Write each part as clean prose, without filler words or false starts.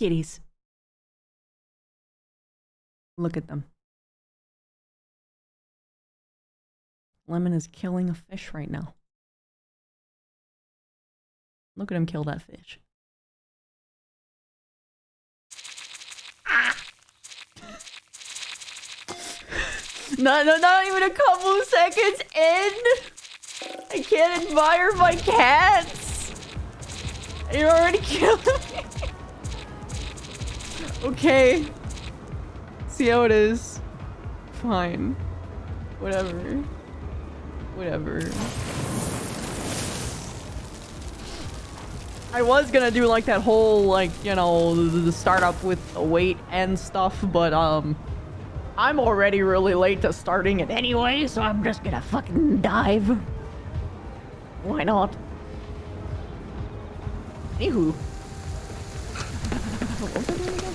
Kitties. Look at them. Lemon is killing a fish right now. Look at him kill that fish. Not even a couple seconds in. I can't admire my cats. You're already killing me. Okay. See how it is. Fine. Whatever. Whatever. I was gonna do like that whole, like, you know, the startup with the weight and stuff, but I'm already really late to starting it anyway, so I'm just gonna fucking dive. Why not? Anywho. What was I doing again?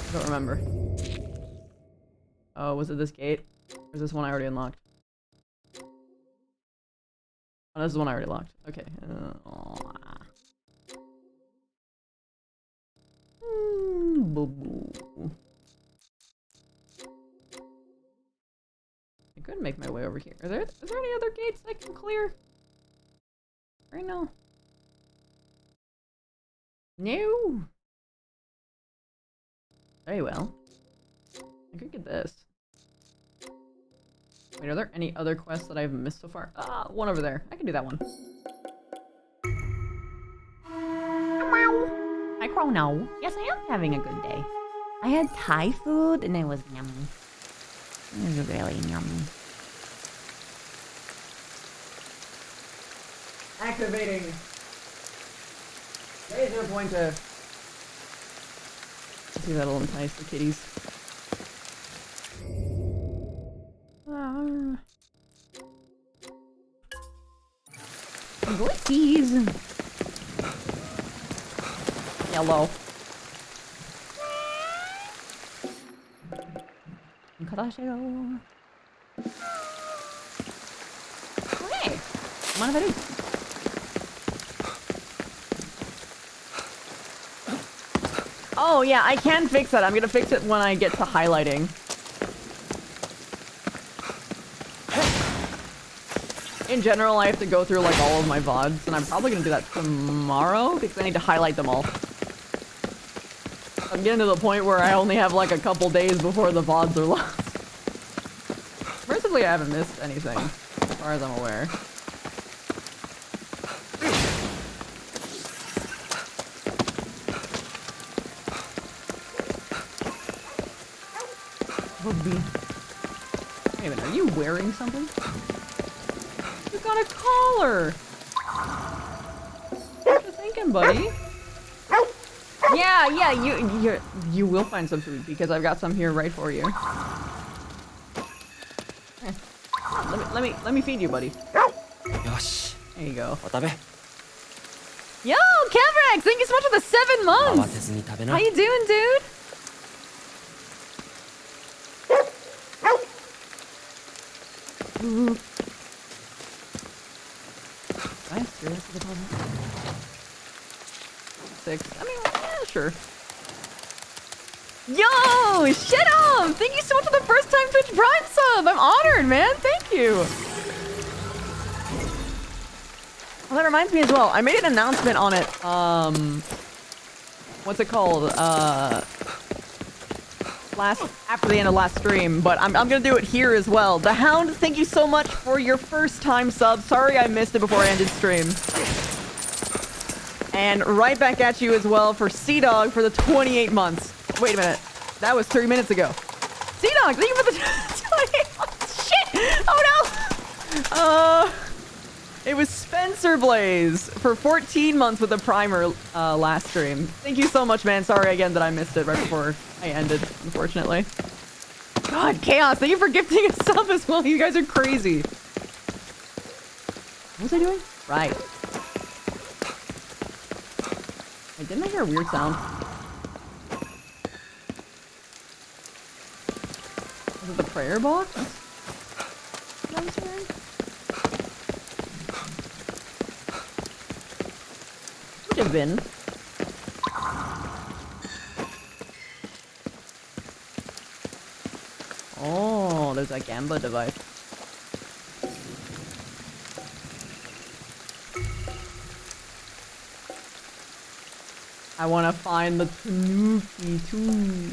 I don't remember. Oh, was it this gate? Or is this one I already unlocked? Oh, this is the one I already locked. Okay. I could make my way over here. Is there any other gates I can clear? Right now? No. Very well. I could get this. Wait, are there any other quests that I've missed so far? One over there. I can do that one. Hi, Chrono. Yes, I am having a good day. I had Thai food and it was yummy. It was really yummy. Activating laser pointer. See, that'll entice the kitties. Ghosties. Yellow. Okay. Mana tadi? Oh yeah, I can fix that. I'm gonna fix it when I get to highlighting. In general, I have to go through like all of my VODs, and I'm probably gonna do that tomorrow because I need to highlight them all. I'm getting to the point where I only have like a couple days before the VODs are lost. Mercifully, I haven't missed anything, as far as I'm aware. Wait a minute, are you wearing something? You got a collar! What you thinking, buddy? Yeah, you will find some food because I've got some here right for you. Here. Let me feed you, buddy. Yosh. There you go. Watabe. Yo, Kevrex, thank you so much for the 7 months. How you doing, dude? Nice, serious with the problem. 6. I mean, yeah, sure. Yo, shit up! Thank you so much for the first time Twitch Prime sub. I'm honored, man. Thank you. Well, that reminds me as well. I made an announcement on it. What's it called? After the end of last stream, but I'm gonna do it here as well. The Hound, thank you so much for your first time sub. Sorry I missed it before I ended stream. And right back at you as well for Sea-Dog for the 28 months. Wait a minute. That was 3 minutes ago. Sea-Dog, thank you for the 28 months. Shit! Oh no! It was Spencer Blaze for 14 months with the primer last stream. Thank you so much, man. Sorry again that I missed it right before I ended, unfortunately. God, Chaos, thank you for gifting a sub as well. You guys are crazy. What was I doing? Right. Wait, didn't I hear a weird sound? Was it the prayer box? That I was hearing? bin. Oh, there's a gamba device. I want to find the tanuki too.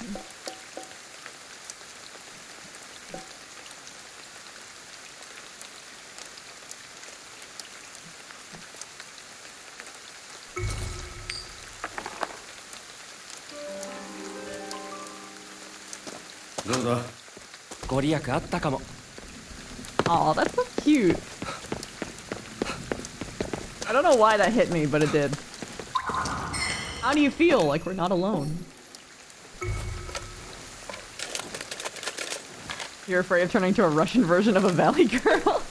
Aw, that's so cute. I don't know why that hit me, but it did. How do you feel? Like we're not alone. You're afraid of turning into a Russian version of a Valley Girl?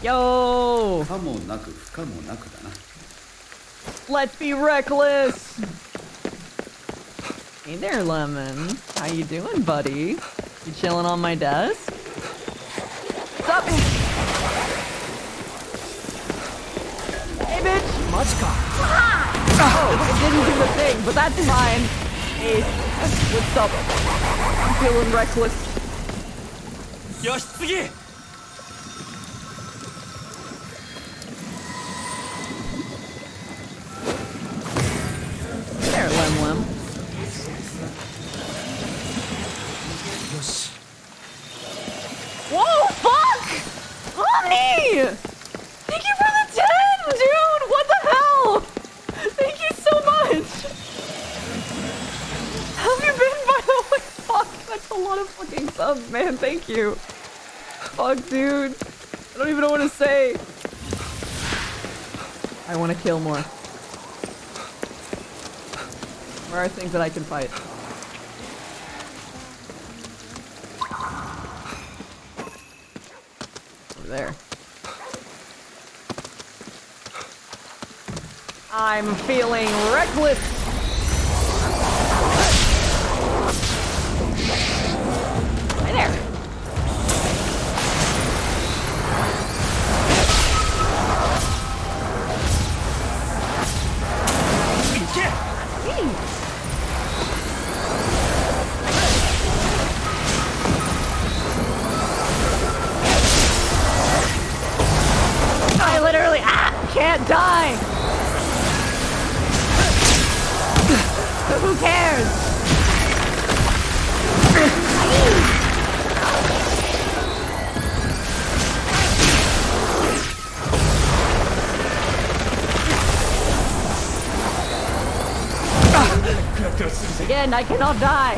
Yo! Let's be reckless! Hey there, Lemon. How you doing, buddy? You chilling on my desk? What's up? Hey, bitch! Oh, it didn't do the thing, but that's fine. Hey, what's up? I'm feeling reckless. There, Lem Lem. Whoa, fuck! Omni! Thank you for the 10, dude! What the hell? Thank you so much! How have you been, by the way? Fuck, that's a lot of fucking subs, man. Thank you. Fuck, dude. I don't even know what to say. I want to kill more. Where are things that I can fight? Over there. I'm feeling reckless. Hi there. I literally can't die. But who cares? Again, I cannot die.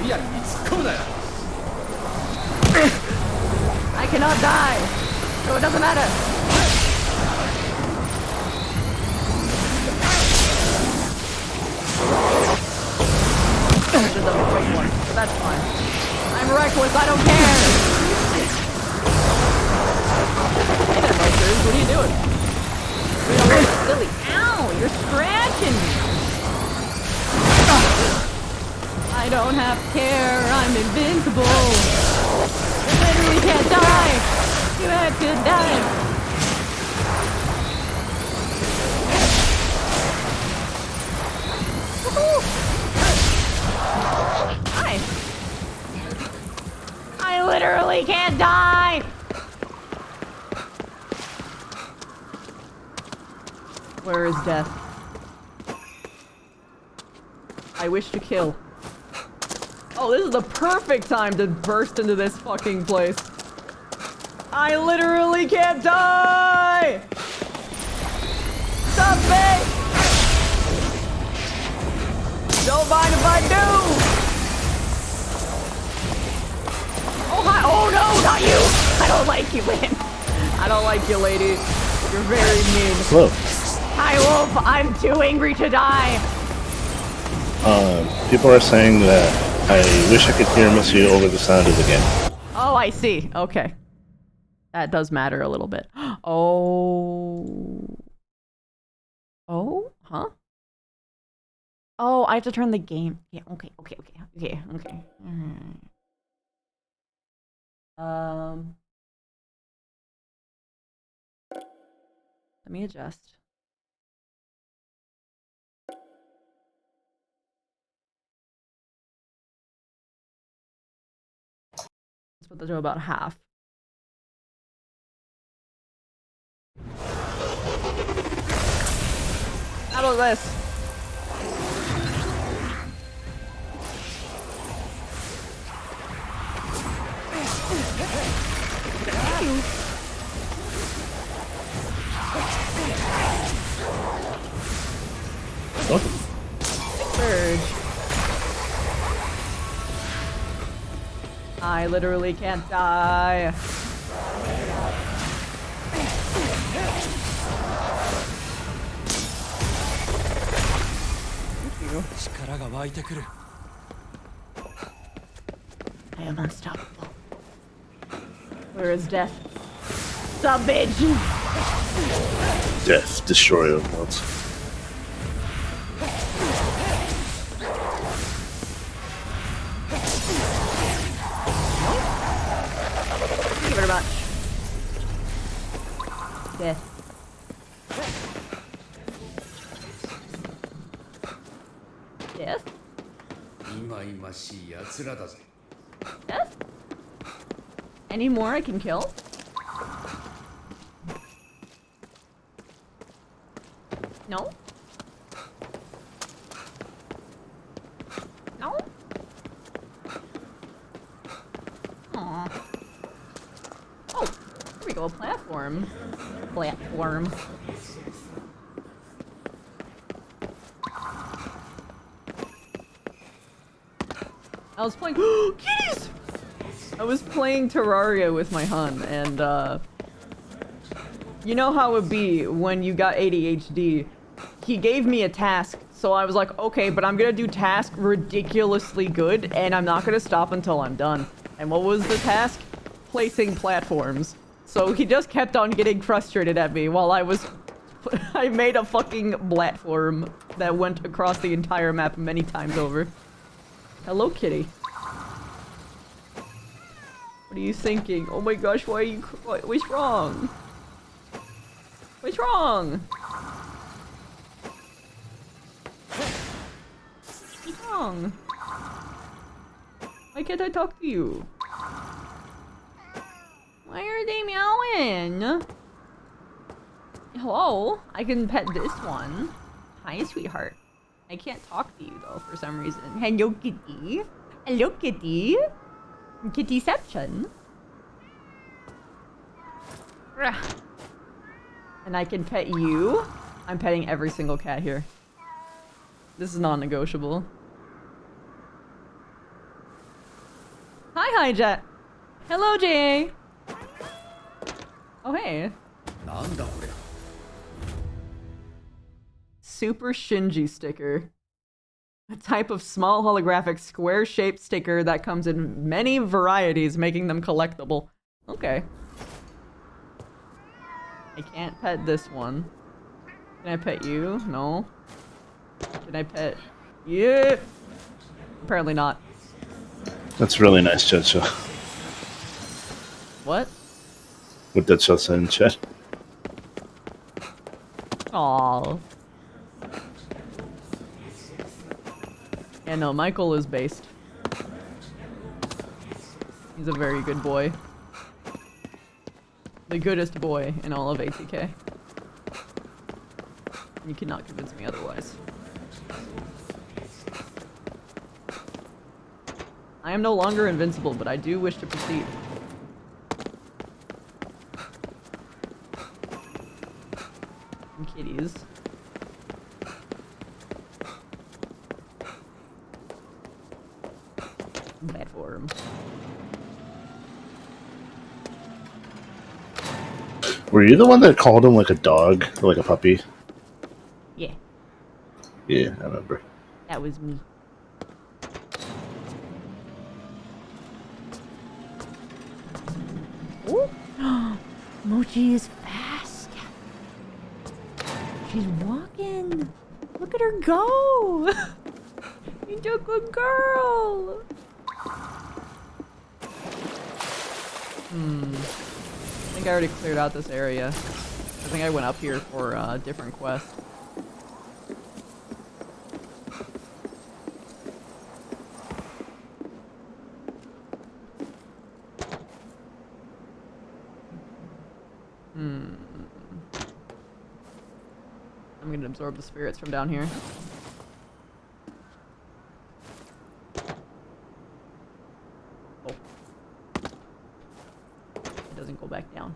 I cannot die. So it doesn't matter. This is a quick one, but that's fine. I'm reckless, I don't care! Hey there, monsters, what are you doing? You're a little silly. Ow, you're scratching me! I don't have to care, I'm invincible! You literally can't die! You had to die! Hi. I literally can't die! Where is death? I wish to kill. Oh, this is the perfect time to burst into this fucking place. I literally can't die! Stop me! Don't mind if I do! Oh, hi! Oh no, not you! I don't like you, man. I don't like you, lady. You're very mean. Hello. Hi, Wolf. I'm too angry to die. People are saying that I wish I could hear Miss You over the sound of the game. Oh, I see. Okay. That does matter a little bit. Oh. Oh? Huh? Oh, I have to turn the game. Yeah, okay. Let me adjust. Let's put the to about half. How about this? Surge. I literally can't die. Thank you. I am unstoppable. Where is death? Stop, bitch! Death, destroy all worlds. Thank you very much. Death. Death? Death? Any more I can kill? No? No? Aww. Oh, here we go, a platform. Platform. I was playing- Kitties! I was playing Terraria with my hun, and you know how it be when you got ADHD. He gave me a task, so I was like, okay, but I'm gonna do task ridiculously good, and I'm not gonna stop until I'm done. And what was the task? Placing platforms. So he just kept on getting frustrated at me while I was... I made a fucking platform that went across the entire map many times over. Hello, kitty. What are you thinking? Oh my gosh, why are you... What's wrong? What's wrong? What's wrong? Why can't I talk to you? Why are they meowing? Hello? I can pet this one. Hi, sweetheart. I can't talk to you, though, for some reason. Hello, kitty. Hello, kitty. Kittyception. And I can pet you. I'm petting every single cat here. This is non-negotiable. Hi, Jet. Hello, Jay. Oh, hey. Super Shinji sticker. A type of small holographic square-shaped sticker that comes in many varieties, making them collectible. Okay. I can't pet this one. Can I pet you? No. Can I pet you? Apparently not. That's really nice, Judge. What? What that shot said in chat. Aww. Yeah, no, Michael is based. He's a very good boy. The goodest boy in all of ATK. You cannot convince me otherwise. I am no longer invincible, but I do wish to proceed. And kitties. Platform. Were you the one that called him like a dog? Or like a puppy? Yeah, Yeah, I remember. that was me. Ooh. Mochi is fast. She's walking. Look at her go. You're a good girl. I think I already cleared out this area. I think I went up here for a different quest. I'm gonna absorb the spirits from down here. Oh. It doesn't go back down.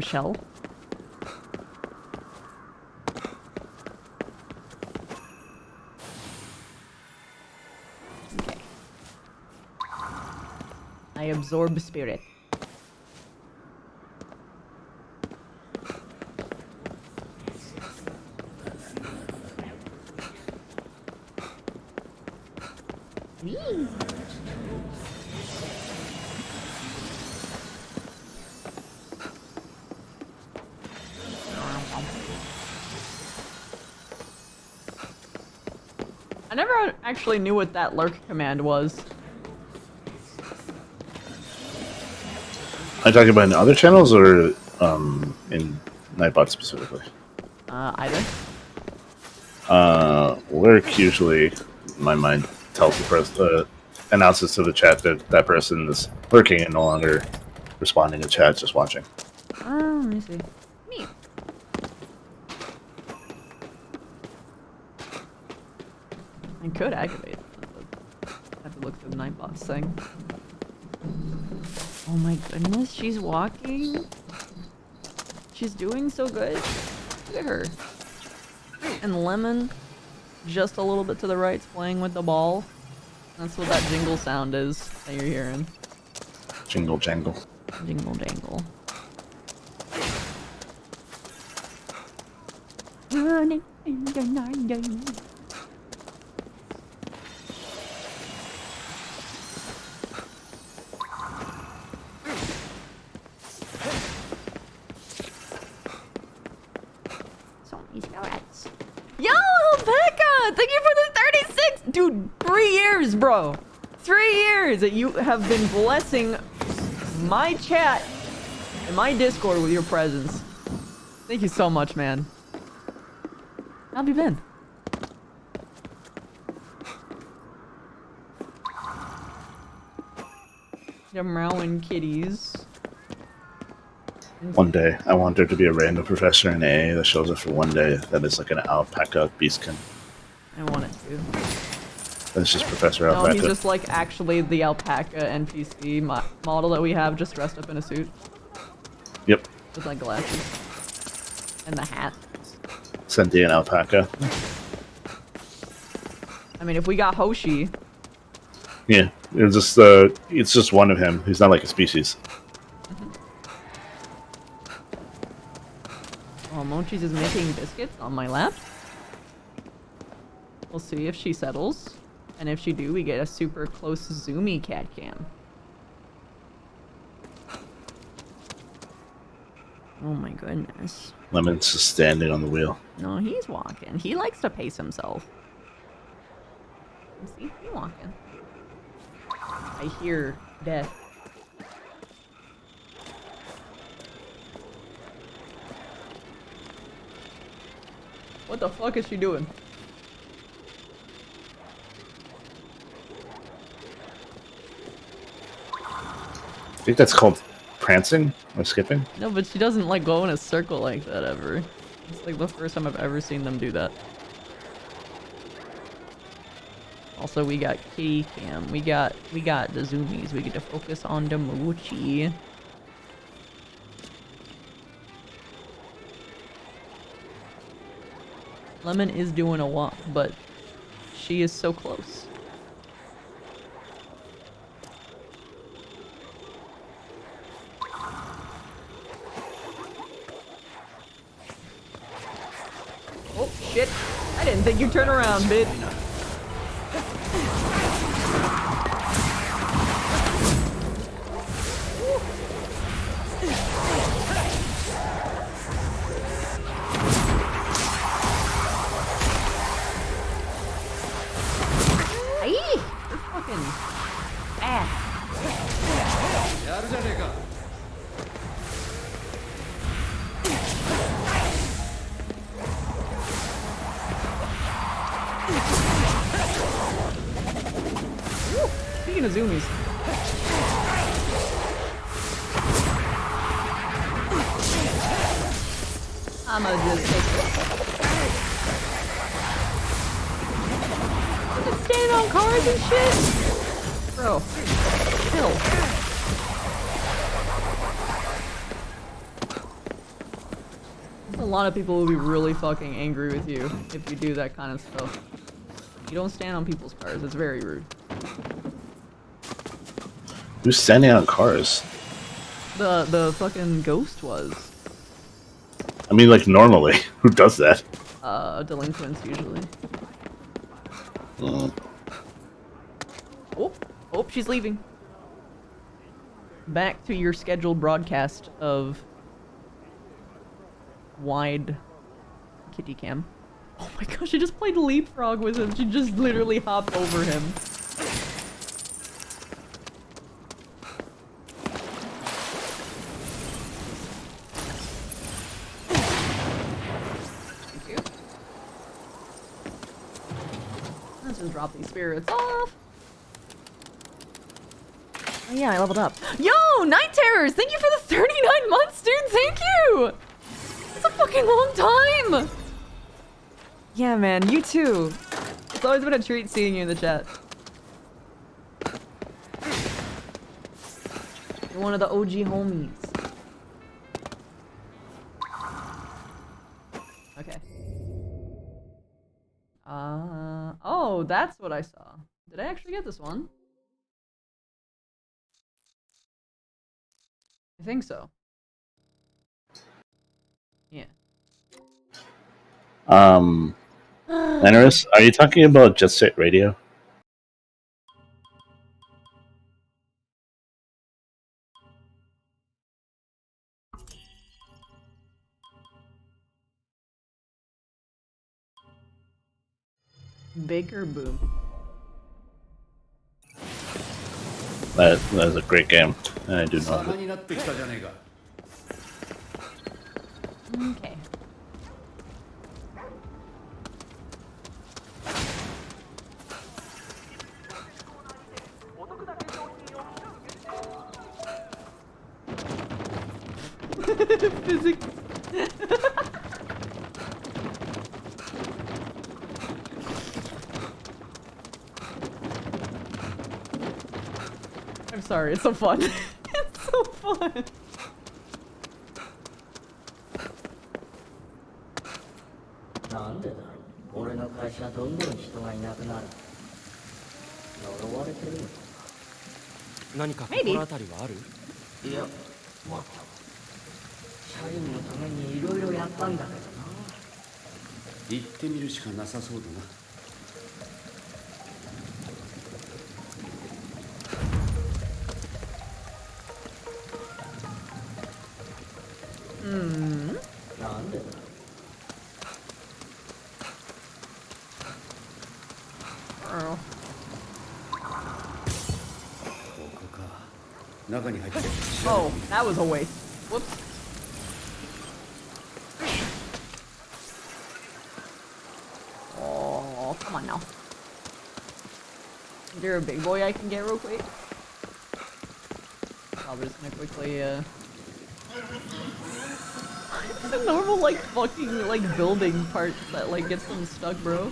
Shell. Okay. I absorb spirit. Whee! I never actually knew what that lurk command was. Are you talking about in other channels or in Nightbot specifically? Either. Lurk usually, in my mind, tells the person, announces to the chat that that person is lurking and no longer responding to chat, just watching. Let me see. Neat. I could activate it. I have to look through the Nightbot's thing. Oh my goodness, she's walking. She's doing so good. Look at her. And Lemon, just a little bit to the right, is playing with the ball. That's what that jingle sound is that you're hearing. Jingle jangle. Jingle jangle. Running in the night. Yo, Becca! Thank you for the 36! Dude, 3 years, bro! 3 years that you have been blessing my chat and my Discord with your presence. Thank you so much, man. How have you been? You're meowing kitties. One day, I want there to be a random professor in AA that shows up for one day that is like an alpaca beastkin. I want it to. That's just Professor No, Alpaca. he's just like actually the alpaca NPC model that we have, just dressed up in a suit. Yep. With like glasses. And the hat. Sentient alpaca. I mean, if we got Hoshi. Yeah, it's just one of him. He's not like a species. Oh, Mochi's is making biscuits on my lap. We'll see if she settles. And if she do, we get a super close zoomy cat cam. Oh my goodness. Lemon's just standing on the wheel. No, he's walking. He likes to pace himself. See, he's walking. I hear death. What the fuck is she doing? I think that's called prancing or skipping. No, but she doesn't like go in a circle like that ever. It's like the first time I've ever seen them do that. Also, we got Kittycam. We got the zoomies. We get to focus on the Mochi. Lemon is doing a walk, but she is so close. Oh, shit. I didn't think you'd turn around, bitch. Hey! You're fucking Speaking of zoomies. I'ma just take it. Stand on cars and shit? Bro. Chill. A lot of people will be really fucking angry with you if you do that kind of stuff. You don't stand on people's cars, it's very rude. Who's standing on cars? The fucking ghost was. I mean, like, normally. Who does that? Delinquents usually. Mm. Oh, she's leaving. Back to your scheduled broadcast of wide Kittycam. Oh my gosh, she just played leapfrog with him. She just literally hopped over him. Thank you. Let's just drop these spirits off. Oh yeah, I leveled up. Yo, Night Terrors! Thank you for the 39 months, dude! Thank you! That's a fucking long time! Yeah, man, you too. It's always been a treat seeing you in the chat. You're one of the OG homies. Okay. Oh, that's what I saw. Did I actually get this one? I think so. Yeah. Enerous, are you talking about Jet Set Radio? Baker Boom. That is a great game. I do know it. Okay. Physics. I'm sorry, it's so fun. It's so fun. Maybe. 社員のためにいろいろやったんだけどな。行ってみるしかなさそうだな。なんでだ。中に入って。Oh, that was a waste. Whoops. Oh, come on now. Is there a big boy I can get real quick? Probably just gonna quickly, It's a normal, like, fucking, like, building part that, like, gets them stuck, bro.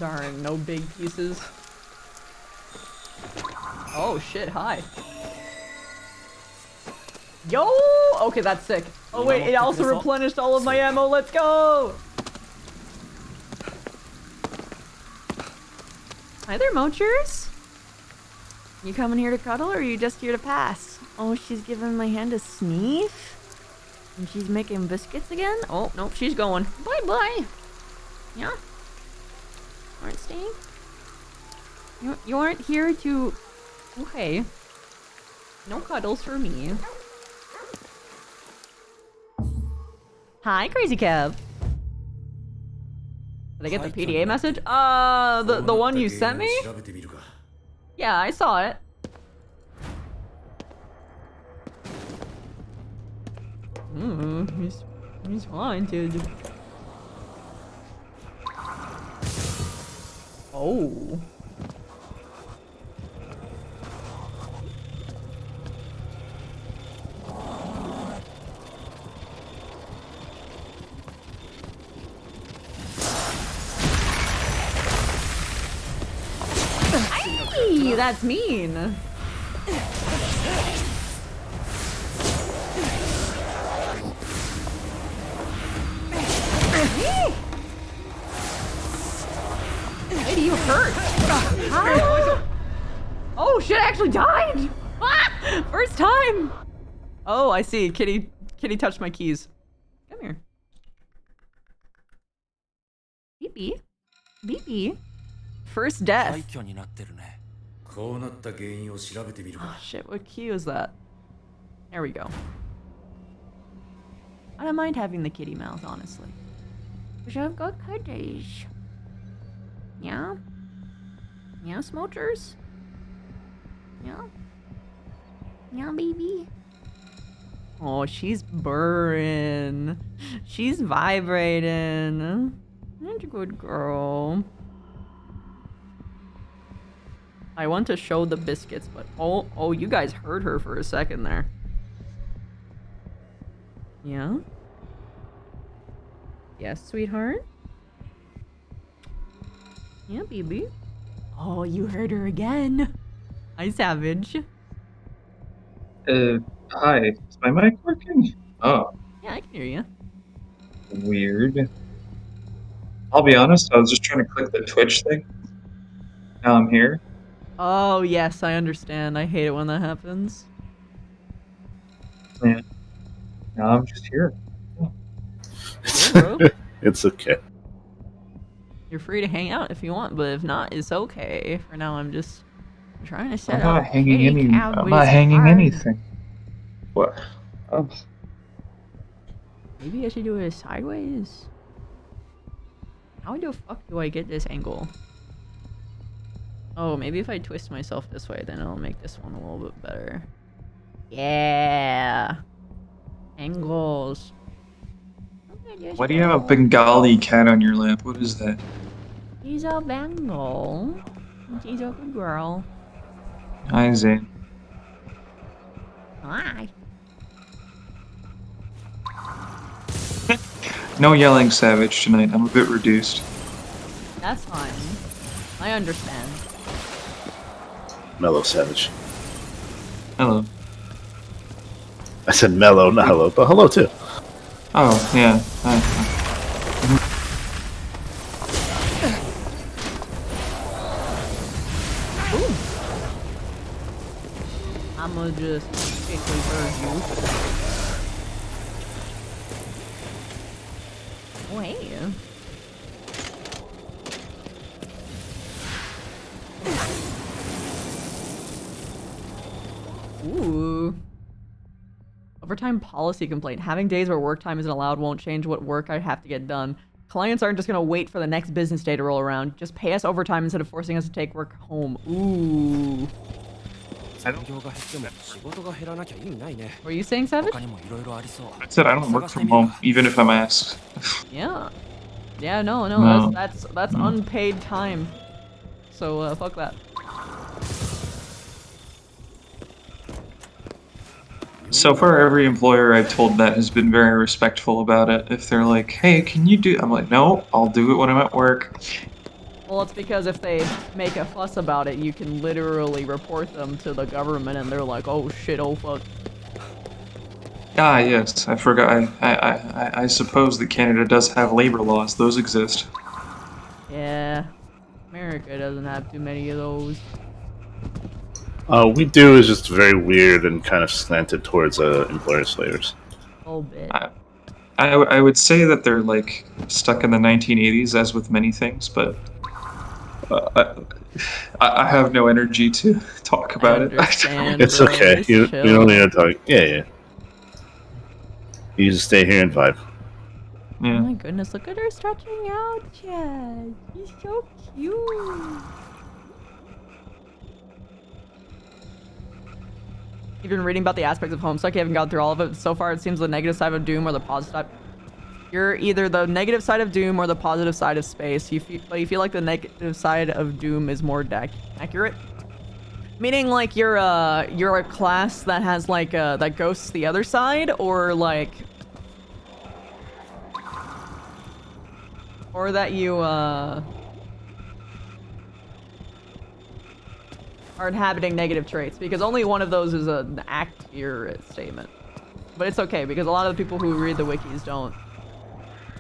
Darn, no big pieces. Oh shit, hi. Yo! Okay, that's sick. Oh wait, it also replenished all of my ammo, let's go! Hi there, Mochers. You coming here to cuddle or are you just here to pass? Oh, she's giving my hand a sneeze? And she's making biscuits again? Oh, nope, she's going. Bye-bye. Yeah? Aren't staying? You aren't here to... Okay. No cuddles for me. Hi, Crazy Cab. Did I get the PDA message? The one you sent me? Yeah, I saw it. He's haunted. Oh. Hey, that's mean. Lady, you hurt. Ah. Oh shit! I actually died. Ah, first time. Oh, I see. Kitty touched my keys. Come here. Beepy. Beepy. First death. 廃墟になってるね。こうなった原因を調べてみる Oh か shit, what key is that? There we go. I don't mind having the kitty mouth, honestly. Cause I've got kitties. Yeah? Yeah, smokers? Yeah? Yeah, baby? Oh, she's burring. She's vibrating. That's a good girl. I want to show the biscuits, but oh, you guys heard her for a second there. Yeah? Yes, sweetheart? Yeah, baby? Oh, you heard her again. Hi, Savage. Hi. Is my mic working? Oh, Yeah, I can hear you. weird. I'll be honest, I was just trying to click the Twitch thing. Now I'm here. Oh, yes, I understand. I hate it when that happens. Yeah. Now I'm just here. Yeah, bro. It's okay. You're free to hang out if you want, but if not, it's okay. For now, I'm just trying to set I'm not up hanging any. Kittycam I'm with not his hanging arm. anything. What? Oh, Maybe I should do it sideways. How the fuck do I get this angle? Oh, maybe if I twist myself this way, then it'll make this one a little bit better. Yeah. Angles. why do you have a Bengali cat on your lap? What is that? She's a Bengal. She's a good girl. Hi, Zane. Hi. No yelling, Savage, tonight. I'm a bit reduced. That's fine. I understand. Mellow Savage. Hello. I said mellow, not hello, but hello too. Oh, yeah. Hi. I'ma just quickly burn you. Oh, hey. Ooh. Overtime policy complaint. Having days where work time isn't allowed won't change what work I have to get done. Clients aren't just gonna wait for the next business day to roll around. Just pay us overtime instead of forcing us to take work home. Ooh. 残業が減っても仕事が減らなきゃ意味ないね。 What are you saying, Savage? 他にもいろいろありそう。 I said I don't work from home, even if I'm asked. Yeah. Yeah, no, No. that's No. unpaid time. So fuck that. So far, every employer I've told that has been very respectful about it. If they're like, hey, can you do... I'm like, no, I'll do it when I'm at work. Well, it's because if they make a fuss about it, you can literally report them to the government, and they're like, "Oh shit, oh fuck." Ah, yes, I forgot. I suppose that Canada does have labor laws. Those exist. Yeah, America doesn't have too many of those. We do is just very weird and kind of slanted towards employer slavers. A little bit. I would say that they're like stuck in the 1980s, as with many things, but I have no energy to talk about it. Understand, It's bro, okay. just You chill. don't need to talk. Yeah. You just stay here and vibe. Oh Yeah. my goodness, look at her stretching out, Chad. She's so cute. you've been reading about the aspects of Homestuck. You haven't gone through all of it. So far, it seems the negative side of Doom or the positive side. You're either the negative side of Doom or the positive side of Space. You feel like the negative side of Doom is more accurate. Meaning, like, you're a class that has, like, that ghosts the other side, or, like... Or that you, are inhabiting negative traits, because only one of those is an accurate statement. But it's okay, because a lot of the people who read the wikis don't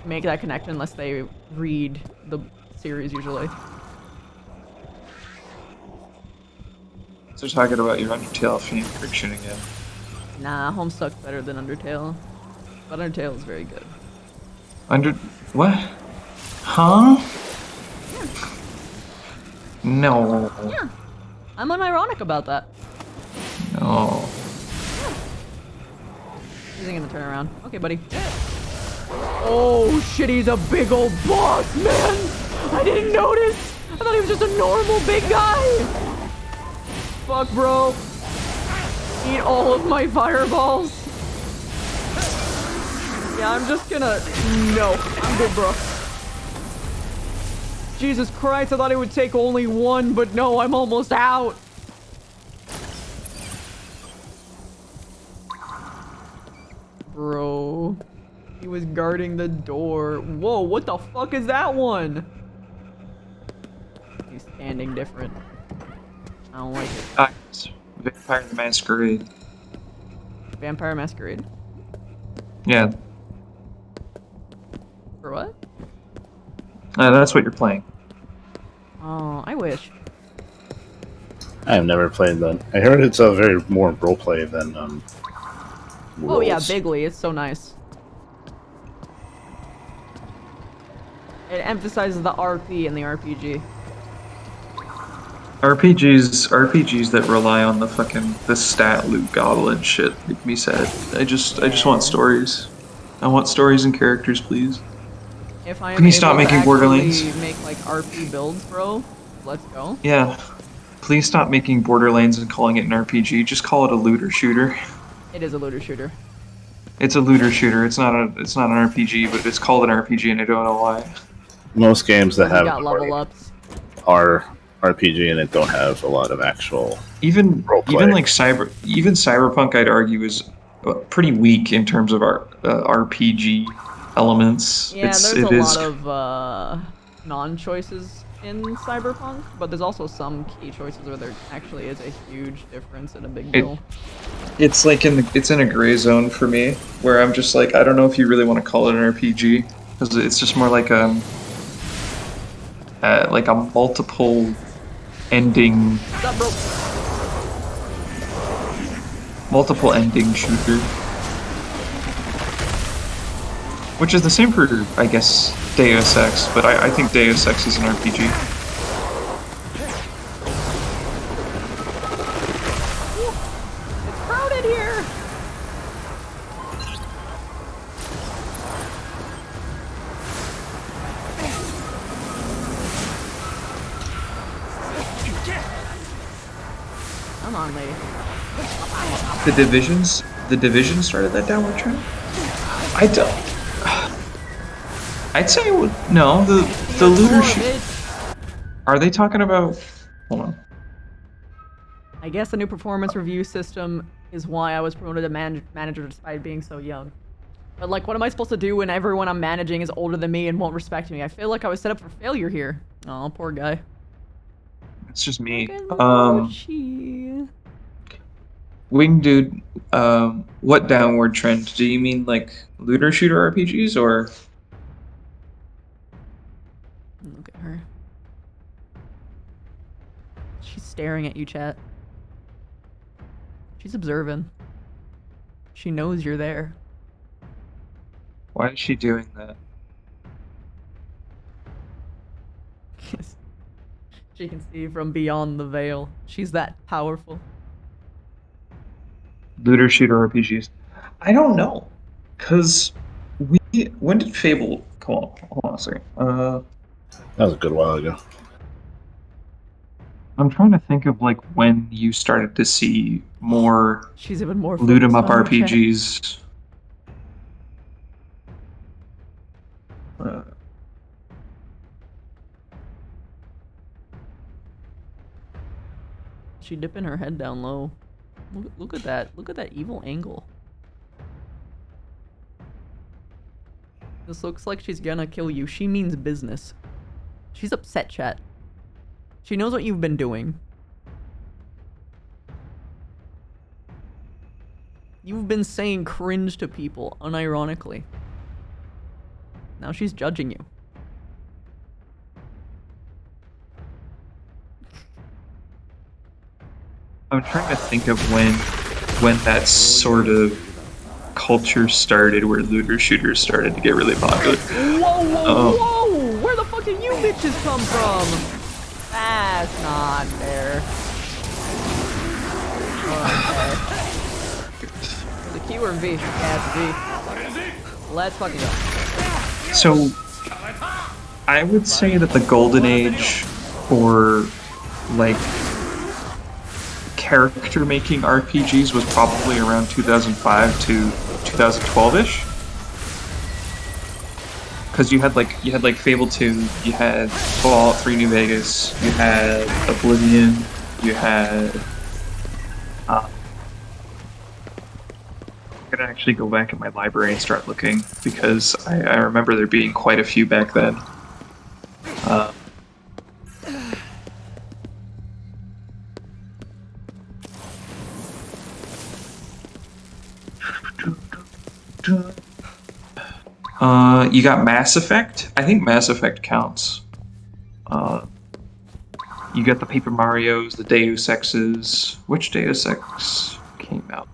make that connection unless they read the series, usually. So talking about your Undertale fan fiction again. Nah, Homestuck's better than Undertale. But Undertale is very good. What? Huh? No. Yeah. I'm unironic about that. No. He's gonna turn around. Okay, buddy. Oh shit, he's a big old boss, man! I didn't notice! I thought he was just a normal big guy! Fuck, bro. Eat all of my fireballs. Yeah, I'm just gonna... No, I'm good, bro. Jesus Christ, I thought it would take only one, but no, I'm almost out. Bro. He was guarding the door. Whoa, what the fuck is that one? He's standing different. I don't like it. Vampire the Masquerade. Vampire Masquerade? Yeah. For what? That's what you're playing. Oh, I wish. I have never played that. I heard it's a very more roleplay than Oh yeah, roles. bigly. It's so nice. It emphasizes the RP in the RPG. RPGs that rely on the stat loot goblin shit make me sad. I just want stories. I want stories and characters, please. If I am Can you able stop to making actually Borderlands? make like RP builds, bro, let's go. Yeah. Please stop making Borderlands and calling it an RPG. Just call it a looter shooter. It is a looter shooter. It's a looter shooter. It's not an RPG, but it's called an RPG, and I don't know why. Most games that You have got level ups. are RPG and it don't have a lot of actual Even roleplay. like Cyberpunk, I'd argue is pretty weak in terms of our RPG elements. Yeah, It there's a is- lot of non-choices in Cyberpunk, but there's also some key choices where there actually is a huge difference and a big deal. It's like it's in a gray zone for me, where I'm just like, I don't know if you really want to call it an RPG, because it's just more like a multiple ending What's up, bro? multiple ending shooter, which is the same for, I guess, Deus Ex, but I think Deus Ex is an RPG. It's crowded here. Come on, lady. The Division started that downward trend? I don't. I'd say no. The looter Are they talking about? Hold on. I guess the new performance review system is why I was promoted to manager despite being so young. But like, what am I supposed to do when everyone I'm managing is older than me and won't respect me? I feel like I was set up for failure here. Oh, poor guy. It's just me. Mochi. Wing Dude, what downward trend? Do you mean like looter shooter RPGs or? Look at her. She's staring at you, chat. She's observing. She knows you're there. Why is she doing that? She can see from beyond the veil. She's that powerful. Looter shooter RPGs. I don't know, cause when did Fable come on? Hold on a second. That was a good while ago. I'm trying to think of like when you started to see more She's even more loot 'em focused up on her chat. RPGs. She dipping her head down low. Look at that. Look at that evil angle. This looks like she's gonna kill you. She means business. She's upset, chat. She knows what you've been doing. You've been saying cringe to people, unironically. Now she's judging you. I'm trying to think of when that sort of culture started where looter shooters started to get really popular. Whoa! Where the fuck did you bitches come from? That's not fair. Okay. The keyword V. Yeah, it's V. Let's fucking go. So, I would say that the golden age for, like, character making RPGs was probably around 2005 to 2012-ish. Because you had like Fable 2, you had Fallout 3 New Vegas, you had Oblivion, you had I'm gonna actually go back in my library and start looking because I remember there being quite a few back then. You got Mass Effect. I think Mass Effect counts. You got the Paper Marios, the Deus Exes. Which Deus Ex came out?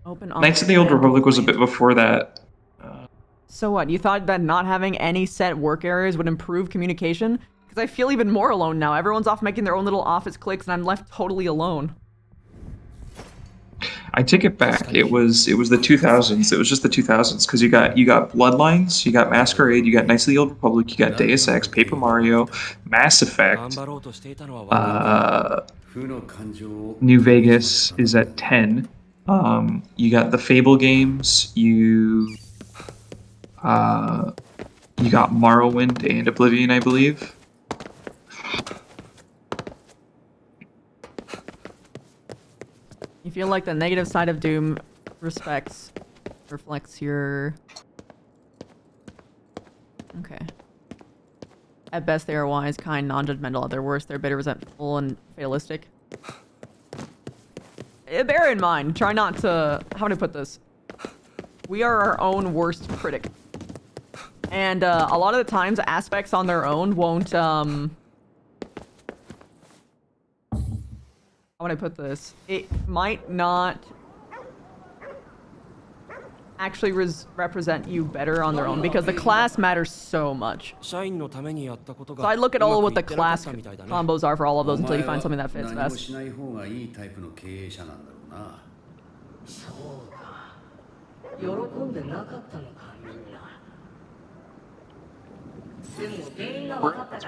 Open Knights of the Old Republic was a bit before that. So what? You thought that not having any set work areas would improve communication? Because I feel even more alone now. Everyone's off making their own little office cliques, and I'm left totally alone. I take it back. It was the 2000s. It was just the 2000s because you got Bloodlines, you got Masquerade, you got Knights of the Old Republic, you got Deus Ex, Paper Mario, Mass Effect. New Vegas is at 10. You got the Fable games. You got Morrowind and Oblivion, I believe. You feel like the negative side of Doom reflects your... Okay. At best, they are wise, kind, non-judgmental. At their worst, they're bitter, resentful, and fatalistic. Bear in mind, try not to... How would I put this? We are our own worst critic. And a lot of the times, aspects on their own won't... How would I put this? It might not actually represent you better on their own because the class matters so much. So I look at all what the class combos are for all of those until you find something that fits best.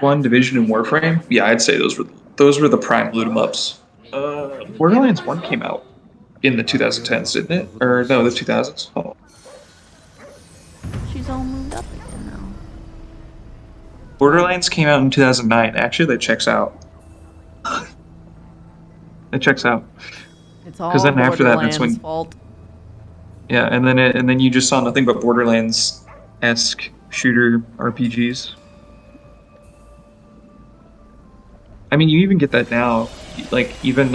One Division and Warframe. Yeah, I'd say those were the prime loot 'em ups. Borderlands 1 came out in the 2010s, didn't it? Or no, the 2000s. Oh. She's all moved up again now. Borderlands came out in 2009. Actually, that checks out. It checks out. It's all then after that, that's Borderlands' when- fault. Yeah, and then you just saw nothing but Borderlands-esque shooter RPGs. I mean, you even get that now. Like even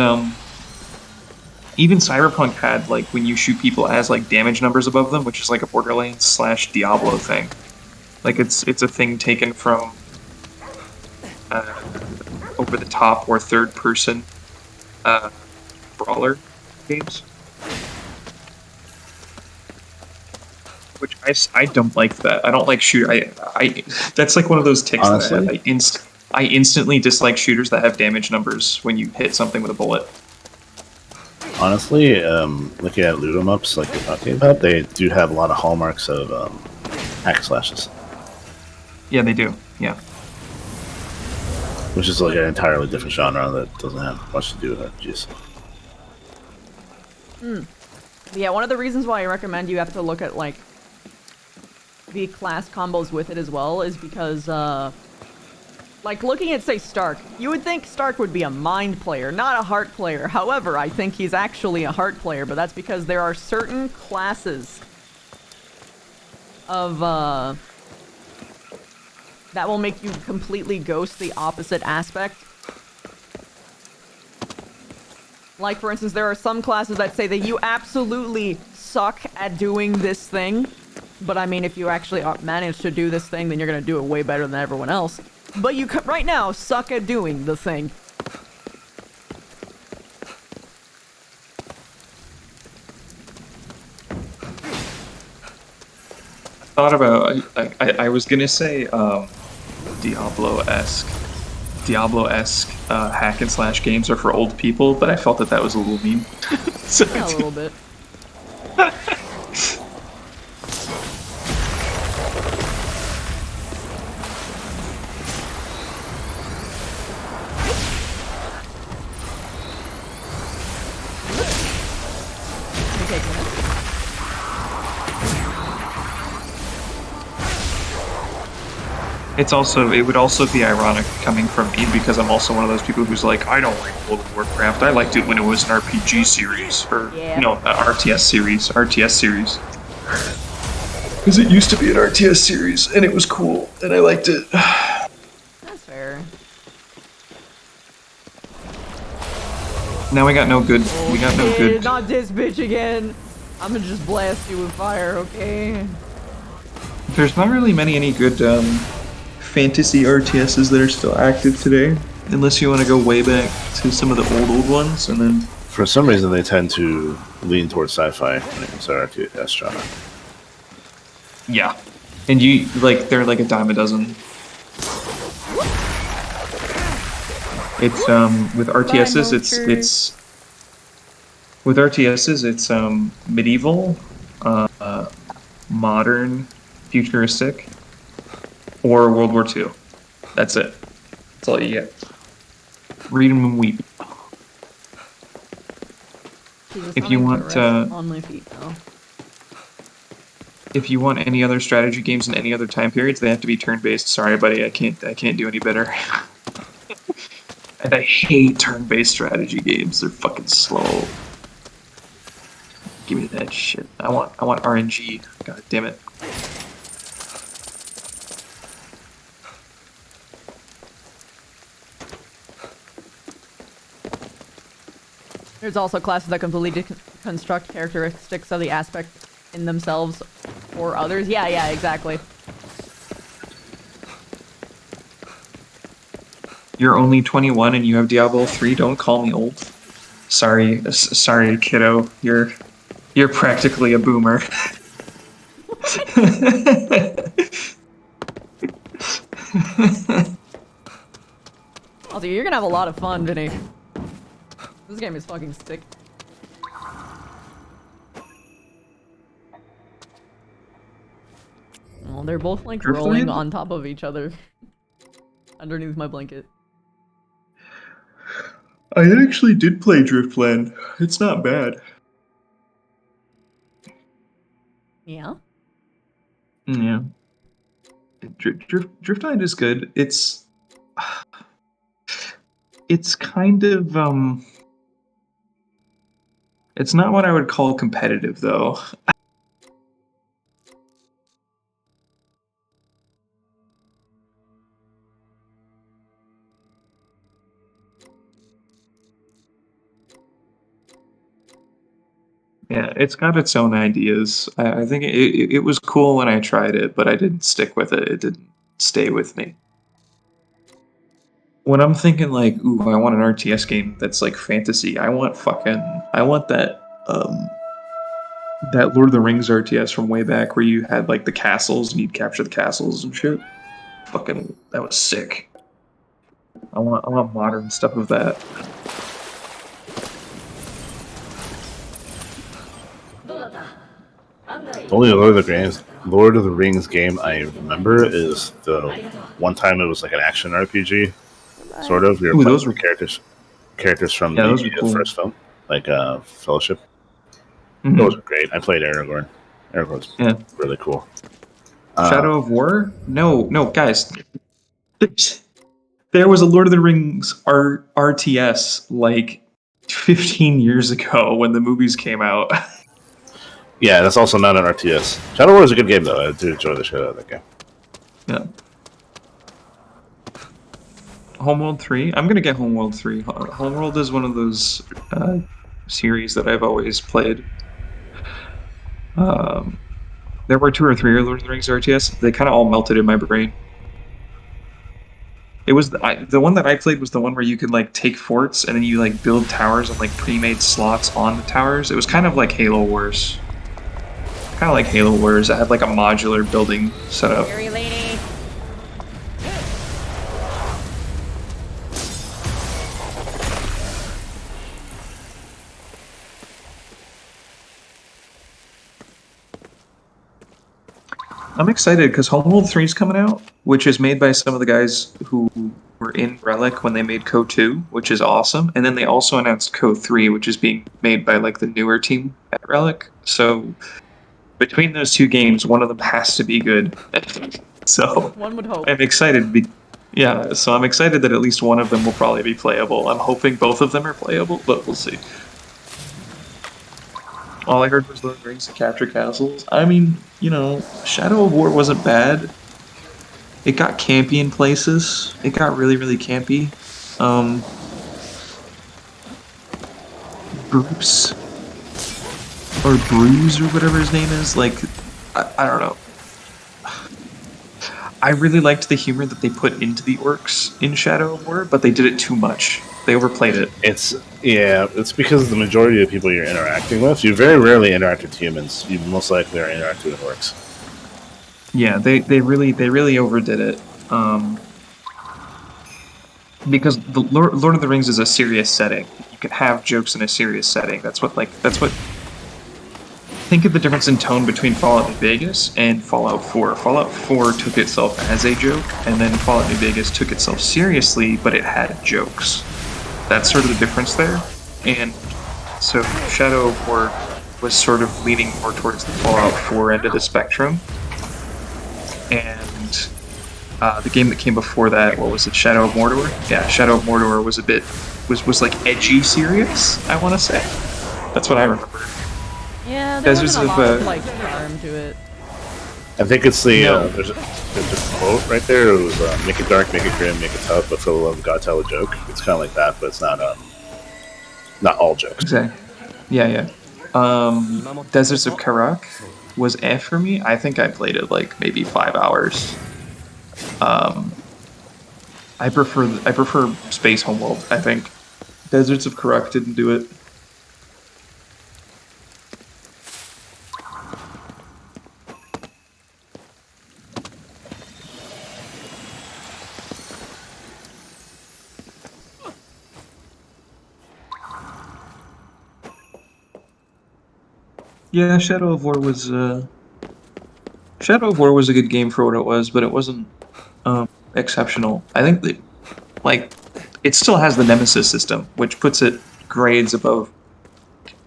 Cyberpunk had like when you shoot people as like damage numbers above them, which is like a Borderlands / Diablo thing. Like it's a thing taken from over the top or third person brawler games. Which I don't like that. I don't like shooter. I that's like one of those ticks Honestly? that I instantly dislike shooters that have damage numbers when you hit something with a bullet. Honestly, looking at loot 'em ups like you're talking about, they do have a lot of hallmarks of hack slashes. Yeah, they do. Yeah. Which is like an entirely different genre that doesn't have much to do with RPGs. Yeah, one of the reasons why I recommend you have to look at, like, the class combos with it as well is because, like, looking at, say, Stark, you would think Stark would be a mind player, not a heart player. However, I think he's actually a heart player, but that's because there are certain classes of, that will make you completely ghost the opposite aspect. Like, for instance, there are some classes that say that you absolutely suck at doing this thing. But, I mean, if you actually manage to do this thing, then you're gonna do it way better than everyone else. But you right now suck at doing the thing. Thought about. I was gonna say Diablo-esque hack and slash games are for old people, but I felt that was a little mean. So Yeah, a little bit. it would also be ironic coming from me because I'm also one of those people who's like, I don't like World of Warcraft. I liked it when it was an RPG series or RTS series. Because it used to be an RTS series and it was cool and I liked it. That's fair. Now we got no good. We got no good. Not this bitch again. I'm gonna just blast you with fire, okay? There's not really any good fantasy RTSs that are still active today, unless you want to go way back to some of the old ones, and then. For some reason, they tend to lean towards sci-fi when it comes to RTS genre. Yeah, and they're like a dime a dozen. It's with RTSs, it's medieval, modern, futuristic, or World War II. That's it. That's all you get. Read 'em and weep. If you want on my feet now. If you want any other strategy games in any other time periods, they have to be turn-based. Sorry, buddy, I can't do any better. And I hate turn-based strategy games. They're fucking slow. Give me that shit. I want RNG. God damn it. There's also classes that completely deconstruct characteristics of the aspect in themselves or others. Yeah, exactly. You're only 21 and you have Diablo 3. Don't call me old. Sorry, kiddo. You're practically a boomer. Also, you're gonna have a lot of fun, Vinny. This game is fucking sick. Well, they're both like rolling on top of each other underneath my blanket. I actually did play Driftland. It's not bad. Yeah? Yeah. Driftland is good. It's kind of it's not what I would call competitive though. Yeah, it's got its own ideas. I think it was cool when I tried it, but I didn't stick with it. It didn't stay with me. When I'm thinking like, ooh, I want an RTS game that's like fantasy. I want that Lord of the Rings RTS from way back where you had like the castles and you'd capture the castles and shit. Fucking, that was sick. I want modern stuff of that. Only Lord of the Rings Lord of the Rings game I remember is the one time it was like an action RPG, sort of. We were Ooh, playing those were characters from yeah, the those were cool. first film, like Fellowship. Those Hmm. were great. I played Aragorn. Aragorn's Yeah. really cool. Shadow of War? No, no, guys. There was a Lord of the Rings RTS like 15 years ago when the movies came out. Yeah, that's also not an RTS. Shadow War is a good game though. I do enjoy the shit out of that game. Yeah. Homeworld 3? I'm gonna get Homeworld 3. Homeworld is one of those series that I've always played. There were 2 or 3 Lord of the Rings RTS. They kind of all melted in my brain. It was the one that I played was the one where you could like take forts and then you like build towers and like pre-made slots on the towers. It was kind of like Halo Wars. Kind of like Halo Wars. It had like a modular building setup. Scary lady. I'm excited because Homeworld 3 is coming out, which is made by some of the guys who were in Relic when they made Co 2, which is awesome. And then they also announced Co 3, which is being made by like the newer team at Relic. So between those 2 games, one of them has to be good. So One would hope. I'm excited. Yeah, so I'm excited that at least one of them will probably be playable. I'm hoping both of them are playable, but we'll see. All I heard was Lord of the Rings to capture castles. I mean, Shadow of War wasn't bad. It got campy in places. It got really, really campy. Bruce or Bruise or whatever his name is. Like, I don't know. I really liked the humor that they put into the orcs in Shadow of War, but they did it too much. They overplayed it. It's because the majority of people you're interacting with, you very rarely interact with humans. You most likely are interacting with orcs. Yeah, they really overdid it. Because the Lord of the Rings is a serious setting. You can have jokes in a serious setting. That's what. Think of the difference in tone between Fallout New Vegas and Fallout 4. Fallout 4 took itself as a joke, and then Fallout New Vegas took itself seriously, but it had jokes. That's sort of the difference there. And so Shadow of War was sort of leaning more towards the Fallout 4 end of the spectrum. And the game that came before that, what was it, Shadow of Mordor? Yeah, Shadow of Mordor was like edgy serious, I want to say. That's what I remember. Yeah, there Deserts wasn't a lot of, of like charm to it. I think it's the No. there's a quote right there. It was make it dark, make it grim, make it tough, but for the love of God, tell a joke. It's kind of like that, but it's not all jokes. Exactly. Yeah. Deserts of Karak was F for me. I think I played it like maybe 5 hours. I prefer Space Homeworld. I think Deserts of Karak didn't do it. Yeah, Shadow of War was a good game for what it was, but it wasn't exceptional. I think that it still has the Nemesis system, which puts it grades above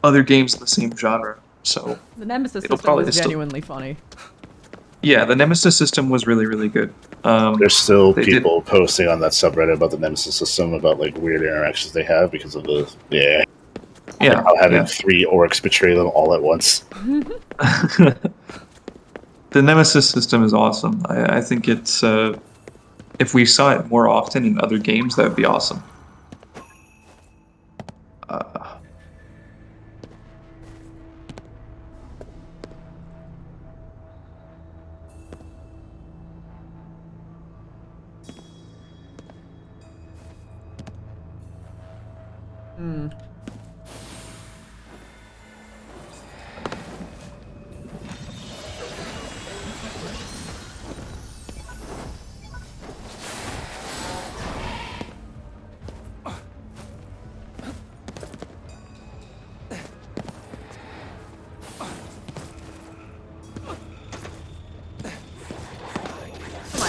other games in the same genre. So The Nemesis it'll system probably was still- genuinely funny. yeah, the Nemesis system was really, really good. There's still They people posting on that subreddit about the Nemesis system, about like weird interactions they have because of how having 3 orcs betray them all at once. The Nemesis system is awesome. I think it's if we saw it more often in other games, that would be awesome.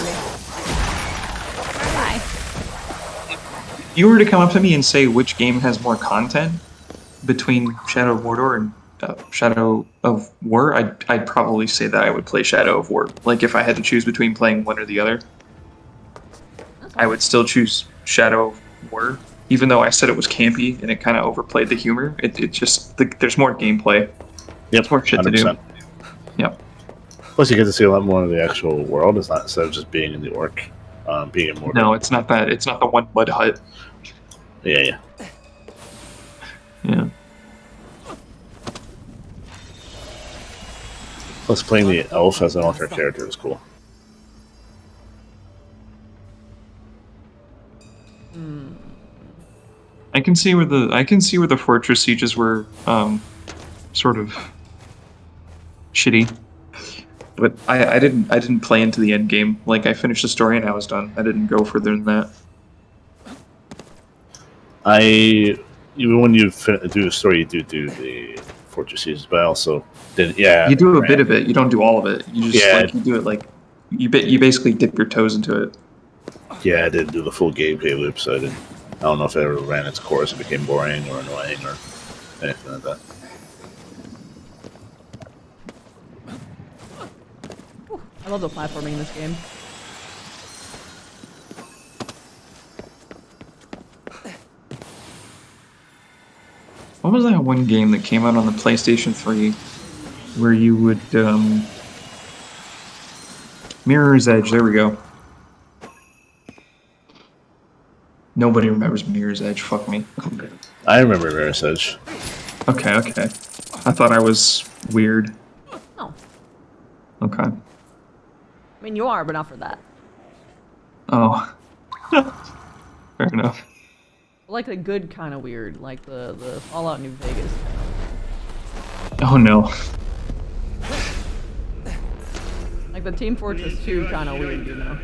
me. Bye. If you were to come up to me and say which game has more content between Shadow of Mordor and Shadow of War, I'd probably say that I would play Shadow of War. Like, if I had to choose between playing one or the other, I would still choose Shadow of War, even though I said it was campy and it kind of overplayed the humor. It just there's more gameplay. Yep, More shit 100%. To do. Yep. Plus, you get to see a lot more of the actual world. It's not instead of just being in the orc, being in Mordor. No, it's not that. It's not the one mud hut. Yeah. Plus, playing the elf as an alternate character is cool. I can see where the fortress sieges were sort of shitty, but I didn't play into the end game. Like, I finished the story and I was done. I didn't go further than that. Even when you do the story, you do the fortress sieges, but I also did. Yeah, you do a bit of it. You don't do all of it. You just you do it like you basically dip your toes into it. Yeah, I didn't do the full gameplay loop, so I don't know if it ever ran its course and became boring or annoying or anything like that. I love the platforming in this game. What was that one game that came out on the PlayStation 3 where you would Mirror's Edge, there we go. Nobody remembers Mirror's Edge, fuck me. I remember Mirror's Edge. Okay. I thought I was weird. Oh. Okay. I mean, you are, but not for that. Oh. Fair enough. Like the good kind of weird, like the Fallout New Vegas. Oh no. Like the Team Fortress 2 kind of weird, you know?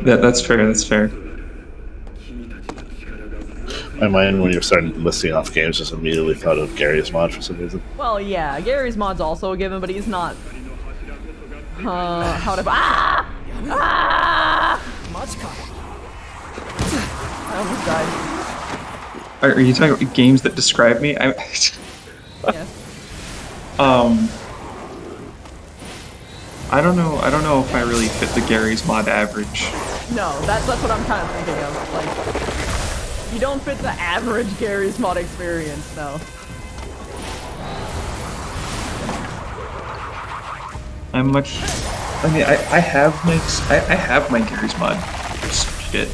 That's fair, that's fair. My mind, when you're starting listing off games, just immediately thought of Gary's mod for some reason. Well, yeah, Gary's mod's also a given, but he's not... how to... Ah! Ah! I almost died. Are you talking about games that describe me? Yes. I don't know if I really fit the Gary's mod average. No, that's what I'm kind of thinking of. Like, you don't fit the average Gary's mod experience, no. I'm much. I mean, I have my Gary's mod. Shit.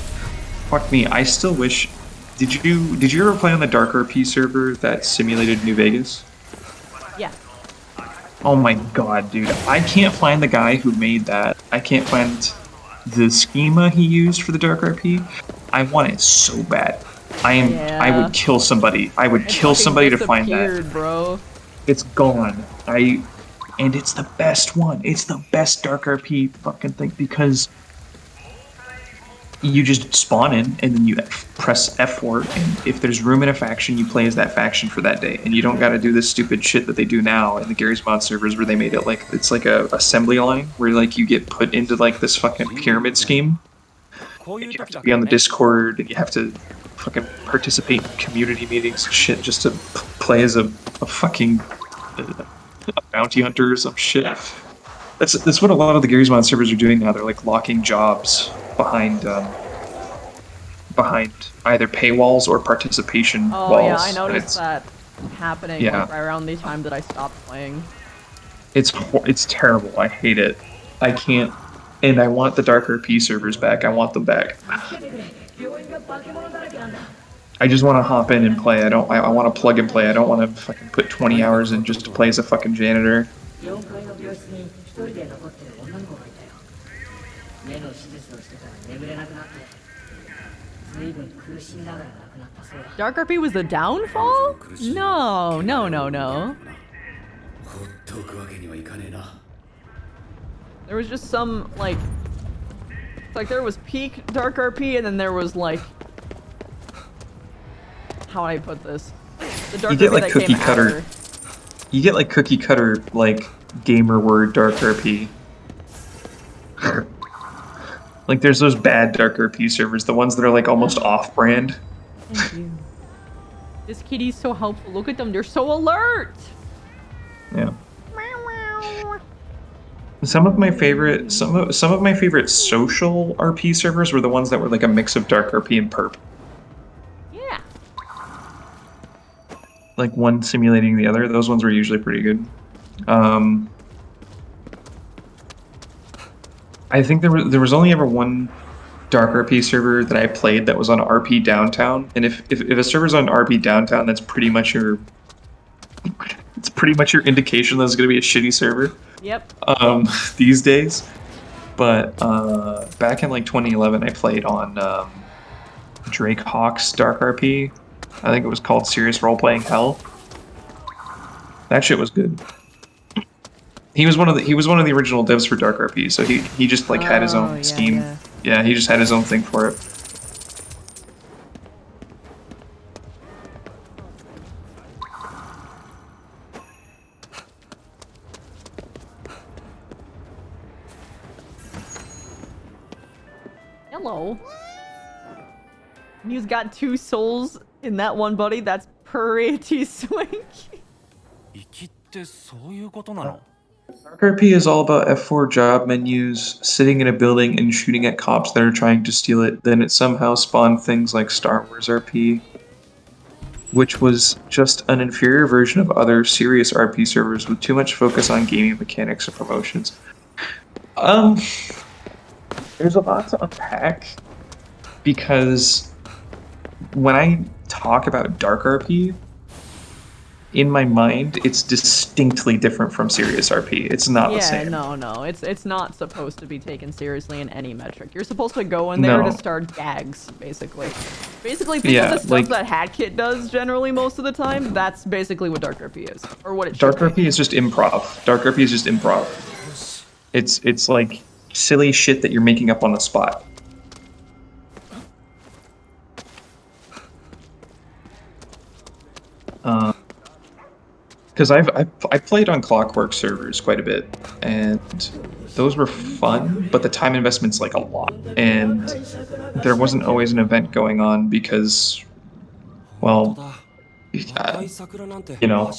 Fuck me. I still wish. Did you ever play on the Dark RP server that simulated New Vegas? Yeah. Oh my god, dude. I can't find the guy who made that. I can't find the schema he used for the Dark RP. I want it so bad. I would kill somebody. I would kill somebody to find that. Bro. It's gone. And it's the best one. It's the best Dark RP fucking thing because you just spawn in and then you press F4, and if there's room in a faction, you play as that faction for that day. And you don't gotta do this stupid shit that they do now in the Gary's Mod servers where they made it like it's like a assembly line where like you get put into like this fucking pyramid scheme. And you have to be on the Discord and you have to fucking participate in community meetings and shit just to play as a fucking a bounty hunter or some shit. That's what a lot of the Gary's Mod servers are doing now. They're like locking jobs behind either paywalls or participation walls. Oh yeah, I noticed that happening like right around the time that I stopped playing. It's terrible. I hate it. I can't, and I want the Dark RP servers back. I want them back. I just want to hop in and play. I want to plug and play. I don't want to fucking put 20 hours in just to play as a fucking janitor. Dark RP was the downfall? No. There was just some, like... It's like there was peak Dark RP and then there was, like... How would I put this? The Dark You get, RP like, that cookie came cutter... after. You get, like, cookie cutter, like, gamer word Dark RP. Like, there's those bad Dark RP servers, the ones that are like almost off-brand. Thank you. This kitty's so helpful. Look at them. They're so alert. Yeah. Some of my favorite social RP servers were the ones that were like a mix of Dark RP and Perp. Yeah. Like one simulating the other. Those ones were usually pretty good. I think there was only ever one Dark RP server that I played that was on RP Downtown, and if a server's on RP Downtown, that's pretty much your indication that it's going to be a shitty server. Yep. These days. But back in like 2011, I played on Drake Hawk's Dark RP. I think it was called Serious Role Playing Hell. That shit was good. He was one of the original devs for Dark RP, so he just like had his own scheme. Yeah, he just had his own thing for it. Hello. He's got 2 souls in that one, buddy. That's pretty swanky. 粋ってそういうことなの？ Dark RP is all about F4 job menus, sitting in a building and shooting at cops that are trying to steal it. Then it somehow spawned things like Star Wars RP, which was just an inferior version of other serious RP servers with too much focus on gaming mechanics and promotions. There's a lot to unpack, because when I talk about Dark RP, in my mind, it's distinctly different from serious RP. It's not the same. Yeah, no. It's not supposed to be taken seriously in any metric. You're supposed to go in there to start gags, basically. Basically, think of the stuff that HackKit does generally most of the time. That's basically what Dark RP is, or what it should be. Dark RP is just improv. Dark RP is just improv. It's like silly shit that you're making up on the spot. Because I played on Clockwork servers quite a bit, and those were fun, but the time investment's like a lot, and there wasn't always an event going on because, well, you know,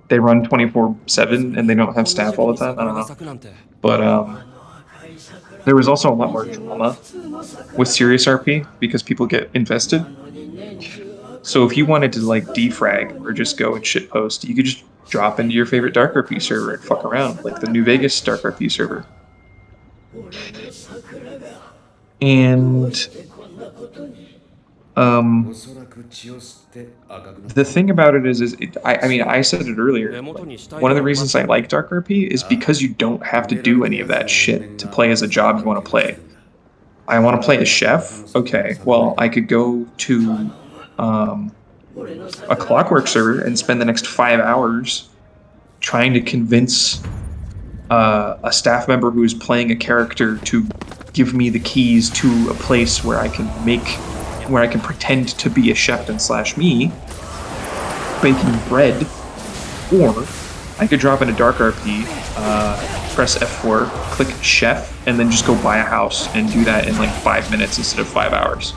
they run 24/7 and they don't have staff all the time. I don't know, but there was also a lot more drama with serious RP because people get invested. So if you wanted to like defrag or just go and shitpost, you could just drop into your favorite Dark RP server and fuck around, like the New Vegas Dark RP server. And the thing about it is I mean, I said it earlier, like, one of the reasons I like Dark RP is because you don't have to do any of that shit to play as a job you want to play. I want to play a chef? Okay, well, I could go to a Clockwork server and spend the next 5 hours trying to convince a staff member who is playing a character to give me the keys to a place where I can pretend to be a chef and slash me baking bread, or I could drop into Dark RP, press F4, click chef, and then just go buy a house and do that in like 5 minutes instead of 5 hours.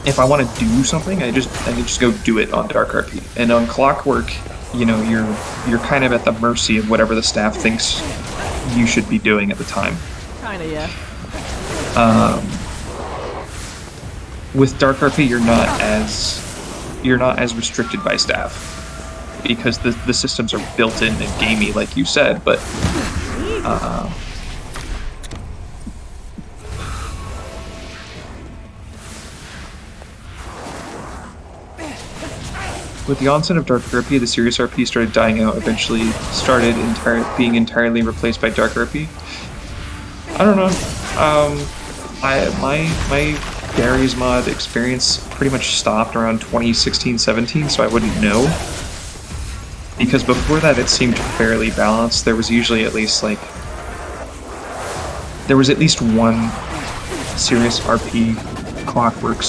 If I want to do something, I can just go do it on Dark RP. And on Clockwork, you know, you're kind of at the mercy of whatever the staff thinks you should be doing at the time. Kinda, yeah. With Dark RP, you're not as restricted by staff because the systems are built in and gamey, like you said, but with the onset of Dark RP, the serious RP started dying out, eventually started being entirely replaced by Dark RP. I don't know. My Gary's mod experience pretty much stopped around 2016-17, so I wouldn't know. Because before that, it seemed fairly balanced. There was usually at least one serious RP Clockwork /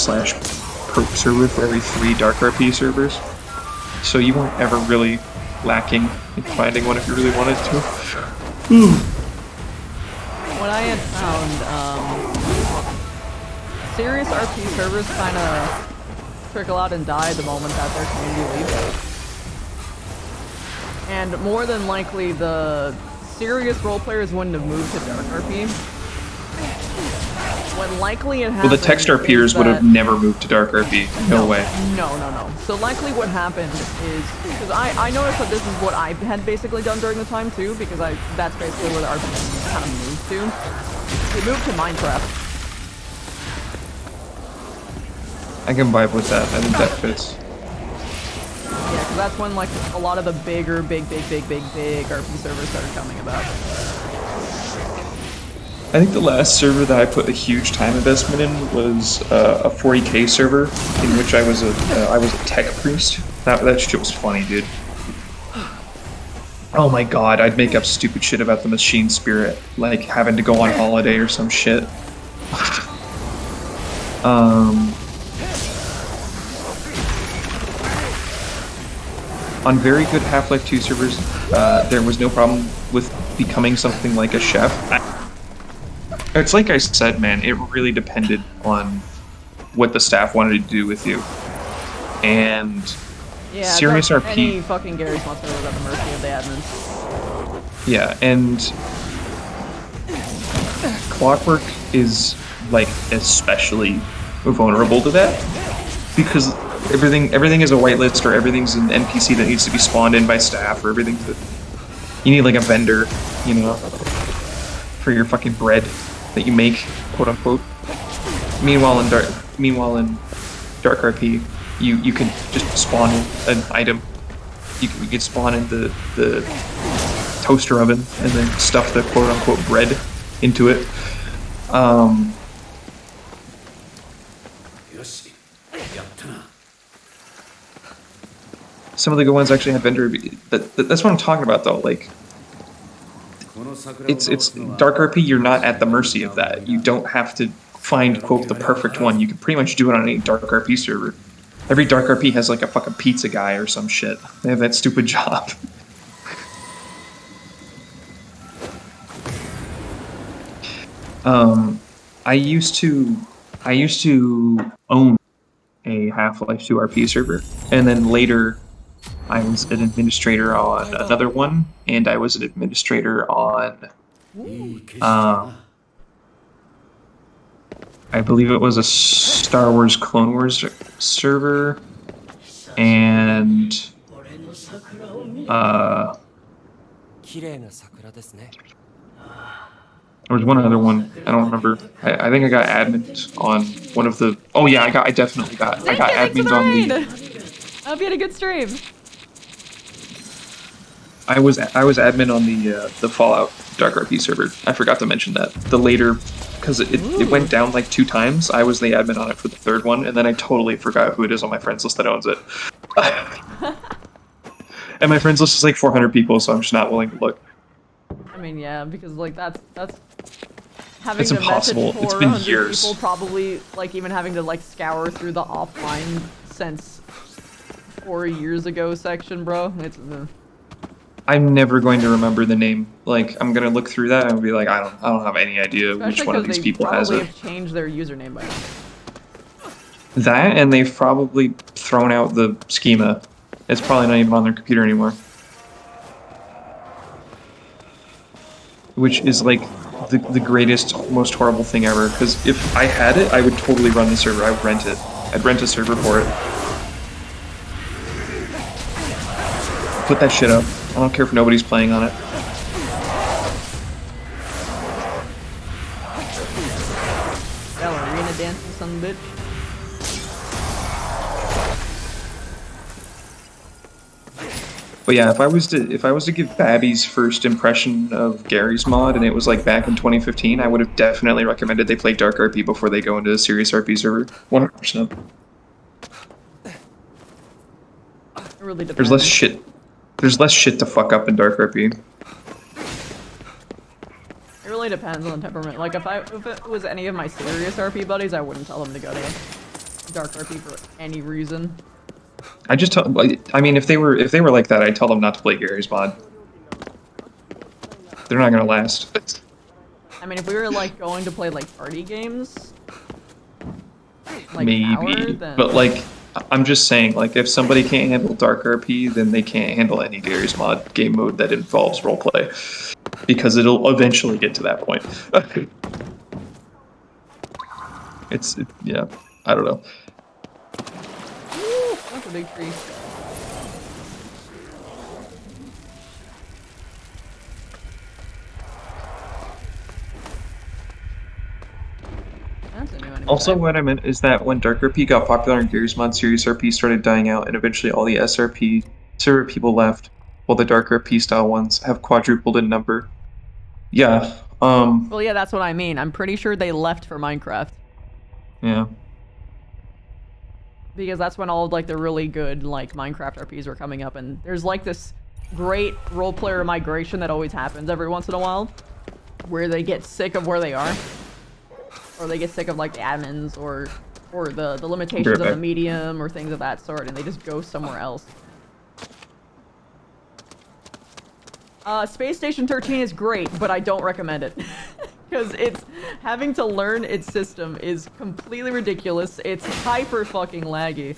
Perk server for every 3 Dark RP servers. So you weren't ever really lacking in finding one if you really wanted to. When I had found serious RP servers kind of trickle out and die the moment that their community leaves. And more than likely, the serious role players wouldn't have moved to Dark RP. What likely it happened. Well, the text RPers would have never moved to Dark RP. No way. No. So likely what happened is, because I noticed that this is what I had basically done during the time too, because that's basically where the RP kind of moved to. It moved to Minecraft. I can vibe with that. I think that fits. Yeah, because that's when like a lot of the big RP servers started coming about. I think the last server that I put a huge time investment in was a 40k server in which I was a tech priest. That shit was funny, dude. Oh my god, I'd make up stupid shit about the machine spirit, like having to go on holiday or some shit. On very good Half-Life 2 servers, there was no problem with becoming something like a chef. It's like I said, man, it really depended on what the staff wanted to do with you. And yeah, serious RP... any fucking Gary's Monster was at the mercy of the admins. Yeah, and Clockwork is, like, especially vulnerable to that. Because everything is a whitelist, or everything's an NPC that needs to be spawned in by staff, or everything that... You need, like, a vendor, you know, for your fucking bread that you make, quote unquote. Meanwhile in Dark RP, you can just spawn an item. You can spawn in the toaster oven and then stuff the quote unquote bread into it. Some of the good ones actually have vendor. That's what I'm talking about, though. Like, it's Dark RP. You're not at the mercy of that. You don't have to find quote the perfect one. You can pretty much do it on any Dark RP server. Every Dark RP has like a fucking pizza guy or some shit. They have that stupid job. I used to own a Half-Life 2 RP server, and then later I was an administrator on another one, and I was an administrator on, I believe it was a Star Wars Clone Wars server, and there was one other one. I don't remember. I think I got admin on one of the. Oh yeah, I definitely got admins on the. I hope you had a good stream. I was admin on the Fallout Dark RP server. I forgot to mention that. The later, because it went down like 2 times. I was the admin on it for the 3rd one, and then I totally forgot who it is on my friends list that owns it. And my friends list is like 400 people, so I'm just not willing to look. I mean, yeah, because like that's having it's to impossible. message It's been 400 years. people, probably like even having to like scour through the offline since 4 years ago section, bro. It's. I'm never going to remember the name. Like, I'm gonna look through that and be like, I don't have any idea Especially which one of these people has it. They probably have changed their username by now. That, and they've probably thrown out the schema. It's probably not even on their computer anymore. Which is like the greatest, most horrible thing ever. Because if I had it, I would totally run the server. I would rent it. I'd rent a server for it. Put that shit up. I don't care if nobody's playing on it. Ballerina dancing, son of a bitch. But yeah, if I was to give Babby's first impression of Gary's mod, and it was like back in 2015, I would have definitely recommended they play Dark RP before they go into a serious RP server. 100%. It really depends. There's less shit. There's less shit to fuck up in Dark RP. It really depends on the temperament. Like if it was any of my serious RP buddies, I wouldn't tell them to go to Dark RP for any reason. I just tell. I mean, if they were like that, I'd tell them not to play Gary's mod. They're not gonna last. I mean, if we were like going to play like party games, like Maybe, Tower, then but like, I'm just saying, like, if somebody can't handle Dark RP, then they can't handle any Garry's Mod game mode that involves roleplay, because it'll eventually get to that point. Yeah, I don't know. Ooh, that's a big tree. That's a new enemy Also, type. what I meant is that when Dark RP got popular and Garry's Mod series RP started dying out, and eventually all the SRP server people left, while the Dark RP style ones have quadrupled in number. Yeah. Well, yeah, that's what I mean. I'm pretty sure they left for Minecraft. Yeah. Because that's when all of, like, the really good, like, Minecraft RPs were coming up, and there's, like, this great role player migration that always happens every once in a while, where they get sick of where they are, or they get sick of, like, the admins, or the limitations of the medium, or things of that sort, and they just go somewhere else. Space Station 13 is great, but I don't recommend it. Because it's having to learn its system is completely ridiculous. It's hyper fucking laggy.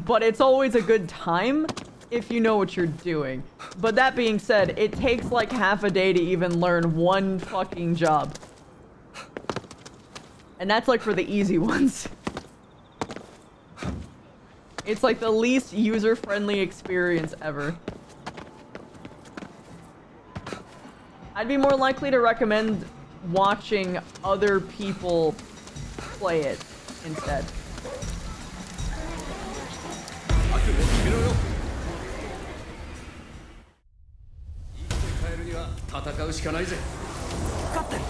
But it's always a good time if you know what you're doing. But that being said, it takes like half a day to even learn one fucking job. And that's like for the easy ones. It's like the least user-friendly experience ever. I'd be more likely to recommend watching other people play it instead. 変えるには戦うしかないぜ。分かってる。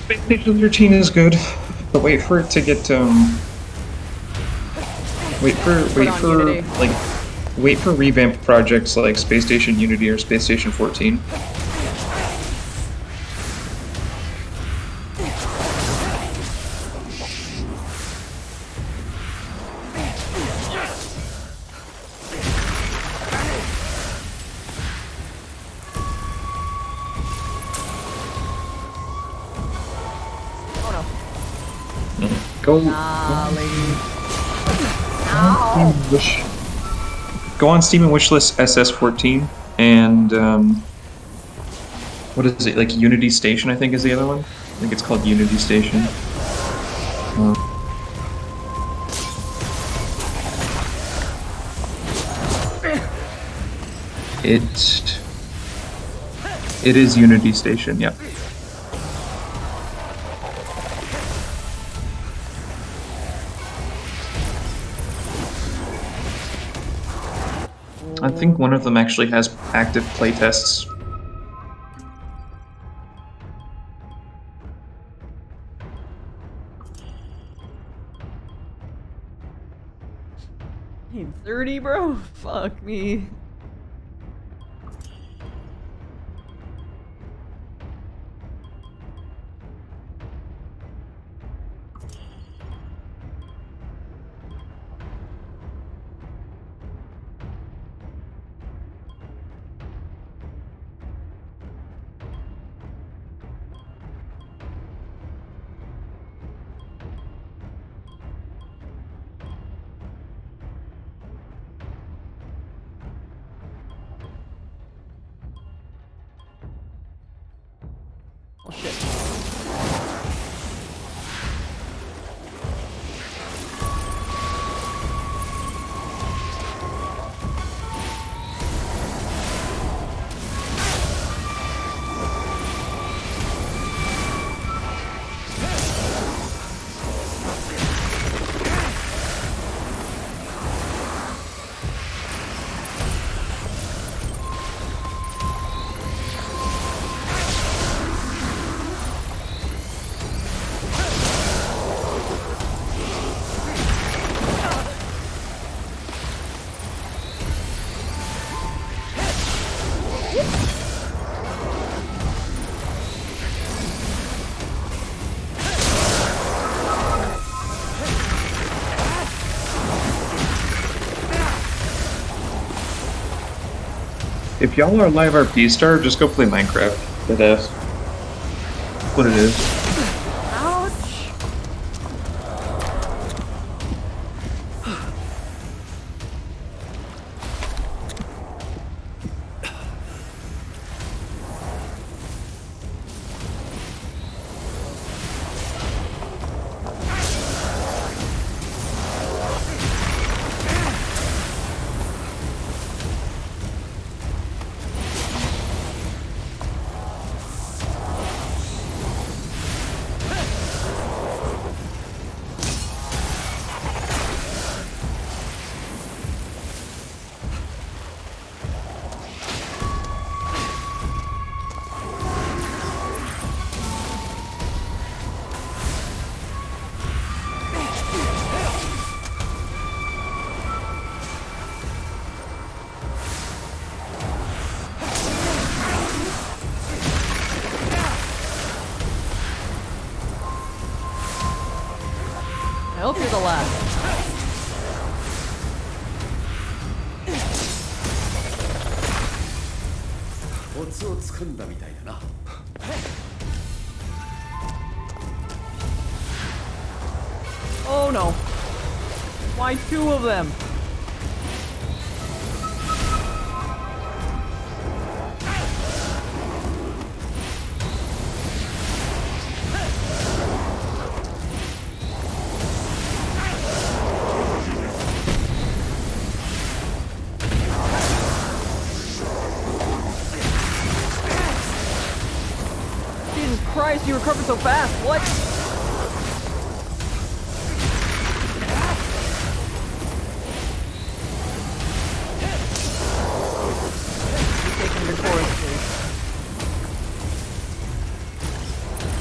Space Station 13 is good, but wait for it to get wait for revamped projects like Space Station Unity or Space Station 14. Go, go on Steam and wishlist SS14 and what is it, like Unity Station I think is the other one? I think it's called Unity Station. It is Unity Station, yeah. I think one of them actually has active playtests. Hey, 30, bro? Fuck me. Oh shit. If y'all are live RP star, just go play Minecraft. Deadass. What it is. Ouch. I hope you're the last. コツをつかんだみたいだな。Oh no. Why two of them? Jesus Christ, you recovered so fast. What? You're taking your course, please.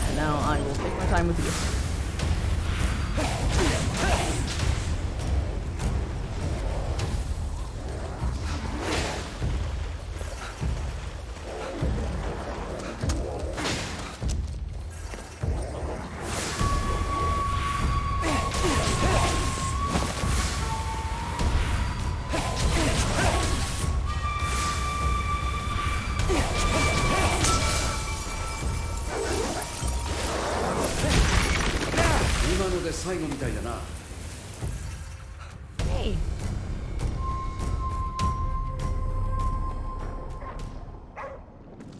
And now I will take my time with you. Hey.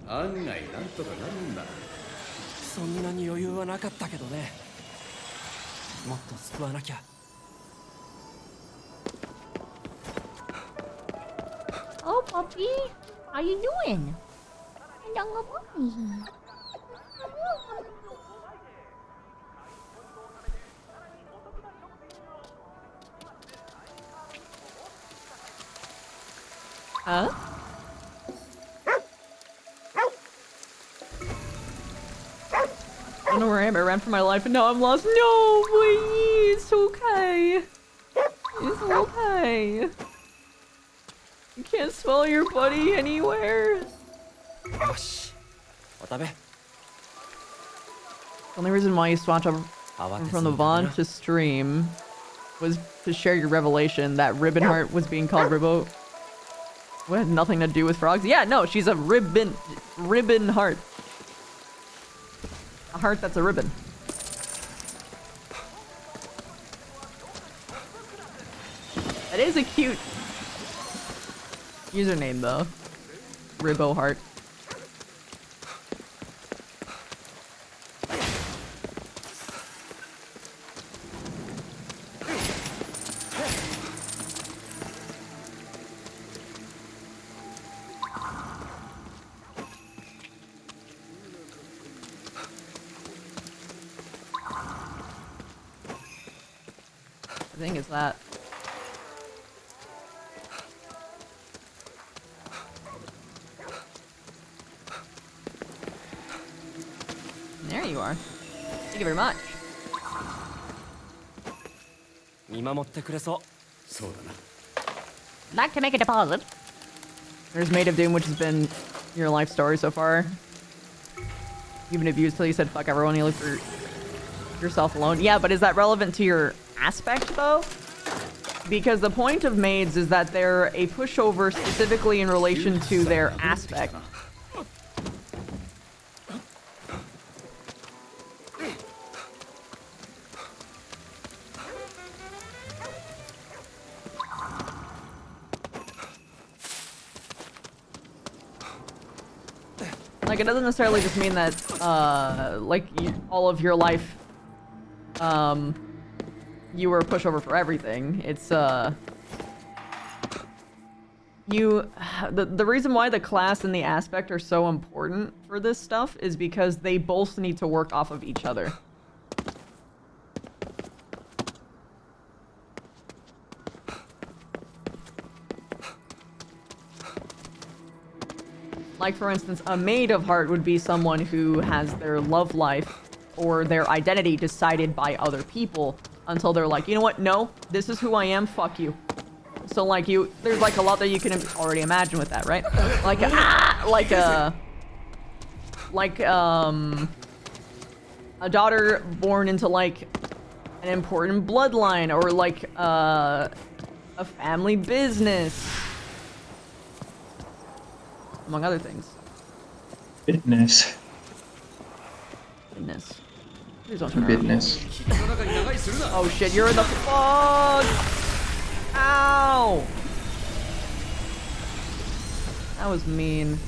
案外なんとかなるんだ。そんなに余裕はなかったけどね。もっと救わなきゃ。Oh, puppy, how you doing? Hello, puppy. Huh? I don't know where I am. I ran for my life and now I'm lost. No, please. It's okay. It's okay. You can't smell your buddy anywhere. よし。お食べ。 The only reason why you swapped over from the Vaughn to stream was to share your revelation that Ribbon Heart was being called Ribbo. What had nothing to do with frogs? Yeah, no, she's a ribbon heart. A heart that's a ribbon. That is a cute username though. Ribbo heart. The thing is that there you are. Thank you very much. 見守ってくれそう。そうだな。 Like to make a deposit. There's Maid of Doom, which has been your life story so far. Even if you still said fuck everyone, you look for yourself alone. Yeah, but is that relevant to your aspect though? Because the point of maids is that they're a pushover specifically in relation to their aspect. Like, it doesn't necessarily just mean that, all of your life, you were a pushover for everything. It's, the reason why the class and the aspect are so important for this stuff is because they both need to work off of each other. Like, for instance, a maid of heart would be someone who has their love life or their identity decided by other people until they're like, you know what, no, this is who I am, fuck you. So, like, there's, like, a lot that you can already imagine with that, right? A daughter born into, like, an important bloodline or, like, a family business. Among other things. Fitness. Goodness. Please don't turn around. Business. Oh shit, you're in the fog! Ow! That was mean.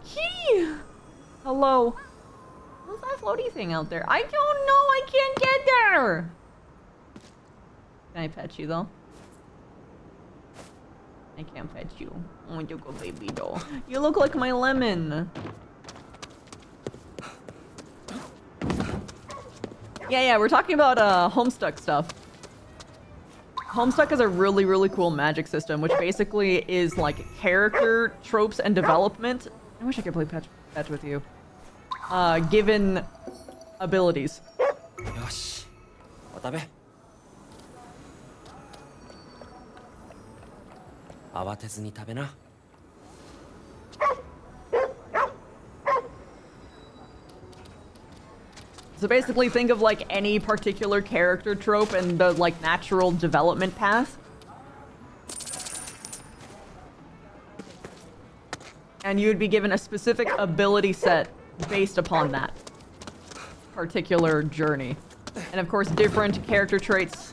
Kitty! Hello. What's that floaty thing out there? I don't know, I can't get there! Can I pet you though? I can't pet you. Oh, you go baby doll. You look like my lemon. Yeah, we're talking about Homestuck stuff. Homestuck is a really, really cool magic system, which basically is like character tropes and development. I wish I could play patch with you. Given abilities. Yosh. Watabe. 慌てずに食べな。 So basically think of like any particular character trope and the like natural development path. And you would be given a specific ability set based upon that particular journey. And of course different character traits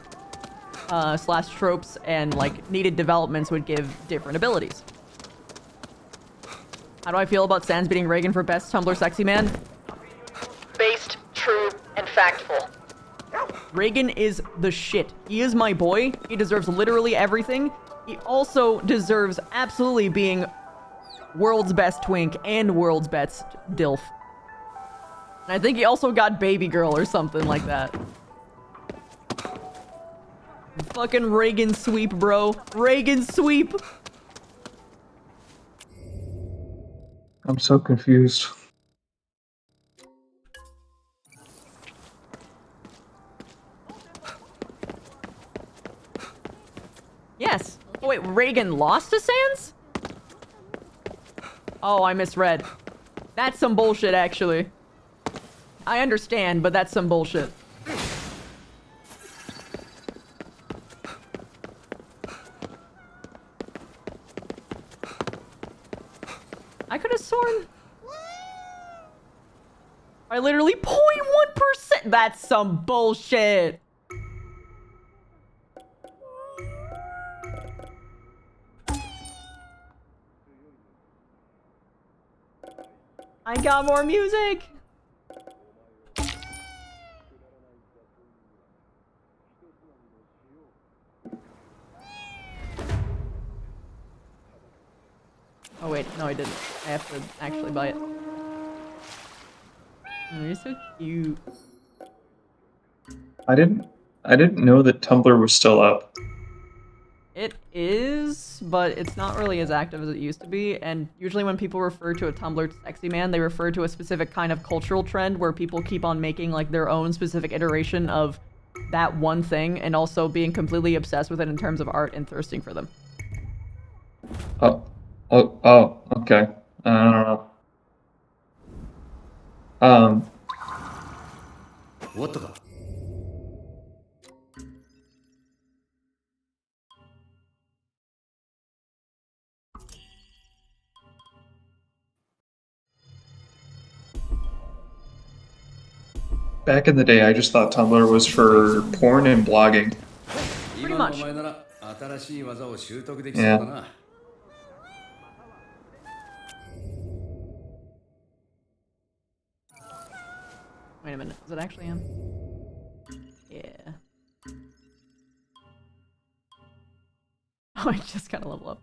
slash tropes and like needed developments would give different abilities. How do I feel about Sans beating Reagan for best Tumblr sexy man? Based, true, and factful. Reagan is the shit. He is my boy. He deserves literally everything. He also deserves absolutely being world's best twink and world's best dilf. And I think he also got baby girl or something like that. Fucking Reagan sweep, bro. Reagan sweep. I'm so confused. Yes. Oh wait, Reagan lost to Sans? Oh, I misread. That's some bullshit, actually. I understand, but that's some bullshit. I could have sworn. I literally 0.1%. That's some bullshit. I got more music. Oh wait, no I didn't. I have to actually buy it. Oh, you're so cute. I didn't know that Tumblr was still up. It is, but it's not really as active as it used to be, and usually when people refer to a Tumblr sexy man, they refer to a specific kind of cultural trend where people keep on making like their own specific iteration of that one thing and also being completely obsessed with it in terms of art and thirsting for them. Oh, okay. I don't know. 終わったか？ Back in the day, I just thought Tumblr was for porn and blogging. Pretty 今のお much. 前なら新しい技を習得できそうだな。 Wait a minute. Is it actually him? Yeah. Oh, I just gotta level up.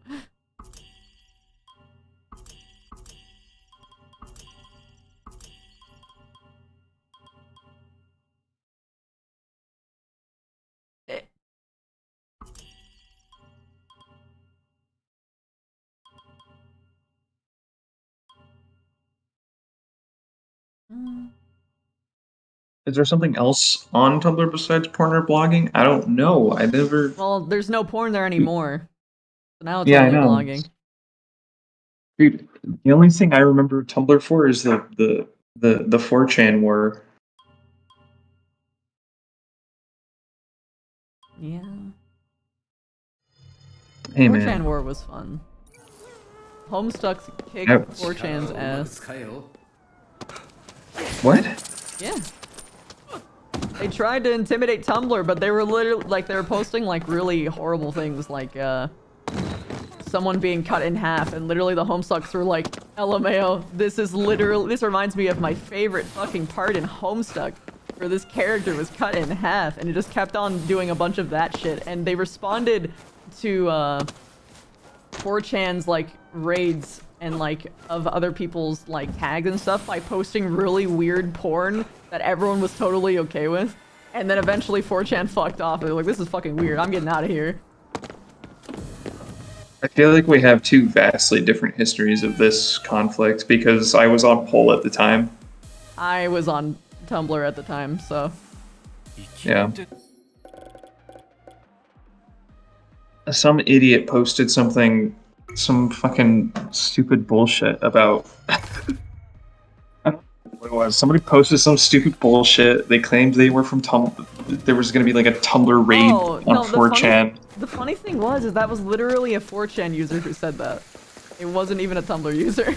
Eh. Mm. Is there something else on Tumblr besides porn or blogging? I don't know. I never. Well, there's no porn there anymore. So now it's Yeah, I only know. blogging. Dude, the only thing I remember Tumblr for is the 4chan war. Yeah. Hey 4chan man, War was fun. Homestuck kicked Yep. 4chan's うまく ass. 使えよ。 what? Yeah. They tried to intimidate Tumblr, but they were literally like they were posting like really horrible things, like someone being cut in half, and literally the Homestucks were like, "LMAO, this reminds me of my favorite fucking part in Homestuck, where this character was cut in half," and it just kept on doing a bunch of that shit. And they responded to 4chan's like raids and like of other people's like tags and stuff by posting really weird porn that everyone was totally okay with. And then eventually 4chan fucked off. They're like, this is fucking weird. I'm getting out of here. I feel like we have two vastly different histories of this conflict because I was on poll at the time. I was on Tumblr at the time, so. Yeah. Some idiot posted some fucking stupid bullshit about. I don't know what it was. Somebody posted some stupid bullshit. They claimed they were from Tumblr. There was gonna be like a Tumblr raid on 4chan. The funny thing was, is that was literally a 4chan user who said that. It wasn't even a Tumblr user.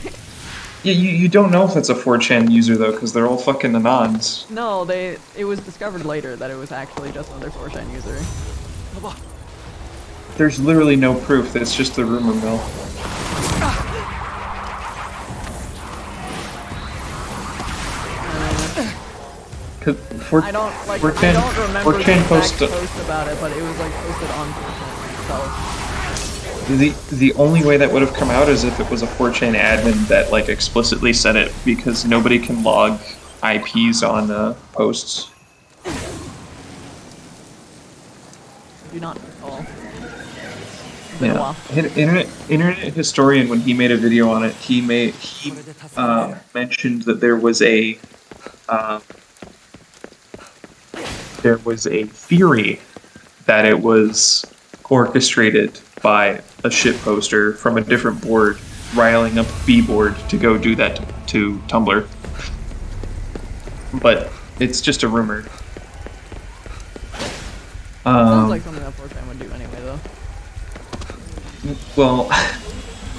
Yeah, you don't know if it's a 4chan user though, because they're all fucking anons. No, it was discovered later that it was actually just another 4chan user. There's literally no proof. That it's just the rumor mill. I don't remember the exact post about it, but it was like posted on 4chan itself. The only way that would have come out is if it was a 4chan admin that like explicitly said it, because nobody can log IPs on posts. Do not recall. Yeah, internet historian, when he made a video on it, he mentioned that there was a theory that it was orchestrated by a shit poster from a different board, riling up B-board to go do that to Tumblr. But it's just a rumor. Sounds like something that 4chan would do anyway, though. Well,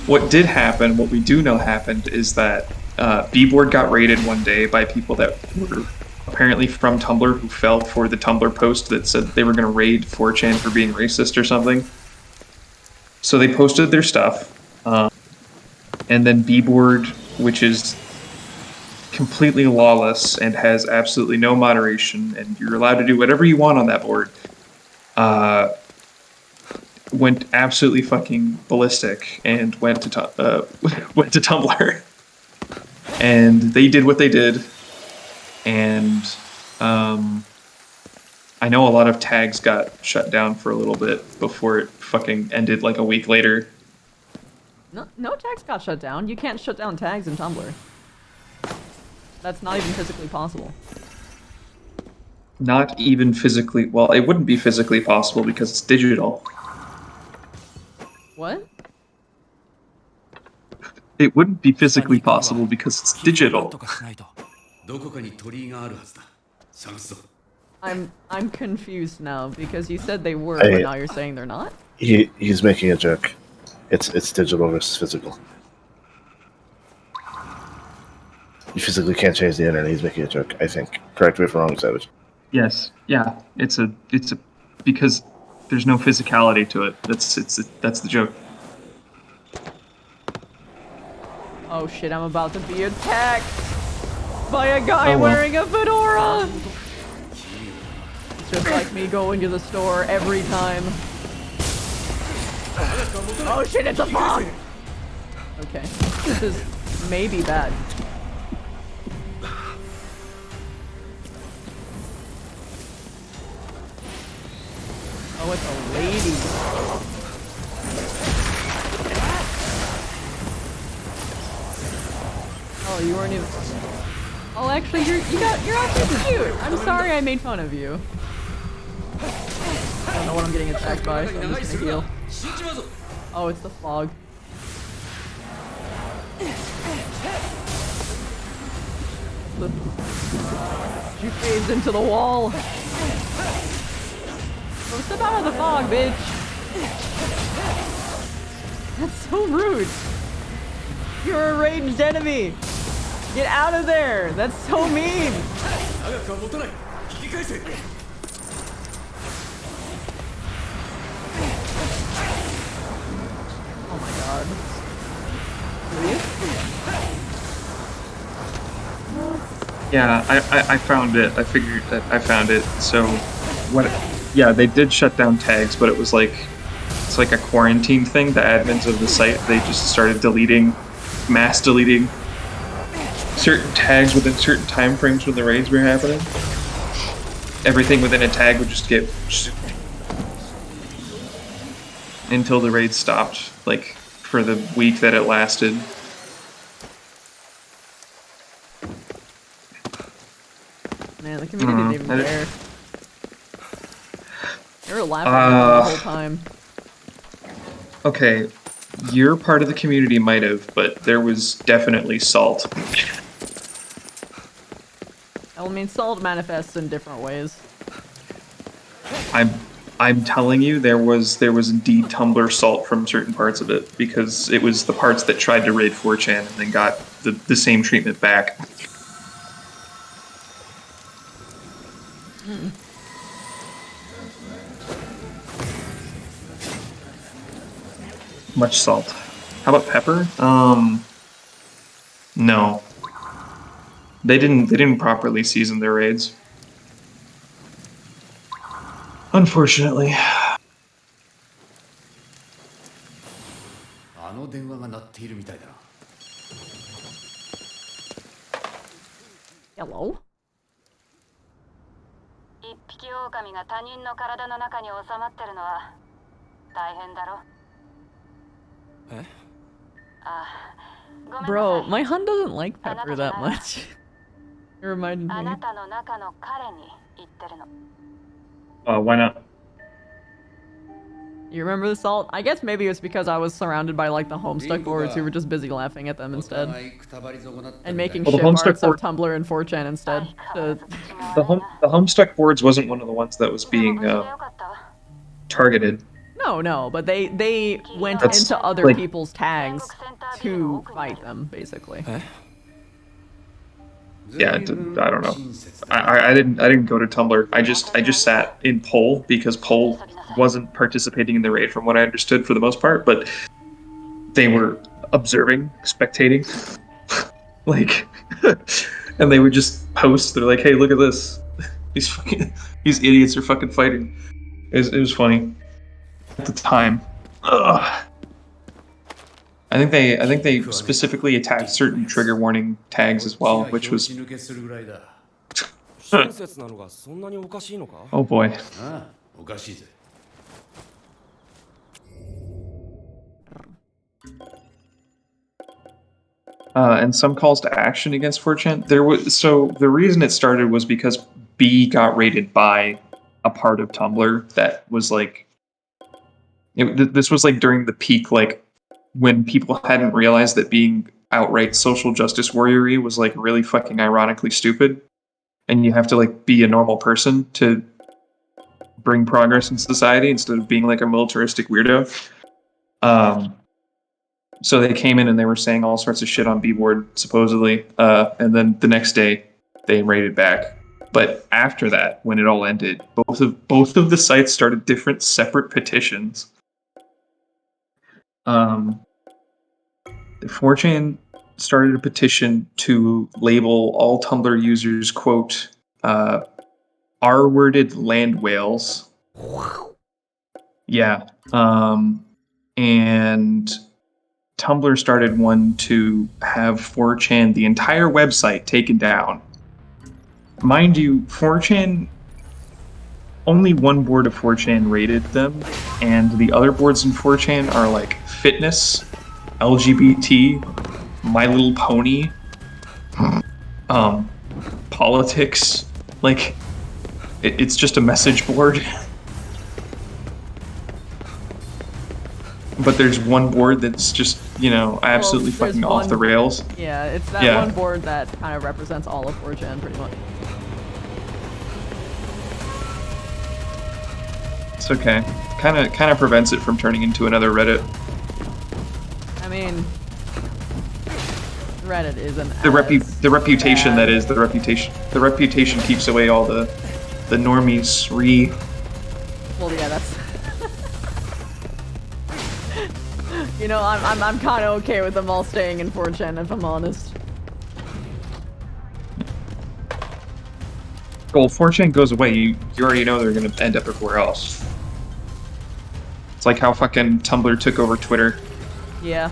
what we do know happened, is that B-board got raided one day by people that were apparently from Tumblr who fell for the Tumblr post that said they were going to raid 4chan for being racist or something. So they posted their stuff, and then B-board, which is completely lawless and has absolutely no moderation, and you're allowed to do whatever you want on that board, went absolutely fucking ballistic and went to Tumblr, and they did what they did, and I know a lot of tags got shut down for a little bit before it fucking ended like a week later. No tags got shut down. You can't shut down tags in Tumblr. That's not even physically possible. Not even physically. Well, it wouldn't be physically possible because it's digital. What? It wouldn't be physically possible because it's digital. どこかに鳥居があるはずだ。探すぞ。 I'm confused now because you said they were, I- but now you're saying they're not? He's making a joke. It's digital versus physical. You physically can't change the internet. He's making a joke. I think. Correct me if I'm wrong, Savage. Yes, yeah, it's a because there's no physicality to it. That's the joke. Oh shit, I'm about to be attacked by a guy Oh, well. wearing a fedora! It's just like me going to the store every time. Oh shit, it's a fog! Okay, this is maybe bad. Oh, it's a lady. Oh, you weren't even. Oh, actually, you're actually cute. I'm sorry I made fun of you. I don't know what I'm getting attacked by, so I'm just gonna heal. Oh, it's the fog. She fades into the wall. Oh, step out of the fog, bitch. That's so rude. You're a raged enemy. Get out of there. That's so mean. Oh my god. Really? Yeah, I found it. I figured that I found it. So, what? Yeah, they did shut down tags, but it's like a quarantine thing. The admins of the site, they just started mass deleting certain tags within certain time frames when the raids were happening. Everything within a tag would just get until the raid stopped, like for the week that it lasted. Man, the community didn't even care. They were laughing at me the whole time. Okay, your part of the community might have, but there was definitely salt. I mean, salt manifests in different ways. I'm telling you, there was indeed Tumblr salt from certain parts of it, because it was the parts that tried to raid 4chan and then got the same treatment back. Much salt. How about pepper? No. They didn't properly season their raids. Unfortunately. あの電話が鳴っているみたいだな。 Hello? 一匹狼が他人の体の中に収まってるのは大変だろ。え？あ、ごめんなさい。 Bro, my hun doesn't like pepper that much. It reminded あ me. なたの中の彼に言ってるの。 Why not? You remember the salt? I guess maybe it's because I was surrounded by like the Homestuck boards who were just busy laughing at them instead. And making Well, the shit Homestuck parts of board- Tumblr and 4chan instead. To... The Homestuck boards wasn't one of the ones that was being targeted. No, but they went That's into other like- people's tags to fight them, basically. Yeah, I don't know. I didn't go to Tumblr. I just sat in Poll because Poll wasn't participating in the raid from what I understood for the most part, but they were observing, spectating, like, and they would just post. They're like, "Hey, look at this! These idiots are fucking fighting." It was funny at the time. Ugh. I think they specifically attacked certain trigger warning tags as well, which was 不親切なのがそんなにおかしいのか？ oh boy. ああ、おかしいぜ。 And some calls to action against 4chan. The reason it started was because B got raided by a part of Tumblr that was like this was like during the peak, like when people hadn't realized that being outright social justice warrior-y was like really fucking ironically stupid. and you have to like be a normal person to bring progress in society instead of being like a militaristic weirdo. So they came in and they were saying all sorts of shit on B-board supposedly, and then the next day they raided back. But after that, when it all ended, both of the sites started different separate petitions. The 4chan started a petition to label all Tumblr users, quote, R-worded land whales. Yeah. And Tumblr started one to have 4chan, the entire website, taken down. Mind you, 4chan, only one board of 4chan rated them, and the other boards in 4chan are like fitness, LGBT, My Little Pony, politics. Like, it's just a message board. But there's one board that's just, absolutely fucking off the rails. Yeah, it's that one board that kind of represents all of 4chan, pretty much. It's okay. Kind of prevents it from turning into another Reddit. I mean, Reddit isn't the reputation bad. That is the reputation. The reputation keeps away all the normies. Well, yeah, that's. I'm kind of okay with them all staying in 4chan, if I'm honest. Well, 4chan goes away, you already know they're gonna end up everywhere else. It's like how fucking Tumblr took over Twitter. Yeah.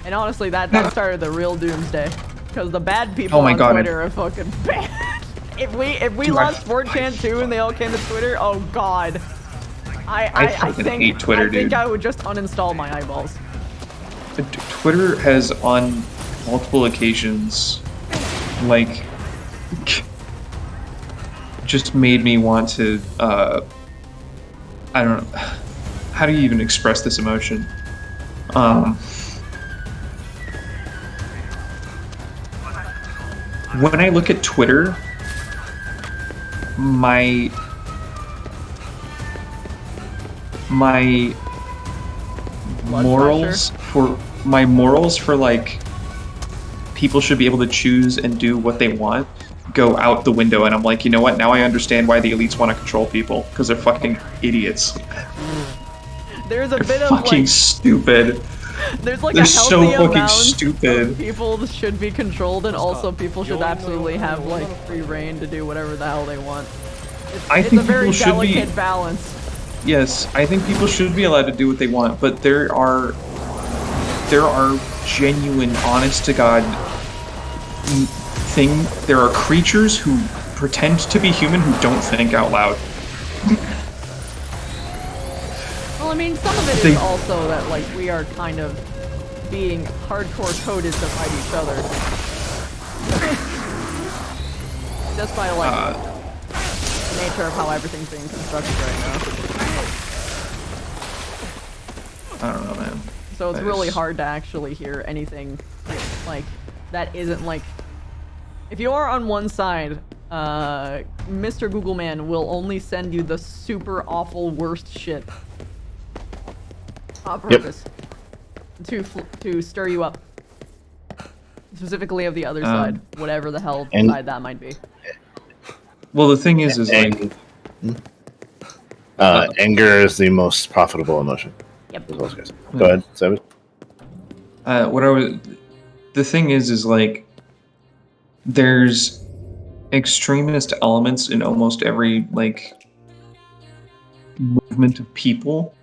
And honestly, that started the real doomsday. Because the bad people on Twitter are fucking bad. If we lost 4chan too and they all came to Twitter, oh god. I hate Twitter, dude. I think I would just uninstall my eyeballs. Twitter has, on multiple occasions, like, just made me want to, I don't know, how do you even express this emotion? When I look at Twitter, my morals for like people should be able to choose and do what they want go out the window, and I'm like, you know what? Now I understand why the elites want to control people, because they're fucking idiots. There's a bit of fucking like stupid. There's like they're a healthy so fucking amount stupid. of people should be controlled, and also people should absolutely have like free reign to do whatever the hell they want. It's a very delicate balance. Yes, I think people should be allowed to do what they want, but there are genuine, honest to God there are creatures who pretend to be human who don't think out loud. Well, I mean, some of it is also that like we are kind of being hardcore coded to fight each other. Just by like the nature of how everything's being constructed right now. I don't know, man. So it's really hard to actually hear anything like that isn't like. If you are on one side, Mr. Google Man will only send you the super awful worst shit on purpose to stir you up. Specifically of the other side, whatever the hell side that might be. Well, the thing is like anger is the most profitable emotion. Yep. Those guys. Go ahead, Savage. The thing is like. There's extremist elements in almost every like movement of people,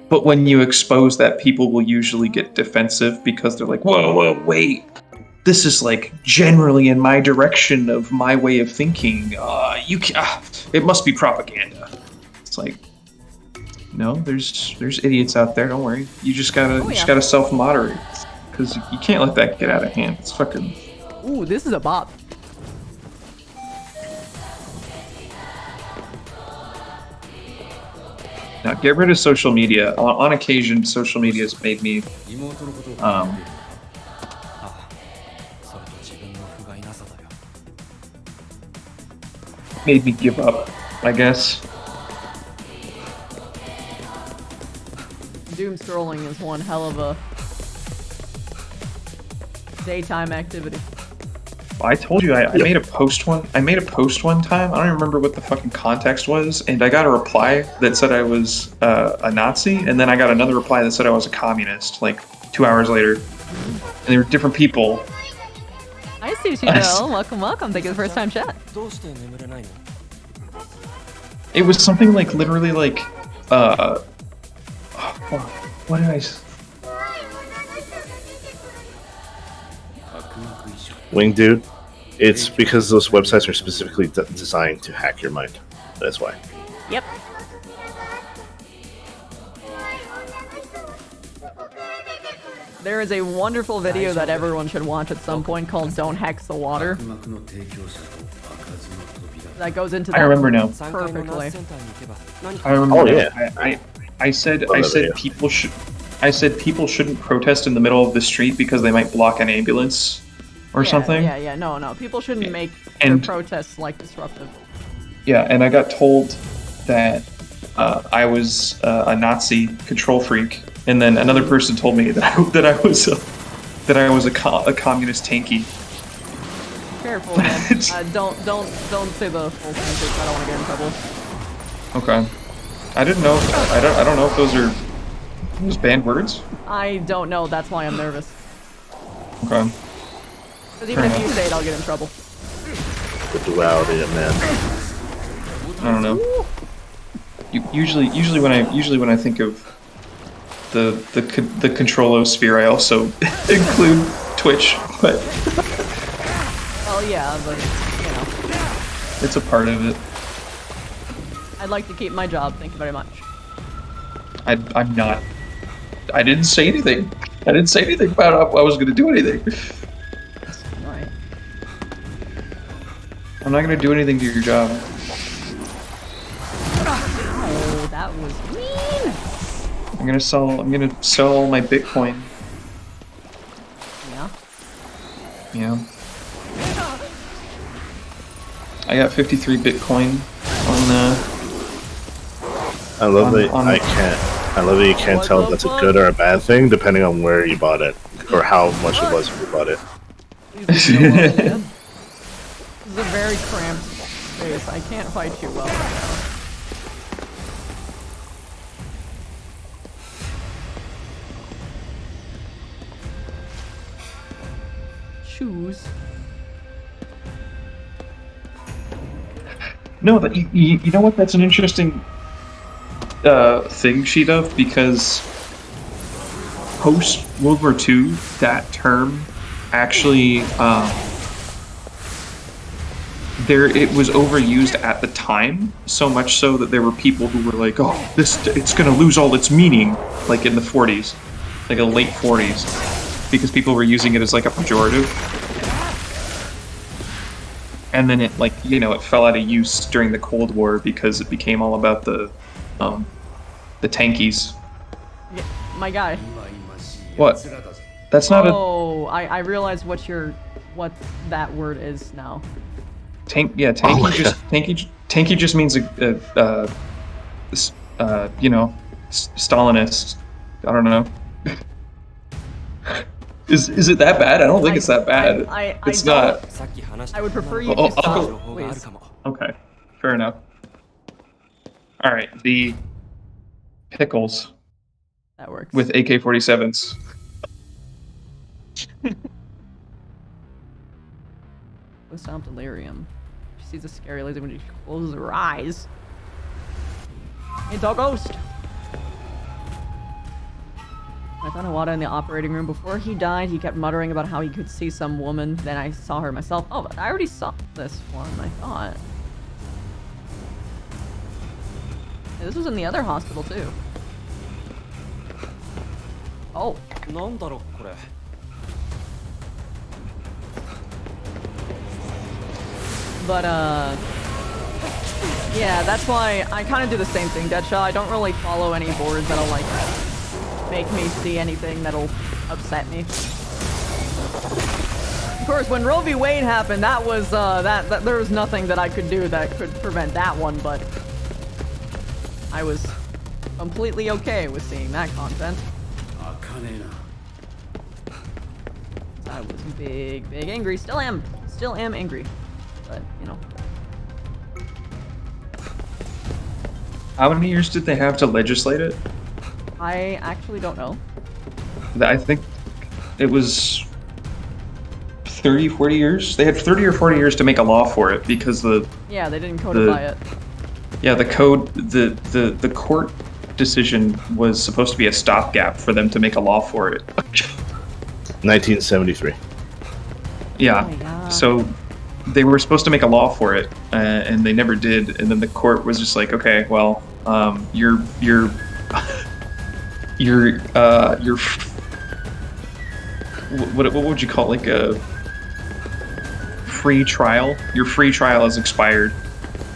but when you expose that, people will usually get defensive because they're like, whoa, wait, this is like generally in my direction of my way of thinking. It must be propaganda. It's like, no, there's idiots out there. Don't worry. You just gotta self-moderate. Because you can't let that get out of hand. It's fucking... Ooh, this is a bop. Now, get rid of social media. On occasion, social media has made me... made me give up, I guess. Doom scrolling is one hell of a daytime activity. I told you I made a post one. I made a post one time. I don't even remember what the fucking context was, and I got a reply that said I was a Nazi, and then I got another reply that said I was a communist. Like 2 hours later, and they were different people. Hi, Sushi Bell. Welcome, welcome. Thank you for the first time chat. どうして眠れないの It was something like literally like oh, fuck. What did I? Wing dude, it's because those websites are specifically designed to hack your mind. That's why. Yep. There is a wonderful video that everyone should watch at some point called Don't Hex the Water. That goes into that I remember now. 3階のナー perfectly. スセンターに行けば何 I remember. Oh, now. yeah. I said Love that video. people shouldn't protest in the middle of the street because they might block an ambulance or Yeah, something. Yeah, no. People shouldn't make And- their protests like disruptive. Yeah, and I got told that I was a Nazi control freak, and then another person told me that I was a communist tanky. Careful, man. Don't say the full sentence. I don't want to get in trouble. Okay, I didn't know. I don't know if those are banned words. I don't know. That's why I'm nervous. Okay. Because even if you say it, I'll get in trouble. The duality of man. I don't know. Usually when I think of the control-o-sphere, I also include Twitch, but Well, yeah, but you know, it's a part of it. I'd like to keep my job. Thank you very much. I'm not. I didn't say anything. I didn't say anything about how I was going to do anything. All right. I'm not going to do anything to your job. Oh, that was mean. I'm going to sell all my Bitcoin. Yeah. Yeah. I got 53 Bitcoin on I love On- that on- I love that you can't What tell the if that's a fuck? good or a bad thing depending on where you bought it or how much it was when you bought it. Please leave me alone, man. This is a very cramped space. I can't fight you well right now. Shoes. No, but you know what? That's an interesting thing, Sheeta, because post World War II, that term actually it was overused at the time, so much so that there were people who were like, "Oh, it's going to lose all its meaning," like in the 40s, like the late 40s, because people were using it as like a pejorative. And then it it fell out of use during the Cold War because it became all about the tankies. Yeah, my guy. What? That's not Oh, I realize what that word is now. a tank. Yeah, tanky my tanky just means Stalinist. I don't know. Is it that bad? I don't think it's that bad. It's not. さっき話した I would prefer you Oh, to stop, 情報がある please. かも Okay, fair enough. All right, the pickles That works. with AK-47s. With sound delirium. She sees a scary laser when she closes her eyes. It's a ghost. I found Iwata in the operating room. Before he died, he kept muttering about how he could see some woman. Then I saw her myself. Oh, but I already saw this one, I thought. Yeah, this was in the other hospital, too. Oh. なんだろこれ But, yeah, that's why I kind of do the same thing, Deadshot. I don't really follow any boards that'll, like, make me see anything that'll upset me. Of course, when Roe v. Wade happened, that was that there was nothing that I could do that could prevent that one, but I was completely okay with seeing that content. I was big angry. Still am angry, but you know. How many years did they have to legislate it? I actually don't know. I think it was 30, 40 years. They had 30 or 40 years to make a law for it because yeah, they didn't codify it. Yeah, the the court decision was supposed to be a stopgap for them to make a law for it. 1973. Yeah. Oh my God. So they were supposed to make a law for it, and they never did. And then the court was just like, okay, well, you're what would you call it? Like a free trial? Your free trial has expired.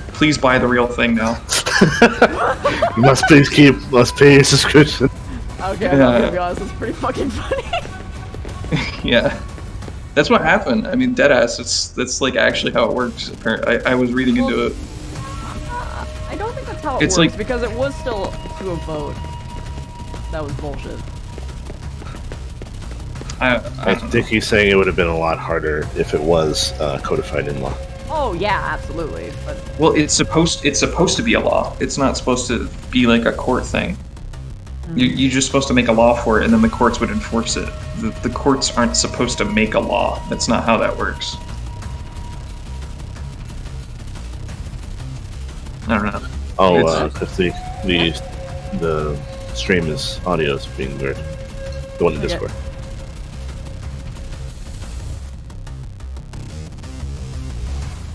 Please buy the real thing now. You must pay your subscription. Okay, I'm not gonna be honest, it's pretty fucking funny. Yeah. That's what happened. I mean, deadass. That's like actually how it works. Apparently, I was reading into it. I don't think that's how it It's works like- because it was still to a vote. That was bullshit. I think he's saying it would have been a lot harder if it was codified in law. Oh yeah, absolutely. But Well, it's supposed to be a law. It's not supposed to be like a court thing. You're just supposed to make a law for it, and then the courts would enforce it. The courts aren't supposed to make a law. That's not how that works. I don't know. Oh, It's- if the stream is audio is being weird. The one in Okay. Discord.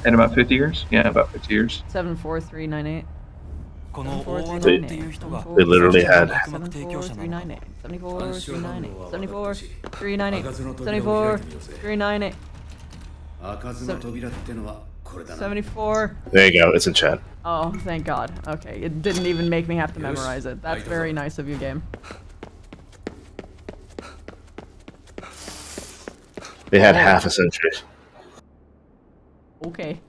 In about 50 years? Yeah, about 50 years. 74398. この大穴っ They- ていう人が They literally had 74398. 74398. 74398. 開かずの扉ってのはこれだな。 74. There you go. It's in chat. Oh, thank God. Okay, it didn't even make me have to memorize it. That's very nice of you, game. They had half a century. Okay.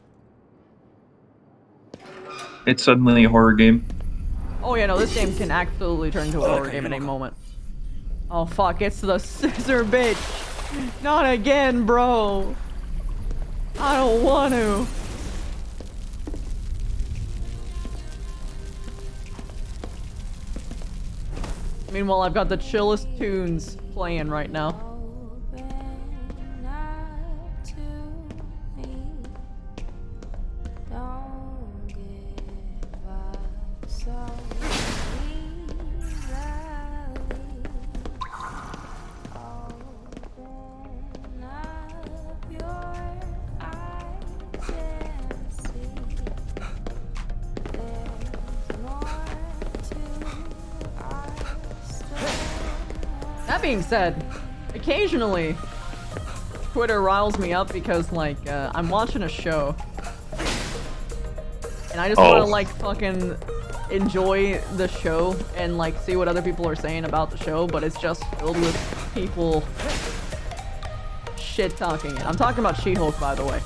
It's suddenly a horror game. Oh yeah, no, this game can absolutely turn into a horror game at any moment. Oh fuck, it's the scissor bitch. Not again, bro. I don't want to. Meanwhile, I've got the chillest tunes playing right now. That being said, occasionally Twitter riles me up because like I'm watching a show and I just want to like fucking enjoy the show and like see what other people are saying about the show, but it's just filled with people shit talking it. I'm talking about She-Hulk, by the way.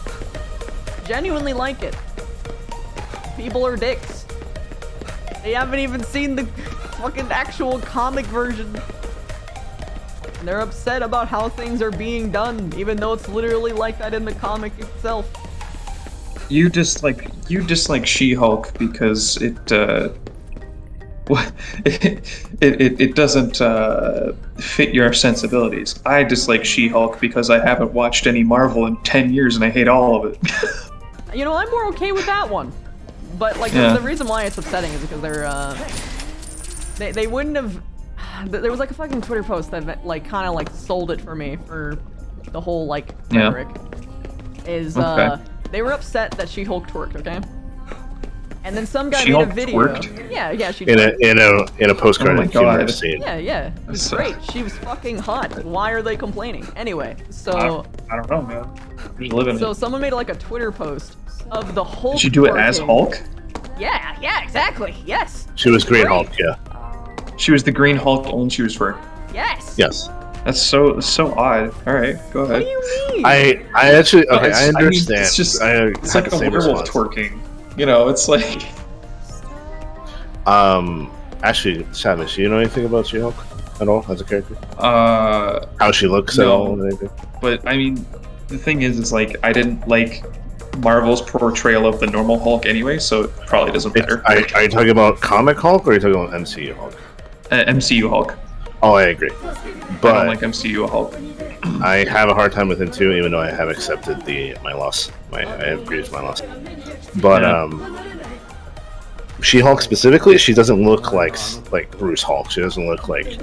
Genuinely like it. People are dicks. They haven't even seen the fucking actual comic version. And they're upset about how things are being done, even though it's literally like that in the comic itself. You dislike She-Hulk because it doesn't fit your sensibilities. I dislike She-Hulk because I haven't watched any Marvel in 10 years and I hate all of it. You know, I'm more okay with that one. But like Yeah. the reason why it's upsetting is because they wouldn't have. There was like a fucking Twitter post that like kind of like sold it for me for the whole like Yeah. rhetoric. Is Okay. they were upset that She-Hulk twerked, okay? And then some guy She-Hulk made a video. twerked? Yeah, she In twerked. a postcard Oh my humor God. scene. Yeah, it was That's, great. She was fucking hot. Why are they complaining? Anyway, so I don't know, man. I'm just living so it. someone made like a Twitter post of the Hulk. Did she do it as twerking. Hulk? Yeah, exactly. Yes. She was Green Great. Hulk, yeah. She was the Green Hulk, only she was fur. Yes. Yes. That's so odd. All right, go What ahead. do you mean? I actually okay. I I mean, understand. it's just I it's had like the a same werewolf response. twerking. You know, it's like Actually, Savage, do you know anything about She-Hulk at all as a character? How she looks at no. all? Or anything? But I mean, the thing is like I didn't like Marvel's portrayal of the normal Hulk anyway, so it probably doesn't matter. Are you talking about comic Hulk or are you talking about MCU Hulk? MCU Hulk. Oh, I agree. I But don't like MCU Hulk. I have a hard time with him too, even though I have accepted my loss. I agree with my loss. But Yeah. She-Hulk specifically, she doesn't look like Bruce Hulk. She doesn't look like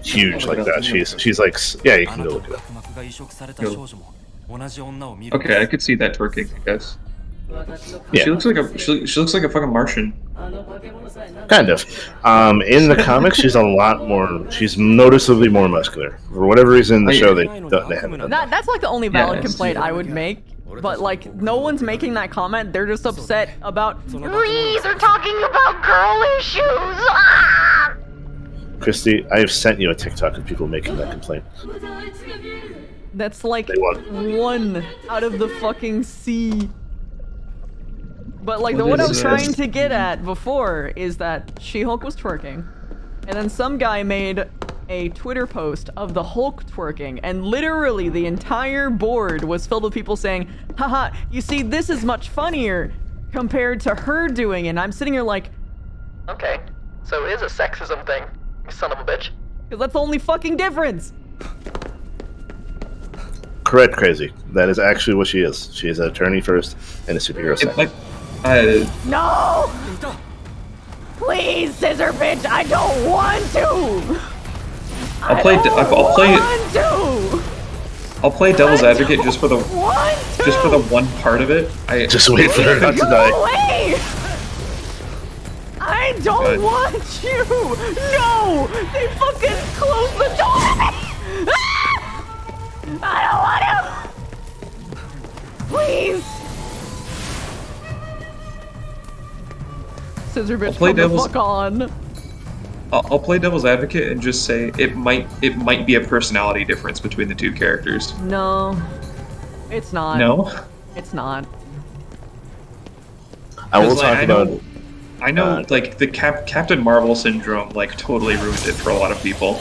huge like that. She's like, yeah, you can go look it up. Okay, I could see that twerking, I guess. Yeah. She looks like a fucking Martian. Kind of. In the comics, she's a lot more. She's noticeably more muscular. For whatever reason, in the show they haven't done that. That's like the only valid Yeah, complaint I would make. But like, no one's making that comment. They're just upset about. Please, they're talking about girl issues. Ah! Christy, I have sent you a TikTok of people making that complaint. That's like They want- 1 out of the fucking sea. But like, What what I is was this? trying to get at before is that She-Hulk was twerking, and then some guy made a Twitter post of the Hulk twerking, and literally the entire board was filled with people saying, haha, you see, this is much funnier compared to her doing it. And I'm sitting here like, okay, so it is a sexism thing, you son of a bitch. Because that's the only fucking difference. Correct, crazy. That is actually what she is. She is an attorney first and a superhero second. No! Please, scissor bitch, I don't want to! I'll play devil's advocate just for the one part of it. Just wait for her not to die. Go away! I don't want you! No! They fucking closed the door! I don't want to! Please! Scissor bitch, play come the devil's- fuck on. I'll play devil's advocate and just say it might be a personality difference between the two characters. No. It's not. No? It's not. I will 'Cause, like, talk about. I know, like the Captain Marvel syndrome, like totally ruined it for a lot of people.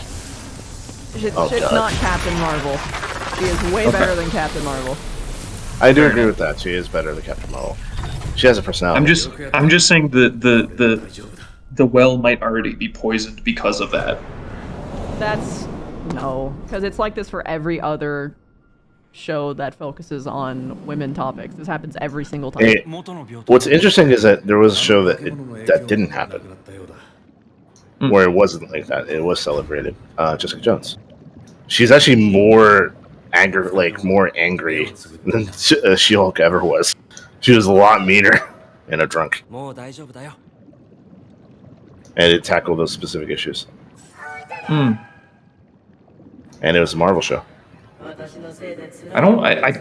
Shit's God. not Captain Marvel. She is way better than Captain Marvel. I do agree with that. She is better than Captain Marvel. She has a personality. I'm just saying the well might already be poisoned because of that. That's no, because it's like this for every other show that focuses on women topics. This happens every single time. What's interesting is that there was a show that didn't happen, where it wasn't like that. It was celebrated. Jessica Jones. She's actually more angry than She-Hulk ever was. She was a lot meaner and a drunk. And it tackled those specific issues. And it was a Marvel show. I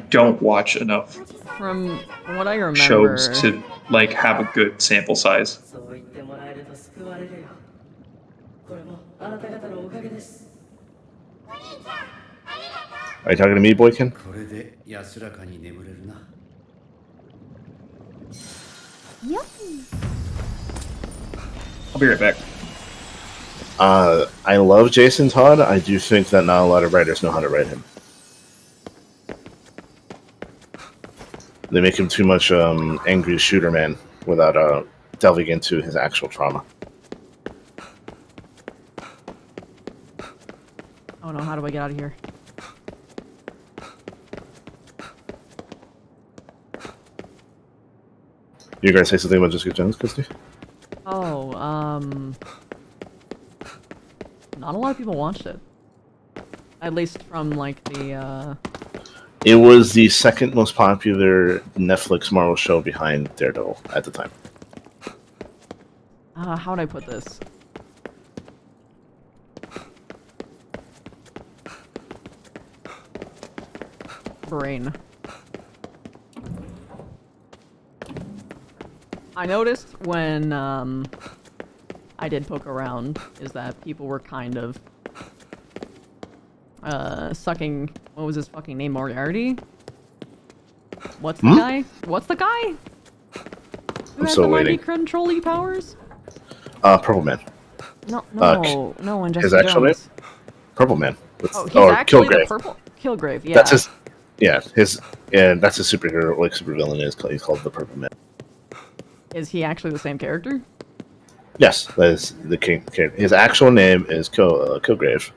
don't watch enough From what I remember, shows to like have a good sample size. Are you talking to me, Boykin? I'll be right back. I love Jason Todd. I do think that not a lot of writers know how to write him. They make him too much angry shooter man without delving into his actual trauma. oh no, how do I get out of here? You guys say something about Jessica Jones, Christy? Oh, not a lot of people watched it. At least from like the It was the second most popular Netflix Marvel show behind Daredevil at the time. how would I put this? Brain. I noticed when I did poke around is that people were kind of sucking. What was his fucking name? Moriarty. What's the guy? What's the guy? Who I'm has still the waiting. mind control-y powers? Purple Man. No, and His Jessica actual name? Jones. Purple Man. Oh, he's actually the Killgrave. purple Killgrave. Yeah. That's his. Yeah, that's his superhero, like supervillain is. He's called the Purple Man. Is he actually the same character? Yes, that is the king. His actual name is Killgrave.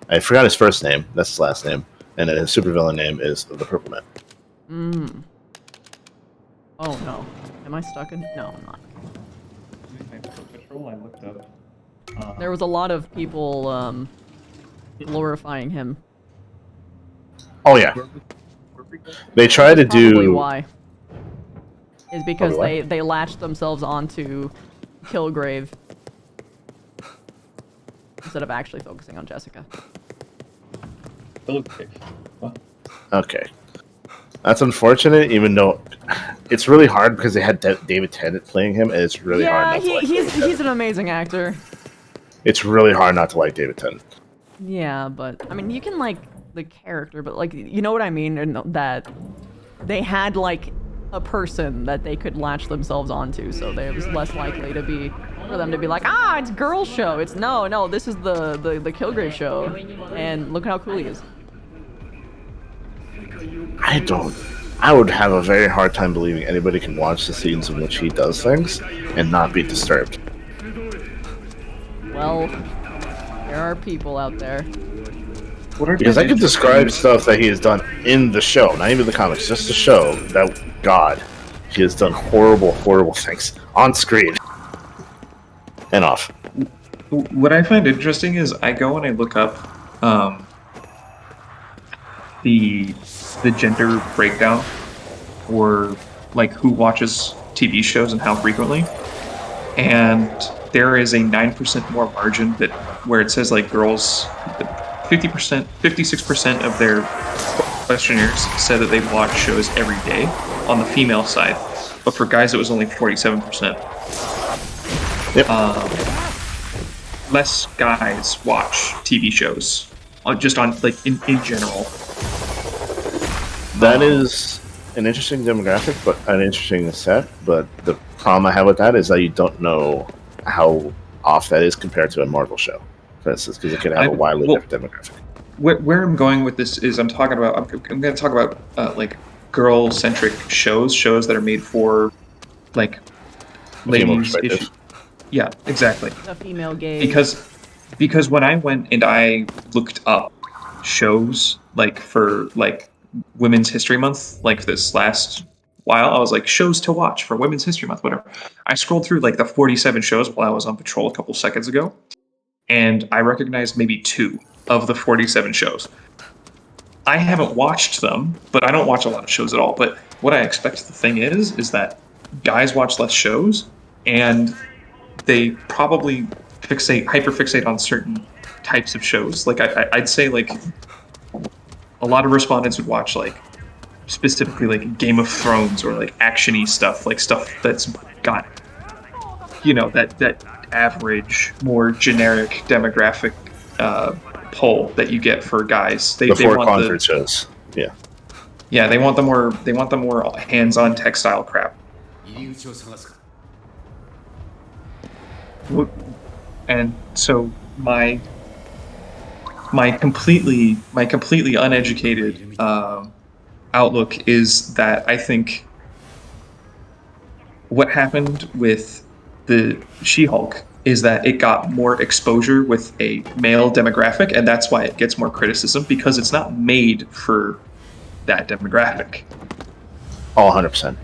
I forgot his first name. That's his last name, and then his supervillain name is the Purple Man. Oh no. Am I stuck in? No, I'm not. Patrol, I looked up. There was a lot of people glorifying him. Oh yeah. They try to Probably do. why. Is because Probably they latched themselves onto Killgrave instead of actually focusing on Jessica. Okay. That's unfortunate, even though it's really hard because they had David Tennant playing him, and it's really hard not to like David Tennant. He's an amazing actor. It's really hard not to like David Tennant. Yeah, but I mean, you can like the character, but like, you know what I mean? And that they had like a person that they could latch themselves onto, so it was less likely to be for them to be like, it's girl show. It's no, this is the Killgrave show, and look how cool he is. I would have a very hard time believing anybody can watch the scenes in which he does things and not be disturbed. Well, there are people out there. Because I could describe stuff that he has done in the show, not even the comics, just the show, that, God, he has done horrible, horrible things on screen and off. What I find interesting is I go and I look up the gender breakdown, or like who watches TV shows and how frequently, and there is a 9% more margin that where it says like girls, 50%, 56% of their questionnaires said that they watch shows every day on the female side, but for guys it was only 47%. Yep. Less guys watch TV shows, just on like in general. That is an interesting demographic, but an interesting set. But the problem I have with that is that you don't know how off that is compared to a Marvel show, for instance, because it could have a wildly different demographic. Where I'm going with this is I'm going to talk about like girl-centric shows that are made for like ladies. Yeah, exactly. The female gaze. Because when I went and I looked up shows like for like Women's History Month, like this last while, I was like, shows to watch for Women's History Month, whatever. I scrolled through like the 47 shows while I was on patrol a couple seconds ago, and I recognized maybe 2 of the 47 shows. I haven't watched them, but I don't watch a lot of shows at all. But what I expect the thing is that guys watch less shows, and they probably hyperfixate on certain types of shows. Like I'd say like a lot of respondents would watch like specifically like Game of Thrones or like action-y stuff, like stuff that's got, you know, that average, more generic demographic pull that you get for guys. They want Conquered shows. Yeah. Yeah, they want the more hands-on textile crap. And so my completely uneducated outlook is that I think what happened with the She-Hulk is that it got more exposure with a male demographic, and that's why it gets more criticism, because it's not made for that demographic. Oh, 100%.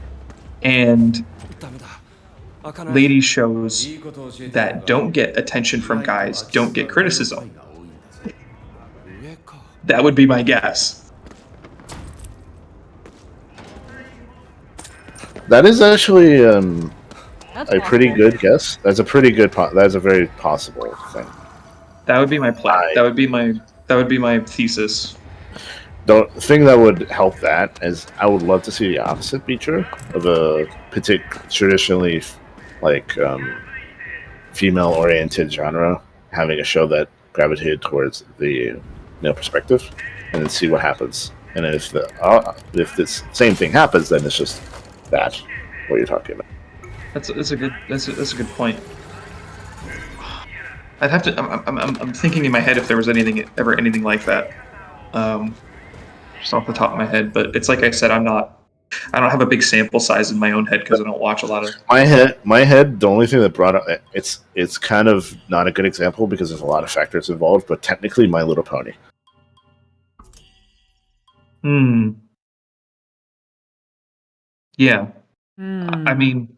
And lady shows that don't get attention from guys don't get criticism. That would be my guess. That is actually a pretty good guess. That's a pretty good. That's a very possible thing. That would be my plan. That would be my thesis. The thing that would help that is I would love to see the opposite be true of a traditionally like female-oriented genre having a show that gravitated towards the male perspective, and then see what happens. And if this same thing happens, then it's just that what you're talking about. That's a good point. I'd have to. I'm thinking in my head if there was anything like that, just off the top of my head. But it's like I said, I don't have a big sample size in my own head because I don't watch a lot of. My head. The only thing that brought up it's kind of not a good example because there's a lot of factors involved. But technically, My Little Pony. Yeah. I mean,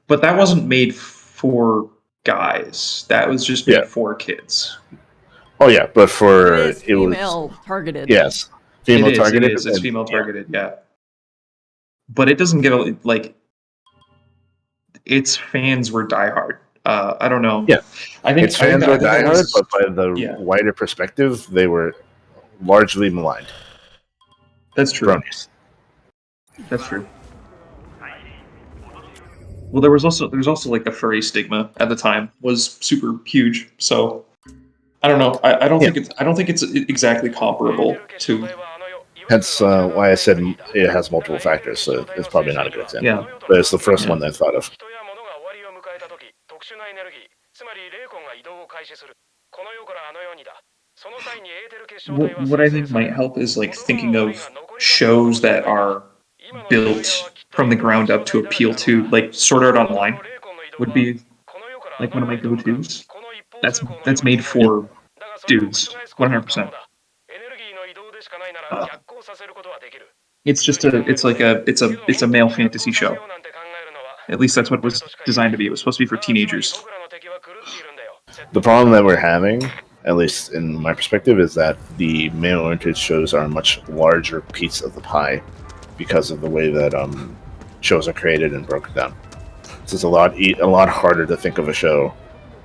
but that wasn't made for guys. That was just made for kids. Oh yeah, but for it is female targeted. Yes, female targeted. It's female targeted. Yeah, but it doesn't get like its fans were diehard. I don't know. Yeah, I think its fans were diehard, but by the wider perspective, they were largely maligned. That's true. Bronies. That's true. Well, there's also like the furry stigma at the time was super huge. So I don't know. I don't think it's exactly comparable to. Hence why I said it has multiple factors. So it's probably not a good example. Yeah, but it's the first one that I thought of. What I think might help is like thinking of shows that are built from the ground up to appeal to, like Sword Art Online would be like one of my go-tos. That's made for dudes, 100%. It's a male fantasy show. At least that's what it was designed to be. It was supposed to be for teenagers. The problem that we're having, at least in my perspective, is that the male-oriented shows are a much larger piece of the pie because of the way that shows are created and broken down. So it's a lot harder to think of a show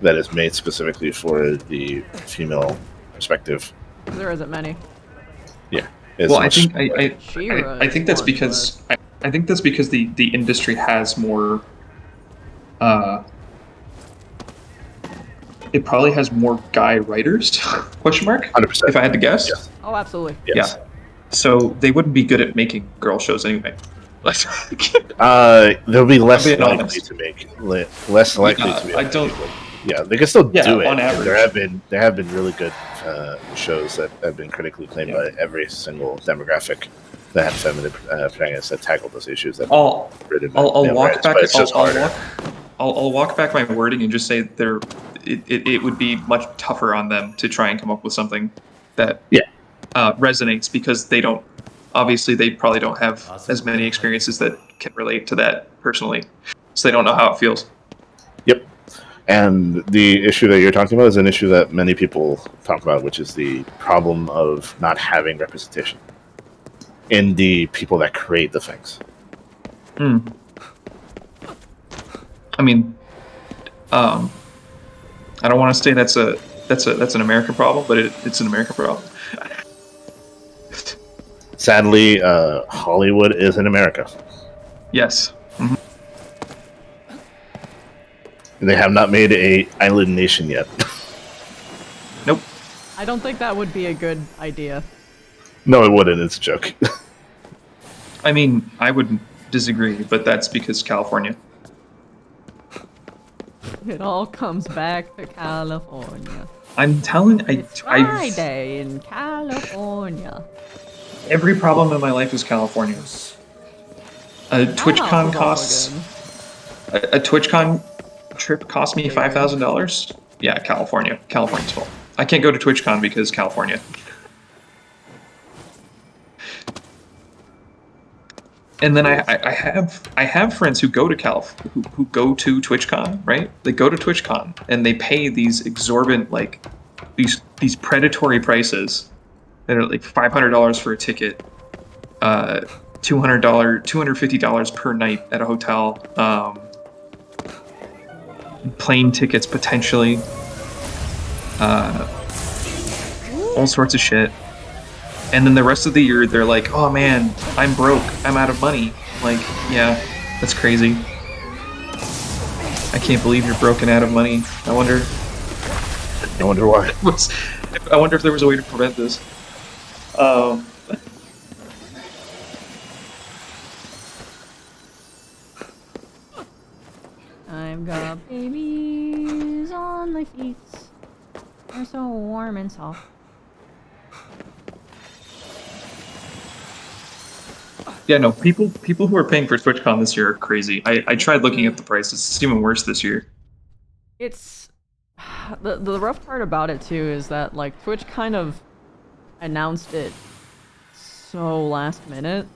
that is made specifically for the female perspective. There isn't many. Yeah. Well, I think that's because the industry has more. It probably has more guy writers? Question mark? 100%. If I had to guess. Yes. Oh, absolutely. Yes. Yeah. So they wouldn't be good at making girl shows anyway. They'll be less likely to make. Less likely to be. I don't. Yeah, they can still do it. On average. There have been really good shows that have been critically acclaimed by every single demographic that have feminine protagonists that tackle those issues. That I'll walk back my wording and just say it would be much tougher on them to try and come up with something that resonates because they probably don't have as many experiences that can relate to that personally, so they don't know how it feels. Yep. And the issue that you're talking about is an issue that many people talk about, which is the problem of not having representation in the people that create the things. I mean, I don't want to say that's an American problem, but it's an American problem. Sadly, Hollywood is in America. Yes. Mm-hmm. They have not made a island nation yet. Nope. I don't think that would be a good idea. No, it wouldn't. It's a joke. I mean, I would disagree, but that's because California. It all comes back to California. I'm telling. It's Friday in California. Every problem in my life is California. A TwitchCon trip cost me $5,000. Yeah, California's fault. I can't go to TwitchCon because California. And then I have friends who go to who go to TwitchCon, right? They go to TwitchCon and they pay these exorbitant, like these predatory prices that are like $500 for a ticket, $250 per night at a hotel, plane tickets potentially, all sorts of shit. And then the rest of the year, they're like, "Oh man, I'm broke. I'm out of money." Like, yeah, that's crazy. I can't believe you're broken out of money. I wonder why. I wonder if there was a way to prevent this. I've got babies on my feet. They're so warm and soft. Yeah, no, people who are paying for TwitchCon this year are crazy. I tried looking at the prices. It's even worse this year. It's the rough part about it too is that like Twitch kind of announced it so last minute.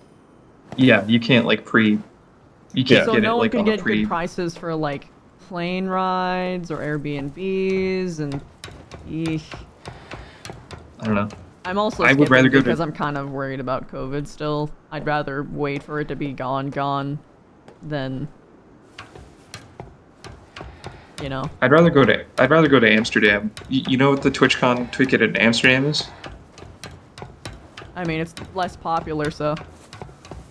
Yeah, you can't like you can't So get no it one like could on a get good prices for like plane rides or Airbnbs and eesh. I don't know. I'm also I would rather go because to... I'm kind of worried about COVID still. I'd rather wait for it to be gone than you know. I'd rather go to Amsterdam. You know what the TwitchCon ticket in Amsterdam is? I mean, it's less popular, so.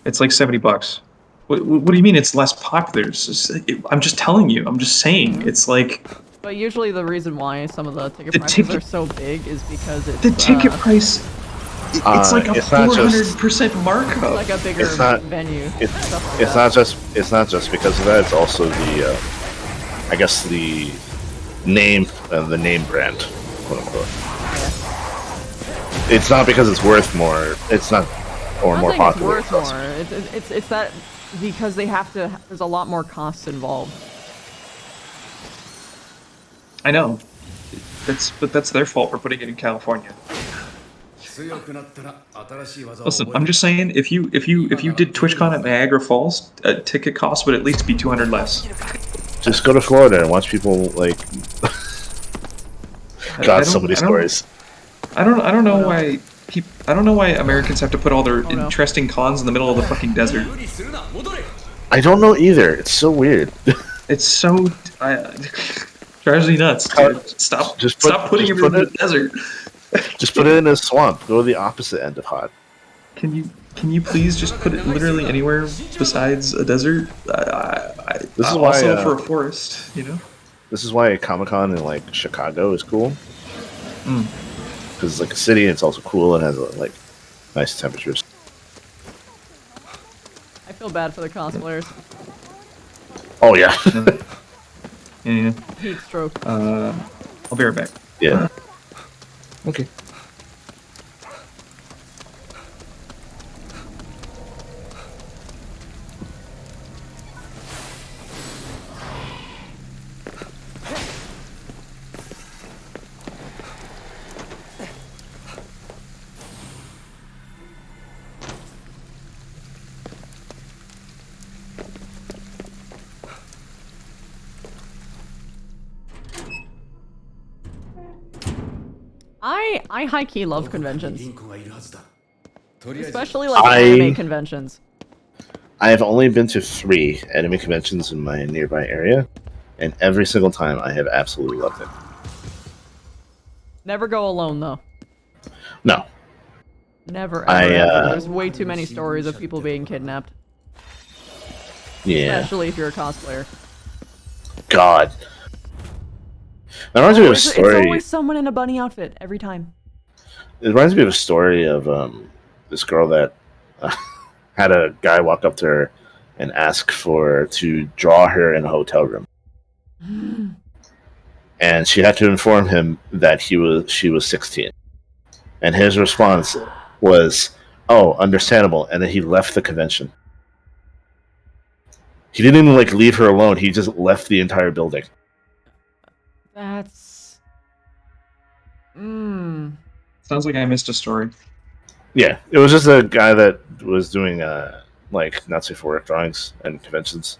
It's like $70. What do you mean it's less popular? I'm just telling you. I'm just saying. It's like... But usually the reason why some of the ticket prices are so big is because it's... The ticket price... It's like a 400% markup. It's like a bigger venue. It's not just because of that. It's also the, I guess the name brand, quote unquote. It's not because it's worth more. It's not, or more popular. It's worth more. It's that because they have to. There's a lot more costs involved. I know. But that's their fault for putting it in California. Listen, I'm just saying, if you did TwitchCon at Niagara Falls, ticket cost would at least be $200 less. Just go to Florida and watch people like. God, so many stories. I don't know why I don't know why Americans have to put all their interesting cons in the middle of the fucking desert. I don't know either. It's so weird. It's so drives me nuts, dude. Stop putting it in the desert. Just put it in a swamp. Go to the opposite end of hot. Can you please just put it literally anywhere besides a desert? This is why also for a forest, you know. This is why Comic-Con in like Chicago is cool. Because it's like a city, and it's also cool and has like nice temperatures. I feel bad for the cosplayers. Oh yeah. Yeah. Heat stroke. I'll be right back. Yeah. Okay. I high-key love conventions. Especially like anime conventions. I have only been to 3 anime conventions in my nearby area, and every single time I have absolutely loved it. Never go alone though. No. Never ever. There's way too many stories of people being kidnapped. Yeah. Especially if you're a cosplayer. God. That reminds me of a story. It's always someone in a bunny outfit every time. It reminds me of a story of this girl that had a guy walk up to her and ask to draw her in a hotel room, and she had to inform him that she was 16, and his response was, "Oh, understandable," and then he left the convention. He didn't even like leave her alone. He just left the entire building. That's... Sounds like I missed a story. Yeah, it was just a guy that was doing like not safe for work drawings and conventions,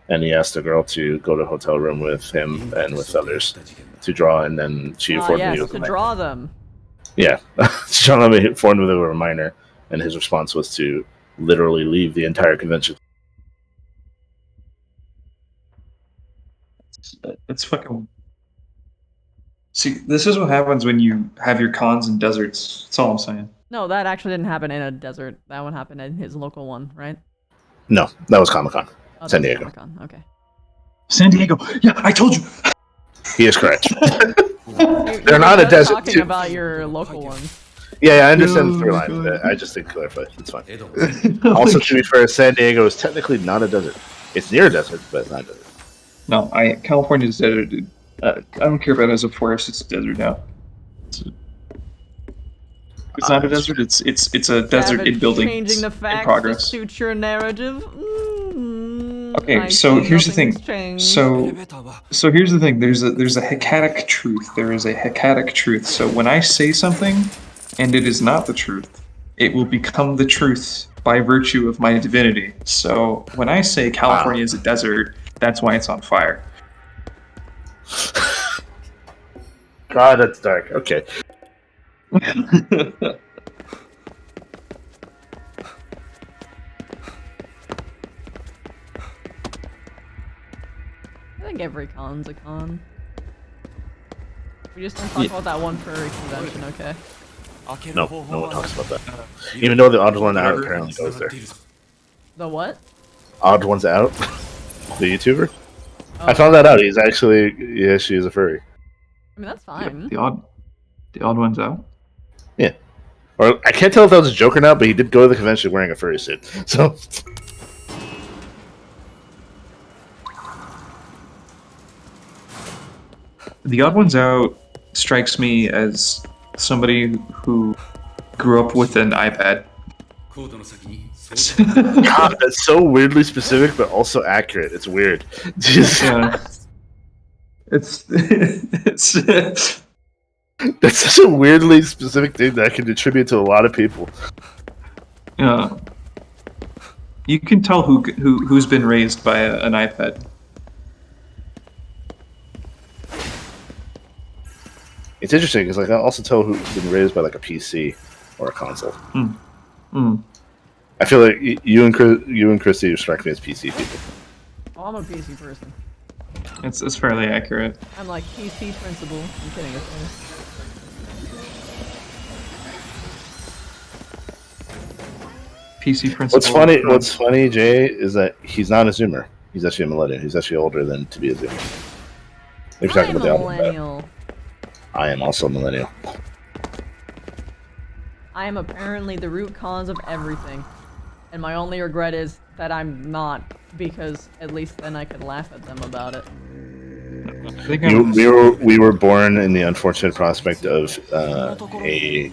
and he asked a girl to go to a hotel room with him and with others to draw, and then she informed me to draw them. Yeah, she informed me they were a minor, and his response was to literally leave the entire convention. It's fucking... See, this is what happens when you have your cons in deserts. That's all I'm saying. No, that actually didn't happen in a desert. That one happened in his local one, right? No, that was Comic-Con. San Diego. Comic-Con. Okay. San Diego. Yeah, I told you. He is correct. They're not a desert. Talking about your local ones. Yeah, I understand the through line. I just didn't clarify. It's fine. Also, to be fair, San Diego is technically not a desert. It's near a desert, but it's not a desert. No, California's desert. I don't care about it as a forest. It's a desert now. It's not a desert. It's a desert in building. Changing the facts in progress. to suit your narrative. Okay, so here's the thing. So here's the thing. There's a hecatic truth. There is a hecatic truth. So when I say something, and it is not the truth, it will become the truth by virtue of my divinity. So when I say California is a desert, that's why it's on fire. God, that's dark. Okay. I think every con's a con. We just don't talk about that one furry convention, okay? No one talks about that. Even though the odd one out apparently goes there. The what? Odd one's out. The YouTuber. Oh. I found that out. He's actually she is a furry. I mean, that's fine. The odd one's out. Yeah. Or I can't tell if that was a joke or not, but he did go to the convention wearing a furry suit. So. The odd one's out strikes me as somebody who grew up with an iPad. God, that's so weirdly specific, but also accurate. It's weird. Just, Yeah. It's that's such a weirdly specific thing that can attribute to a lot of people. You can tell who's been raised by an iPad. It's interesting because I can also tell who's been raised by like a PC or a console. I feel like you and Christy strike me as PC people. Oh, I'm a PC person. It's fairly accurate. I'm like PC principal. I'm kidding, it's funny. PC principal. What's funny, Jay, is that he's not a Zoomer. He's actually a millennial. He's actually older than to be a Zoomer. If you're talking about the millennial. I am also a millennial. I am apparently the root cause of everything. And my only regret is that I'm not, because at least then I could laugh at them about it. We were born in the unfortunate prospect of a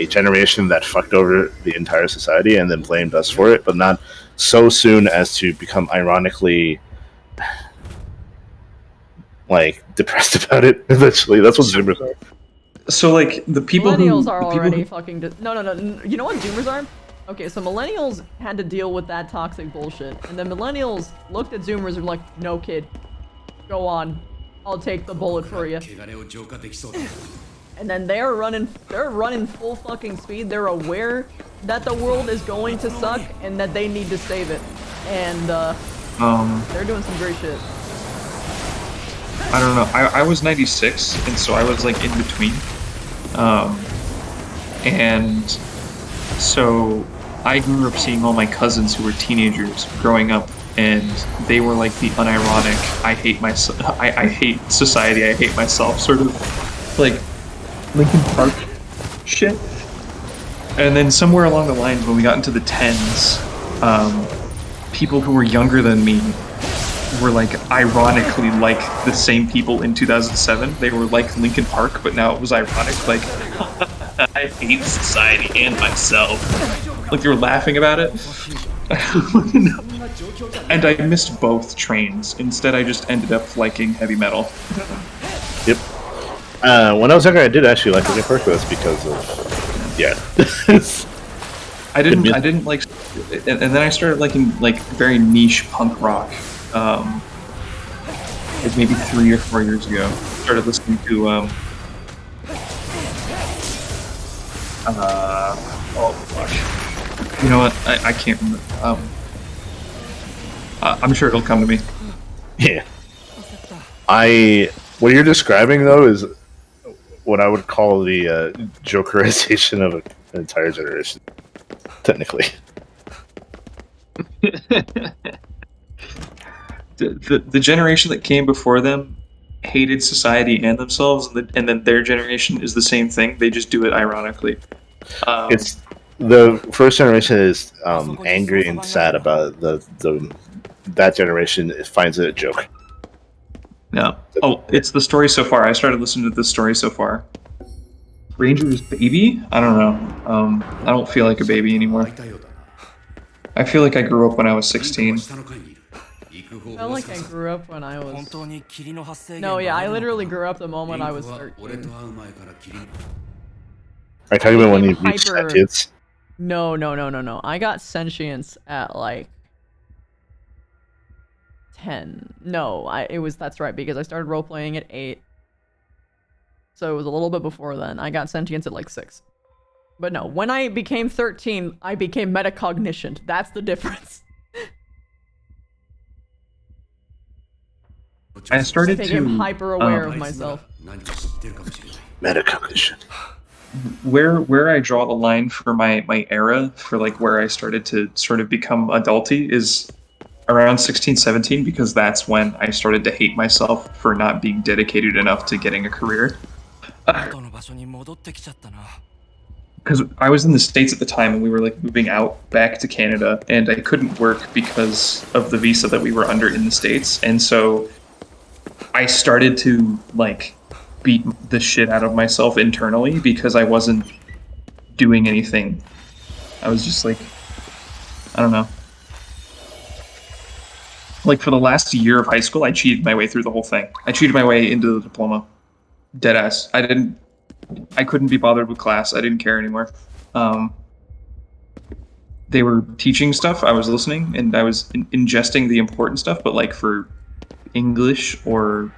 generation that fucked over the entire society and then blamed us for it, but not so soon as to become ironically like depressed about it. Eventually, that's what Zoomers are. So like the people millennials who are already fucking. No. You know what Zoomers are? Okay, so millennials had to deal with that toxic bullshit, and then millennials looked at Zoomers and were like, "No, kid, go on, I'll take the bullet for you." And then they're running full fucking speed. They're aware that the world is going to suck and that they need to save it, and they're doing some great shit. I don't know. I was 96, and so I was like in between. And so I grew up seeing all my cousins who were teenagers growing up, and they were like the unironic, I hate myself, I hate society, I hate myself sort of like Linkin Park shit. And then somewhere along the lines when we got into the 10s, people who were younger than me were like ironically like the same people in 2007. They were like Linkin Park, but now it was ironic, like I hate society and myself. Like they were laughing about it. And I missed both trains. Instead I just ended up liking heavy metal. Yep. When I was younger I did actually like Linkin Park, but that's because of I didn't like, and then I started liking like very niche punk rock. Like maybe 3 or 4 years ago, started listening to oh fuck, you know what? I can't remember. I'm sure it'll come to me. Yeah. What you're describing though is what I would call the Jokerization of an entire generation. Technically. The generation that came before them hated society and themselves, and then their generation is the same thing. They just do it ironically. It's the first generation is angry and sad about the that generation finds it a joke. Yeah. Oh, it's the story so far. I started listening to this story so far. Ranger's baby? I don't know. I don't feel like a baby anymore. I feel like I grew up when I was 16. I felt like I grew up when I was... No, yeah, I literally grew up the moment I was 13. Are you talking about when you reached sentience? No. I got sentience at like 10. No, that's right, because I started role-playing at 8. So it was a little bit before then. I got sentience at like 6. But no, when I became 13, I became metacognition. That's the difference. I started I became to hyper-aware of myself. Metacognition. Where I draw the line for my era, for like where I started to sort of become adulty, is around 16, 17, because that's when I started to hate myself for not being dedicated enough to getting a career. Because I was in the States at the time, and we were like moving out back to Canada, and I couldn't work because of the visa that we were under in the States, and so I started to like beat the shit out of myself internally because I wasn't doing anything. I was just like, I don't know. Like for the last year of high school, I cheated my way through the whole thing. I cheated my way into the diploma. Deadass. I couldn't be bothered with class. I didn't care anymore. They were teaching stuff. I was listening, and I was ingesting the important stuff. But like for English or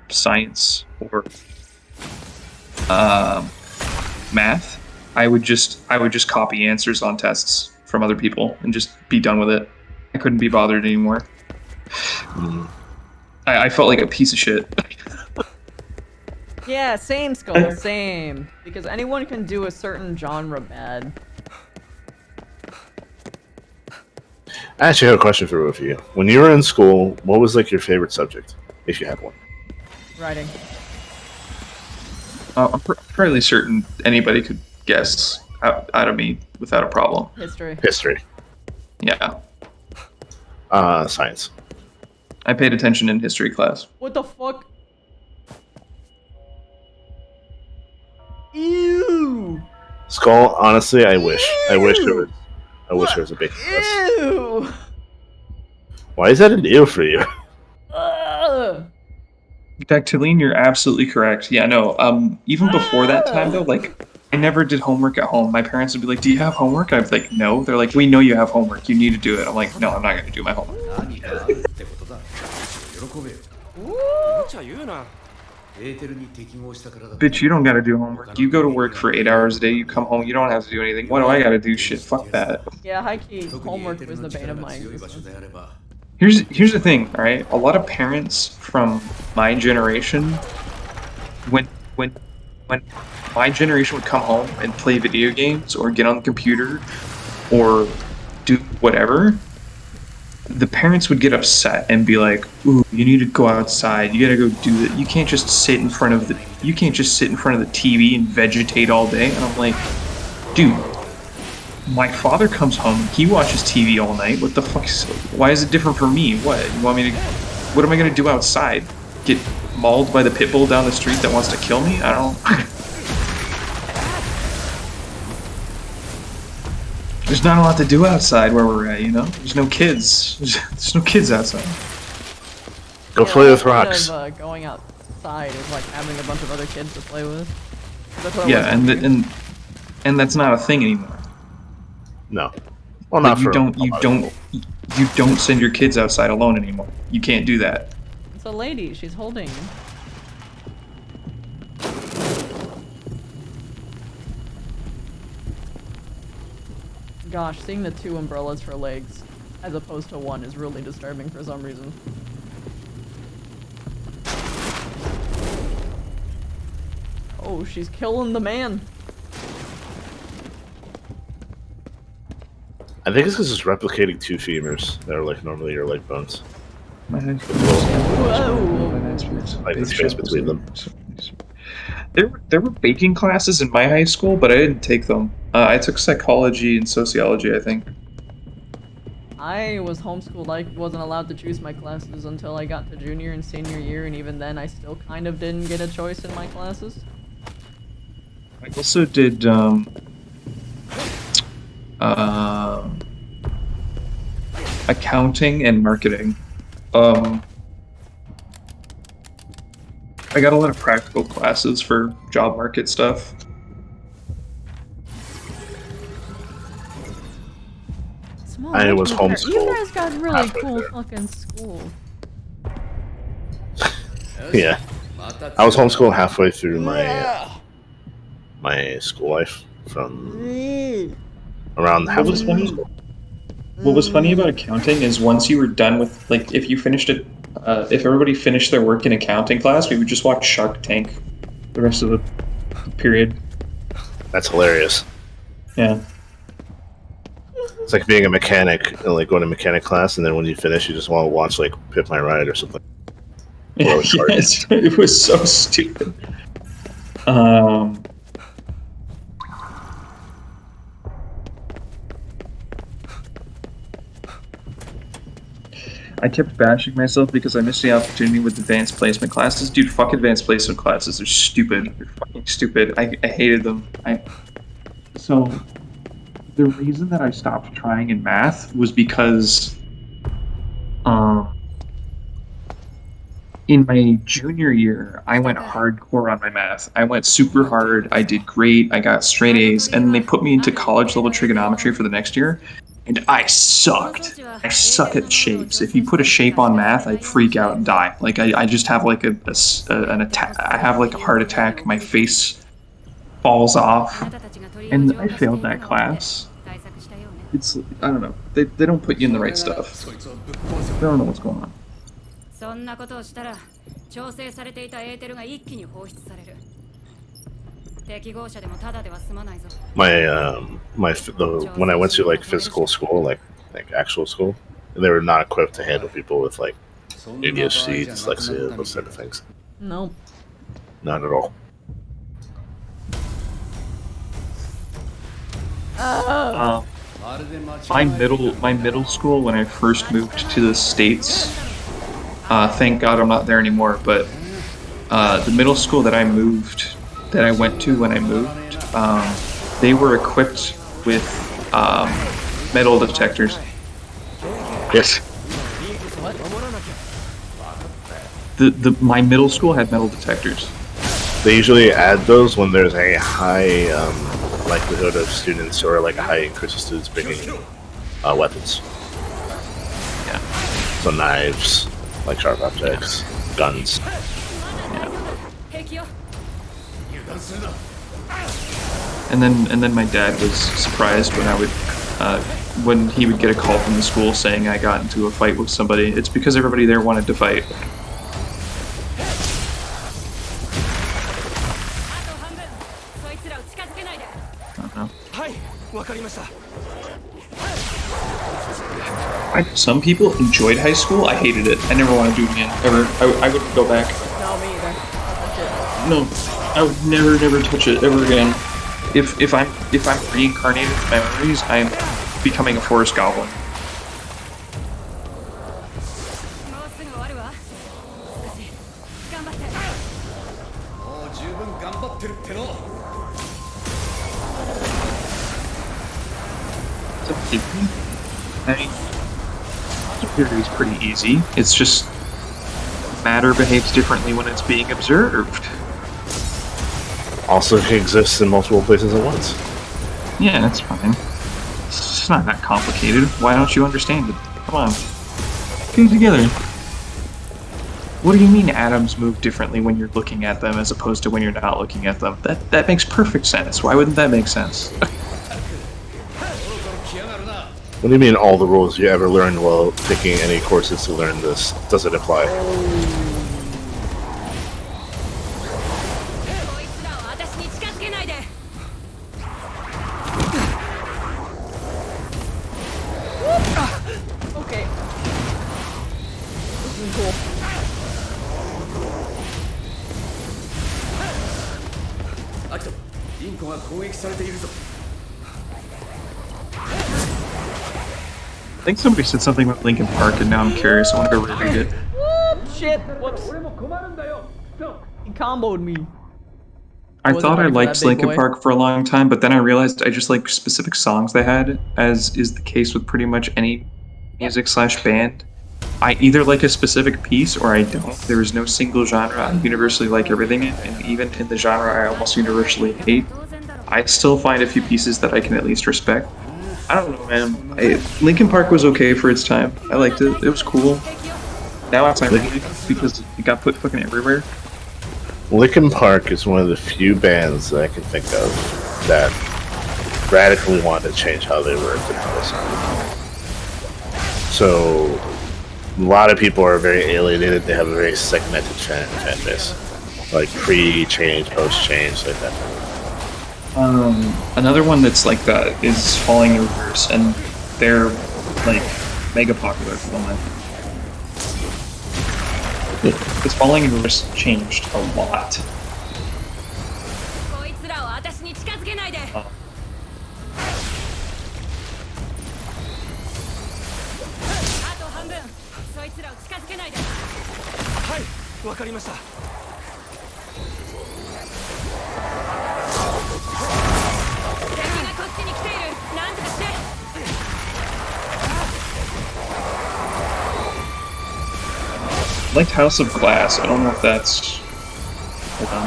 science or math, I would just copy answers on tests from other people and just be done with it. I couldn't be bothered anymore. I felt like a piece of shit. Yeah, same, Skull, same. Because anyone can do a certain genre bad. I actually have a question for both of you. When you were in school, what was like your favorite subject, if you had one? Writing. I'm fairly certain anybody could guess out of me without a problem. History. Yeah. Science. I paid attention in history class. What the fuck? Ew. Skull, honestly, I wish there was a big list. Ew. Why is that an ew for you? Dactyline, you're absolutely correct. Yeah, no. Even before that time though, like I never did homework at home. My parents would be like, "Do you have homework?" I'd be like, "No." They're like, "We know you have homework. You need to do it." I'm like, "No, I'm not gonna do my homework." Bitch, you don't gotta do homework. You go to work for 8 hours a day, you come home, you don't have to do anything. What do I gotta do? Shit, fuck that. Yeah, high-key, homework was the bane of my existence. Here's the thing, alright? A lot of parents from my generation, when my generation would come home and play video games or get on the computer or do whatever, the parents would get upset and be like, "Ooh, you need to go outside. You gotta go do it. You can't just sit in front of the TV and vegetate all day." And I'm like, dude, my father comes home, he watches TV all night. What the fuck? Why is it different for me? What? You want me to? What am I gonna do outside? Get mauled by the pit bull down the street that wants to kill me? I don't. There's not a lot to do outside where we're at, you know? There's no kids. There's no kids outside. Go play with rocks. Going outside is like having a bunch of other kids to play with. Yeah, and that's not a thing anymore. No. Well, not you don't send your kids outside alone anymore. You can't do that. It's a lady. She's holding. Gosh, seeing the 2 umbrellas for legs as opposed to 1 is really disturbing for some reason. Oh, she's killing the man. I think it's because it's replicating 2 femurs that are like normally your leg bones. My high school was Like the space between them. There were baking classes in my high school, but I didn't take them. I took psychology and sociology, I think. I was homeschooled. I wasn't allowed to choose my classes until I got to junior and senior year, and even then I still kind of didn't get a choice in my classes. I also did accounting and marketing. I got a lot of practical classes for job market stuff. I was homeschooled. You guys got really halfway cool through. fucking school. Yeah. I was homeschooled halfway through my school life from around halfway through school. What was funny about accounting is once you were done with, like, if you finished it, if everybody finished their work in accounting class, we would just watch Shark Tank the rest of the period. That's hilarious. Yeah. It's like being a mechanic, and like going to mechanic class, and then when you finish, you just want to watch like Pit My Ride or something. Yes, it was so stupid. I kept bashing myself because I missed the opportunity with advanced placement classes. Dude, fuck advanced placement classes. They're stupid. They're fucking stupid. I hated them. So, the reason that I stopped trying in math was because in my junior year, I went hardcore on my math. I went super hard. I did great. I got straight A's. And they put me into college level trigonometry for the next year. And I sucked. I suck at shapes. If you put a shape on math, I'd freak out and die. Like, I just have like an attack. I have like a heart attack. My face falls off. And I failed that class. It's, I don't know. They don't put you in the right stuff. They don't know what's going on. そんなことをしたら調整されていたエーテルが一気に放出される。適合者でもただでは済まないぞ。When I went to like physical school, like actual school, they were not equipped to handle people with like ADHD, dyslexia, those type of things. Nope. Not at all. My middle school when I first moved to the States. Thank God I'm not there anymore. But the middle school that I went to when I moved, they were equipped with metal detectors. Yes. My middle school had metal detectors. They usually add those when there's a high likelihood of students or like a high increase of students bringing weapons. Yeah. So knives, like sharp objects, guns. Yeah. And then my dad was surprised when he would get a call from the school saying I got into a fight with somebody. It's because everybody there wanted to fight. Some people enjoyed high school. I hated it. I never want to do it again. Ever. I wouldn't go back. No, me either. No, I would never touch it ever again. If I'm reincarnated in memories, I'm becoming a forest goblin. Theory is pretty easy. It's just matter behaves differently when it's being observed. Also exists in multiple places at once. Yeah, that's fine. It's not that complicated. Why don't you understand it? Come on. Get it together. What do you mean atoms move differently when you're looking at them as opposed to when you're not looking at them? That makes perfect sense. Why wouldn't that make sense? What do you mean all the rules you ever learned while taking any courses to learn this doesn't apply? Okay. Cool. I think somebody said something about Linkin Park, and now I'm curious. I want to go reread it. Whoop, shit. Whoops. He comboed me. I wasn't thought I ready for that liked big Linkin boy. Park for a long time, but then I realized I just like specific songs they had, as is the case with pretty much any music / band. I either like a specific piece or I don't. There is no single genre I universally like everything in, and even in the genre I almost universally hate, I still find a few pieces that I can at least respect. I don't know, man. Linkin Park was okay for its time. I liked it. It was cool. Now it's ironic because it got put fucking everywhere. Linkin Park is one of the few bands that I can think of that radically wanted to change how they worked and how they sounded. So, a lot of people are very alienated. They have a very segmented fan base. Like pre-change, post-change, like that. Another one that's like that is Falling in Reverse, and they're like mega popular at the moment. Because Falling in Reverse changed a lot. I liked House of Glass. I don't know if that's... Hold on.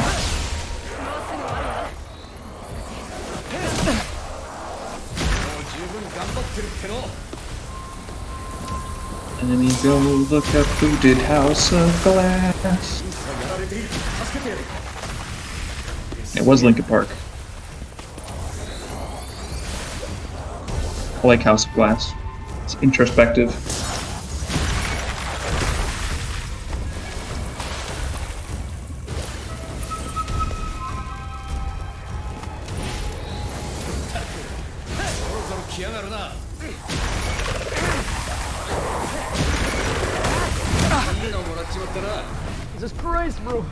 Enemy go look up who did House of Glass. It was Linkin Park. I like House of Glass. It's introspective. Jesus Christ, bro.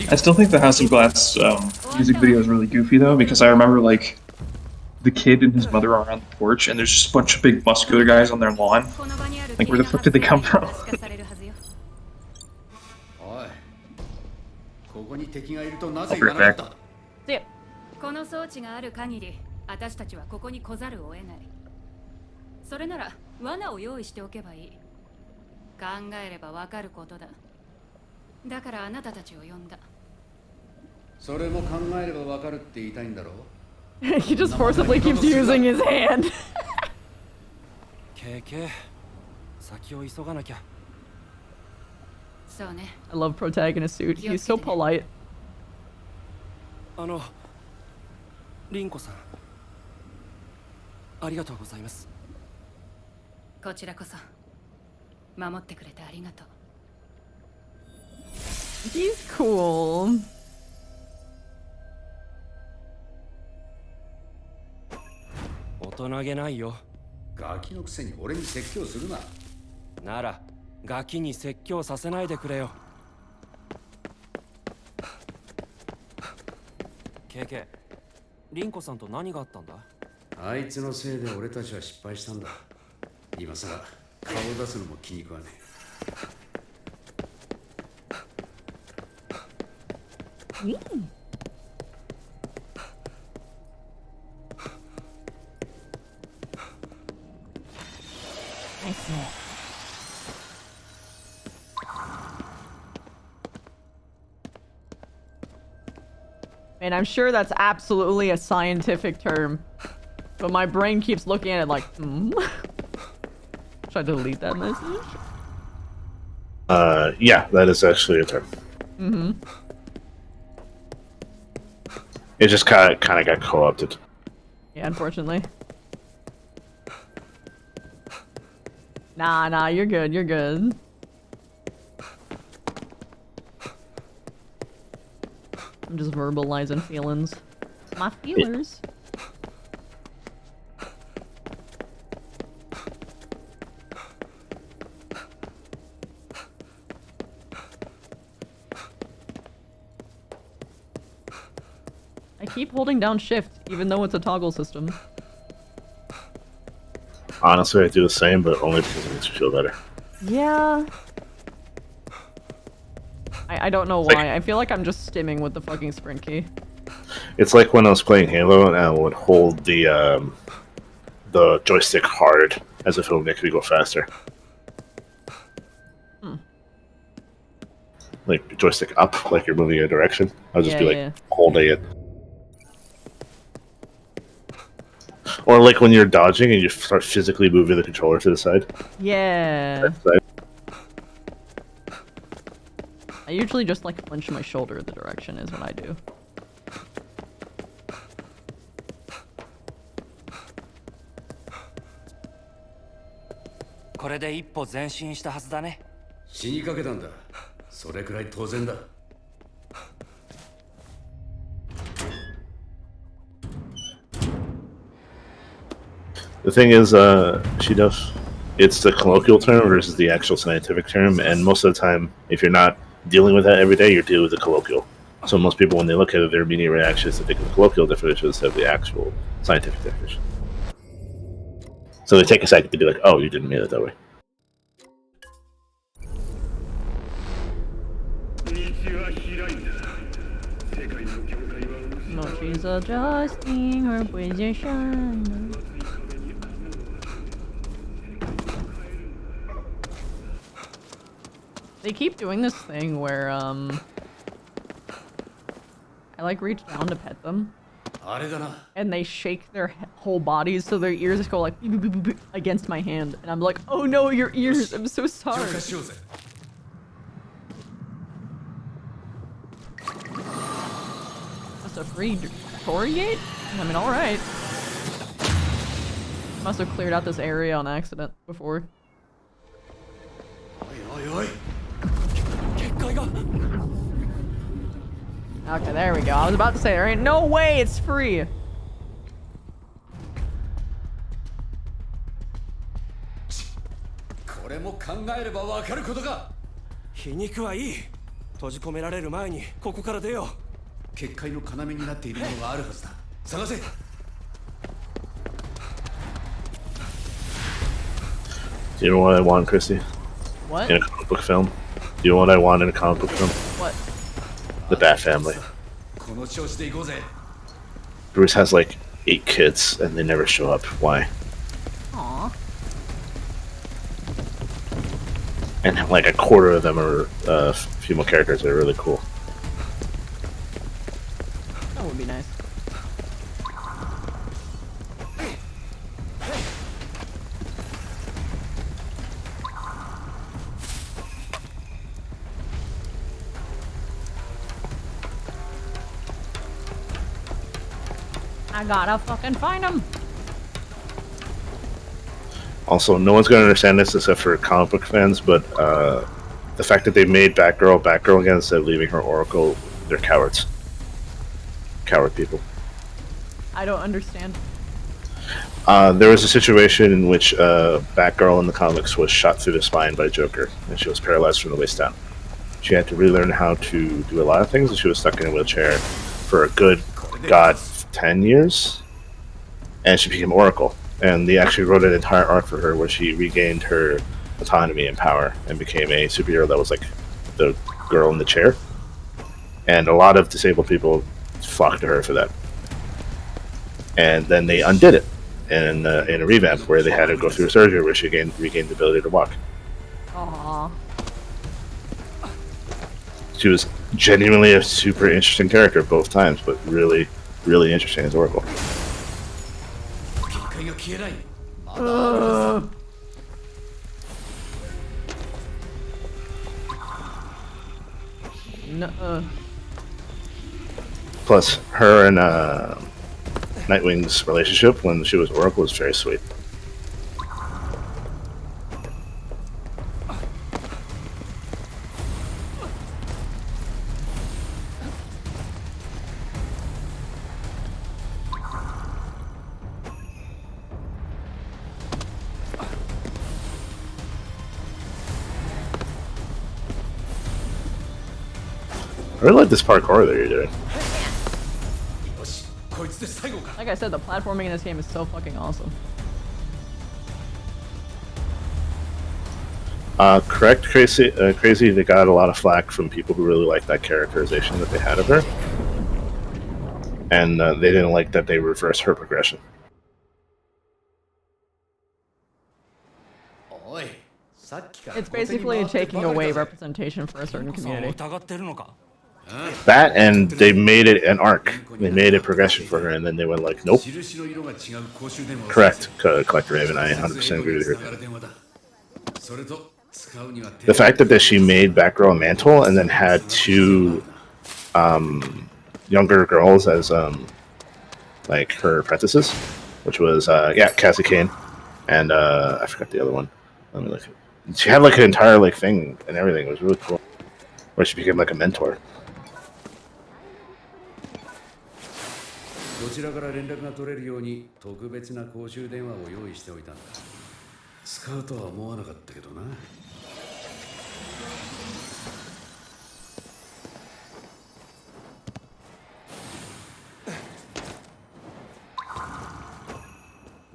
I still think the House of Glass music video is really goofy though, because I remember like the kid and his mother are on the porch, and there's just a bunch of big muscular guys on their lawn. Like, where the fuck did they come from? I'll be right back. See ya. この装置がある限り、私たちはここに来ざるを得ない。それなら罠を用意しておけばいい。考えればわかることだ。だからあなたたちを呼んだ。それも考えればわかるって言いたいんだろう。He just forcibly keeps using his hand. KK、先を急がなきゃ。そうね。I love protagonist suit. He's so polite. リンコさん、ありがとうございます。こちらこそ守ってくれてありがとう。He's cool. 大人げないよ。ガキのくせに俺に説教するな。ならガキに説教させないでくれよ。KK、リンコさんと何があったんだ？あいつのせいで俺たちは失敗したんだ。今さら顔を出すのも気に食わねえ。And I'm sure that's absolutely a scientific term. But my brain keeps looking at it like, Should I delete that message? Yeah, that is actually a term. Mm-hmm. It just kind of got co-opted. Yeah, unfortunately. Nah, you're good, you're good. I'm just verbalizing feelings. My feelers. I keep holding down shift, even though it's a toggle system. Honestly, I do the same, but only because it makes me feel better. Yeah. I don't know why. I feel like I'm just stimming with the fucking sprint key. It's like when I was playing Halo and I would hold the joystick hard as if it would make me go faster. Like joystick up, like you're moving in a direction. I'll just be like holding it. Or like when you're dodging and you start physically moving the controller to the side. Yeah. I usually just like punch my shoulder the direction is what I do. これで一歩前進したはずだね。死にかけたんだ。それくらい当然だ。The thing is, she does. It's the colloquial term versus the actual scientific term, and most of the time, if you're not dealing with that every day, you're dealing with the colloquial. So most people, when they look at it, their immediate reaction is to think of the colloquial definition instead of the actual scientific definition. So they take a second to be like, "Oh, you didn't mean it that way." No, she's adjusting her position. They keep doing this thing where, I like reach down to pet them. And they shake their whole bodies so their ears go like beep, beep, beep, beep, against my hand. And I'm like, oh no, your ears, I'm so sorry. That's a free Tory gate? I mean, alright. Must have cleared out this area on accident before. Okay, there we go. I was about to say, there ain't no way it's free. これも考えればわかることか。皮肉はいい。閉じ込められる前にここから出よう。結界の要になっているものがあるはずだ。探せ。Do you know what I want, Christy? What? In a comic book film? Do you know what I want in a comic book film? What? The Bat Family. この調子で行こうぜ。 Bruce has like 8 kids and they never show up. Why? Aww. And like a quarter of them are female characters that are really cool. That would be nice. I gotta fucking find him. Also, no one's gonna understand this except for comic book fans, but the fact that they made Batgirl again instead of leaving her Oracle, they're cowards. Coward people. I don't understand. There was a situation in which Batgirl in the comics was shot through the spine by Joker, and she was paralyzed from the waist down. She had to relearn how to do a lot of things, and she was stuck in a wheelchair for a good, 10 years, and she became Oracle. And they actually wrote an entire arc for her where she regained her autonomy and power and became a superhero that was like the girl in the chair. And a lot of disabled people flocked to her for that. And then they undid it in a revamp where they had her go through a surgery where she regained the ability to walk. Aww. She was genuinely a super interesting character both times, but really, really interesting as Oracle. No. Plus, her and Nightwing's relationship when she was Oracle was very sweet. I really like this parkour that you're doing. Like I said, the platforming in this game is so fucking awesome. Correct, Crazy. Crazy. They got a lot of flack from people who really liked that characterization that they had of her, and they didn't like that they reversed her progression. It's basically taking away representation for a certain community. That, and they made it an arc. They made a progression for her, and then they went like, nope. Correct, Collector Raven. I 100% agree with you. The fact that she made Batgirl a mantle and then had two younger girls as like her apprentices, which was Cassie Kane and I forgot the other one. Let me look. She had like an entire like thing and everything. It was really cool. Where she became like a mentor. どちらから連絡が取れるように特別な公衆電話を用意しておいたんだ。使うとは思わなかったけどな。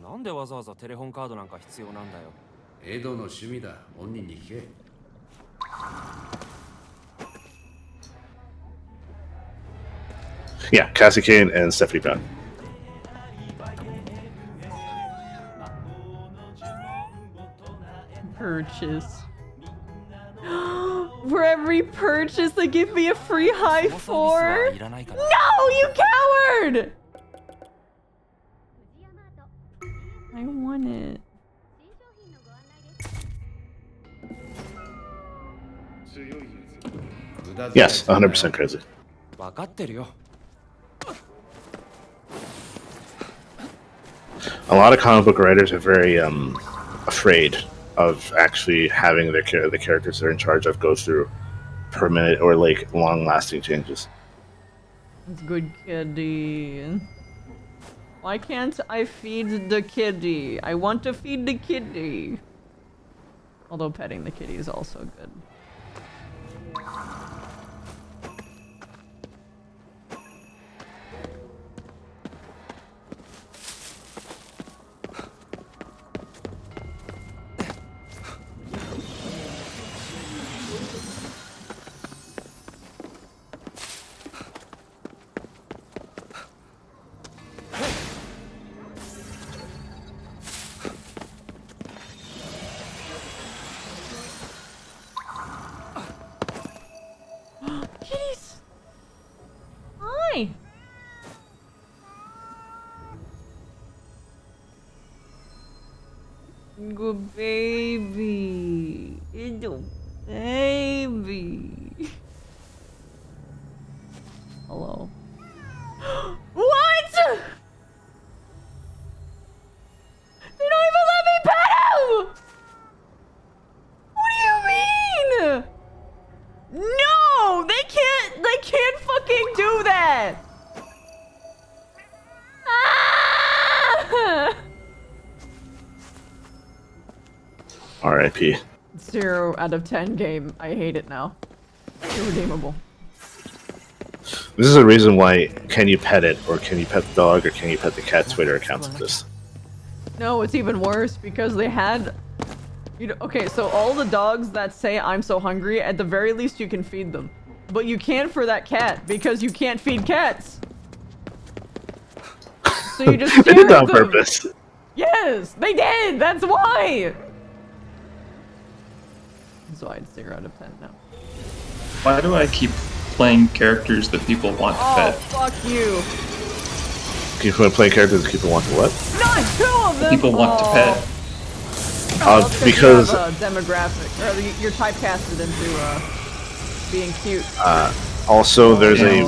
なんでわざわざテレホンカードなんか必要なんだよ。エドの趣味だ。本人に聞け。Yeah, Cassie Kane and Stephanie Brown. Purchase. For every purchase, they give me a free high four. No, you coward! I want it. Yes, 100% crazy. わかってるよ。 A lot of comic book writers are very afraid of actually having the characters they're in charge of go through permanent or like long-lasting changes. It's good, kitty. Why can't I feed the kitty? I want to feed the kitty. Although petting the kitty is also good. Kitties! Hi! Good baby. Little baby. Hello. What? They don't even let me pet him! What do you mean? No! They can't fucking do that! Ah! R.I.P. 0 out of 10 game. I hate it now. Irredeemable. This is a reason why can you pet it, or can you pet the dog, or can you pet the cat Twitter accounts exist. No, it's even worse because they had... You know, okay, so all the dogs that say I'm so hungry, at the very least you can feed them. But you can't for that cat because you can't feed cats. So you just They stare did that at on them. purpose. Yes, they did. That's why. So I'd 0 out of 10 now. Why do I keep playing characters that people want to Oh, pet? fuck you. People play characters that people want to what? Not 2 of them. People want to pet. That's because you have a demographic, or you're typecasted into being cute. Also, there's a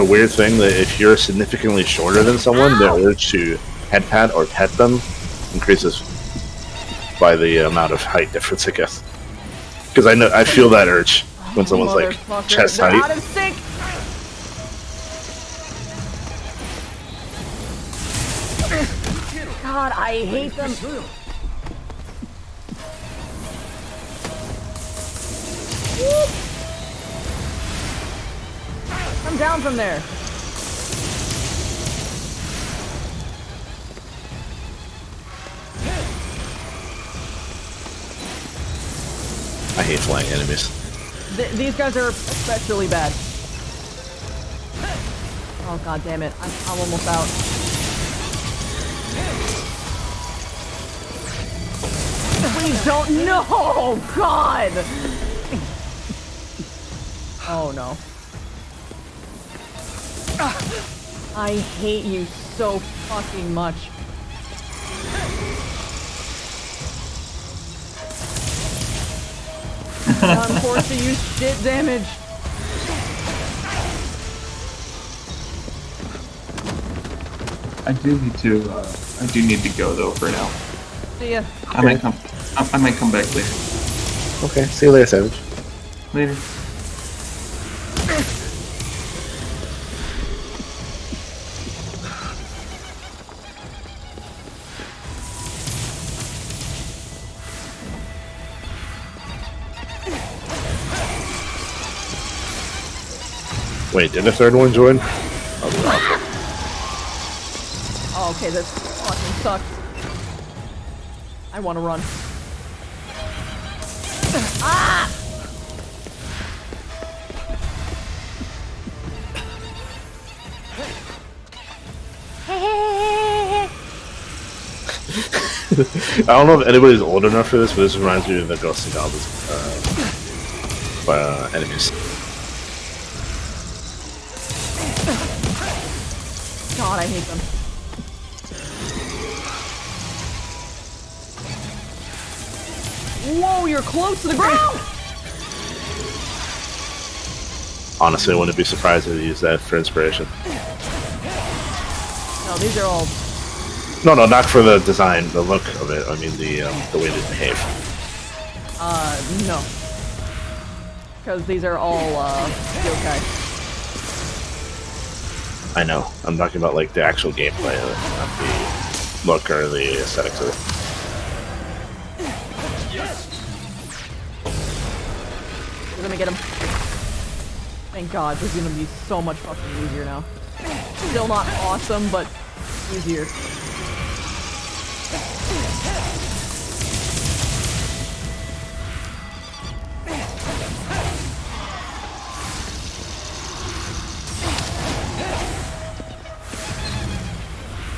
weird thing that if you're significantly shorter than someone, the urge to head pat or pet them increases by the amount of height difference, I guess. Because I feel that urge when someone's like chest They're height. out of sync. God, I hate them. Whoop. Come down from there. I hate flying enemies. These guys are especially bad. Oh god damn it! I'm almost out. Please don't. No, God. Oh no. I hate you so fucking much. I'm forced to use shit damage. I do need to go though for now. See ya. I might come back later. Okay, see you later, Savage. Later. Wait, did a third one join? Oh, okay, this fucking sucks. I want to run. Ah! I don't know if anybody's old enough for this, but this reminds me of the Ghosts and Goblins enemies. God, I hate them. Whoa, you're close to the ground! Honestly, I wouldn't be surprised if they use that for inspiration. No, these are all... No, not for the design, the look of it. I mean the way they behave. No. Because these are all, yokai. I know. I'm talking about like the actual gameplay of it, not the look or the aesthetics of it. We're gonna get him. Thank God, this is gonna be so much fucking easier now. Still not awesome, but easier.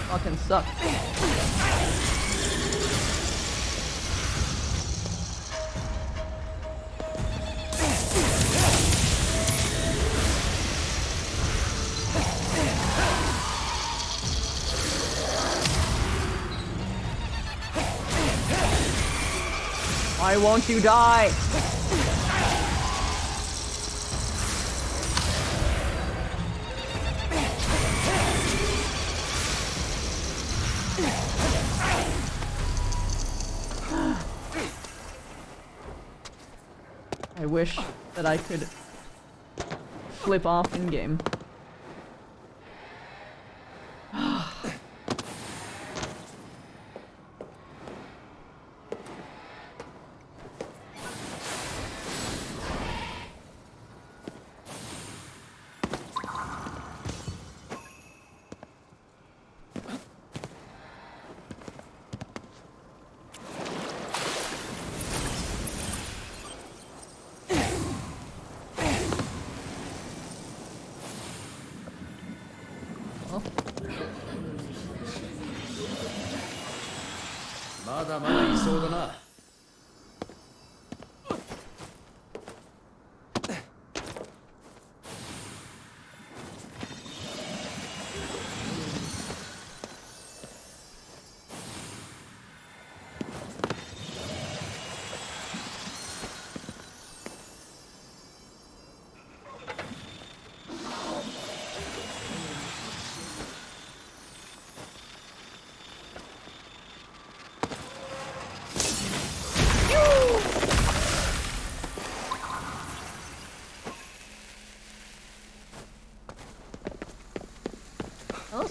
Fucking suck. Why won't you die? I wish that I could flip off in game.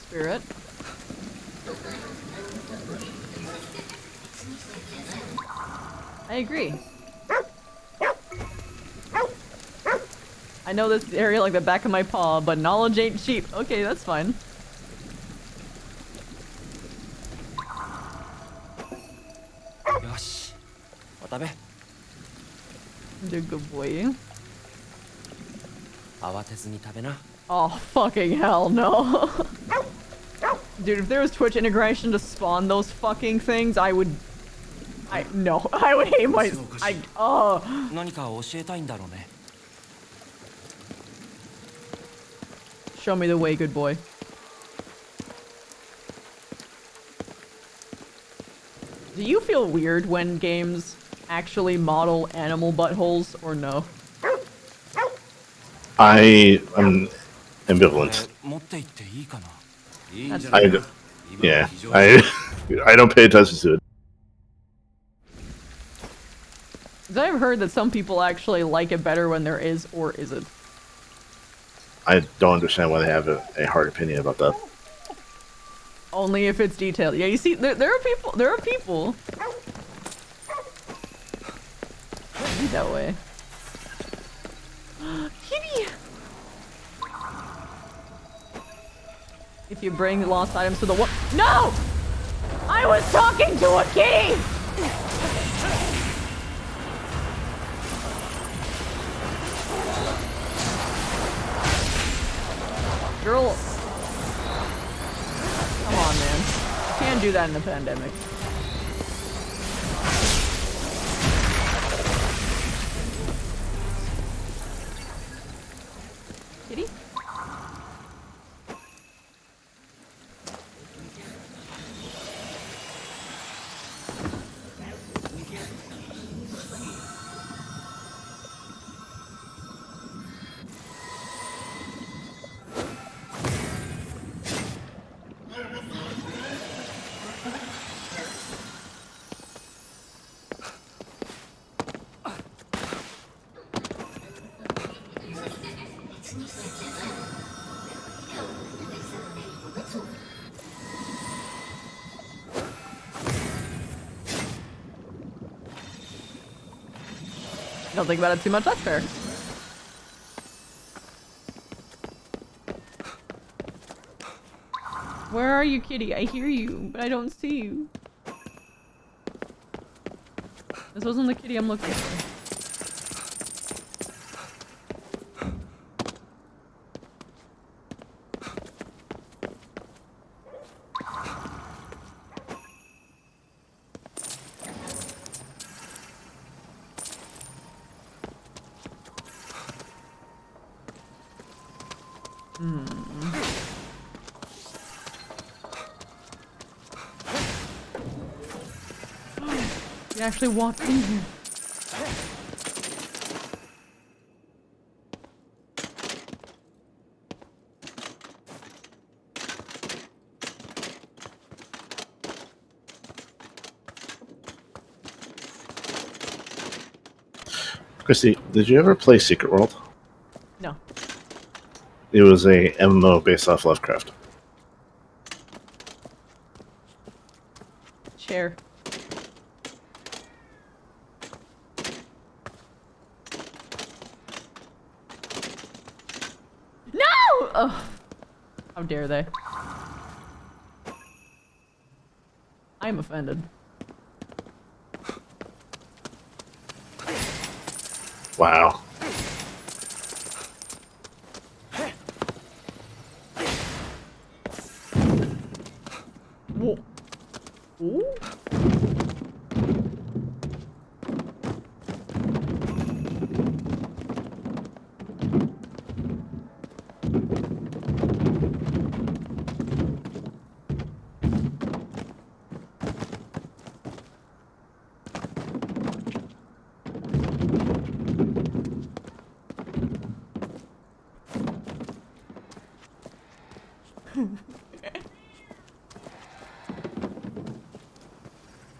Spirit. I agree. I know this area like the back of my paw, but knowledge ain't cheap. Okay, that's fine. Yosh. Watabe. You're a good boy. Awatezu ni tabe na. Oh, fucking hell no. Dude, if there was Twitch integration to spawn those fucking things, I would hate my... oh. 何か教えたいんだろうね。Show me the way, good boy. Do you feel weird when games actually model animal buttholes, or no? I am ambivalent. 持って行っていいかな。 I don't pay attention to it. I've heard that some people actually like it better when there is or isn't. I don't understand why they have a hard opinion about that. Only if it's detailed. Yeah, you see, there are people. Be that way. Kitty! If you bring lost items to the one— No! I was talking to a kitty! Girl. Come on, man. You can't do that in the pandemic. Kitty? Don't think about it too much, that's fair. Where are you, kitty? I hear you, but I don't see you. This wasn't the kitty I'm looking for. You actually walked in here. Christy, did you ever play Secret World? No. It was a MMO based off Lovecraft. Chair. No! Oh. How dare they? I'm offended. Wow. Whoa. Ooh.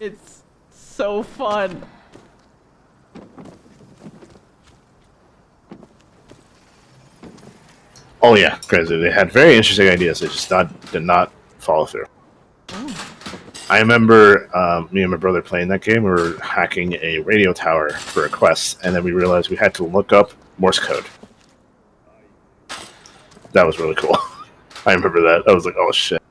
It's so fun. Oh yeah, crazy. They had very interesting ideas. They just did not follow through. I remember me and my brother playing that game. We were hacking a radio tower for a quest, and then we realized we had to look up Morse code. That was really cool. I remember that. I was like, oh shit.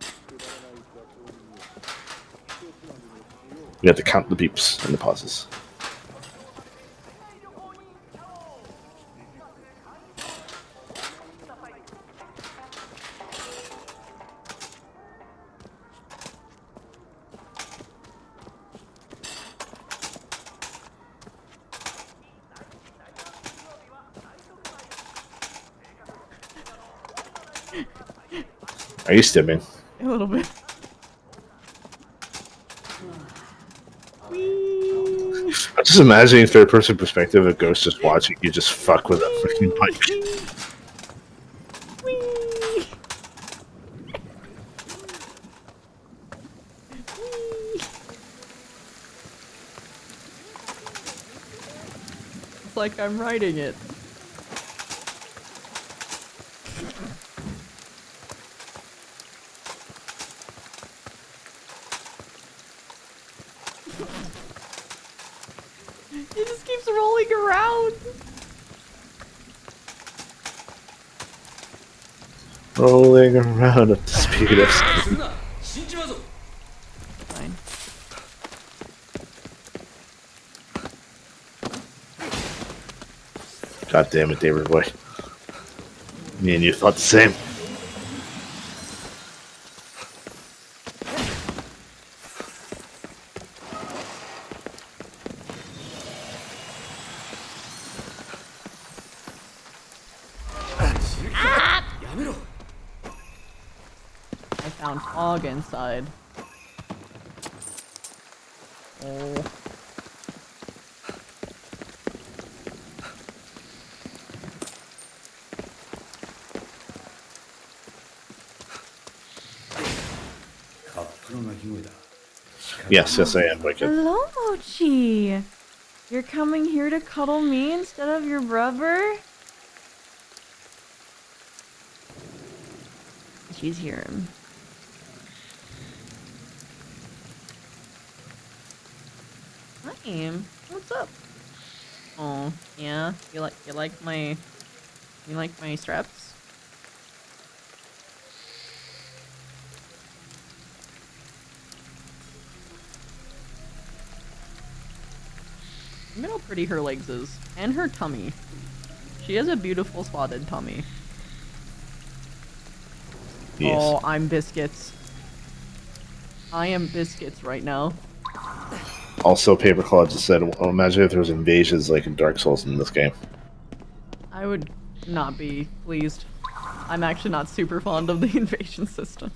We had to count the beeps and the pauses. Are you stimming? A little bit. Whee! I'm just imagining third-person perspective of Ghost just watching you just fuck with a freaking bike. Whee! It's like I'm writing it. It just keeps rolling around. Rolling around at the speed of Fine. God damn it, David boy. Me and you thought the same. I found fog inside. Oh. Yes, I am wicked. Hello, Mochi. You're coming here to cuddle me instead of your brother? She's here. Hi. What's up? Oh, yeah. You like my straps? Look at how pretty her legs is. And her tummy. She has a beautiful spotted tummy. Yes. Oh, I'm biscuits. I am biscuits right now. Also, Paperclaw just said, well, imagine if there was invasions like in Dark Souls in this game. I would not be pleased. I'm actually not super fond of the invasion system.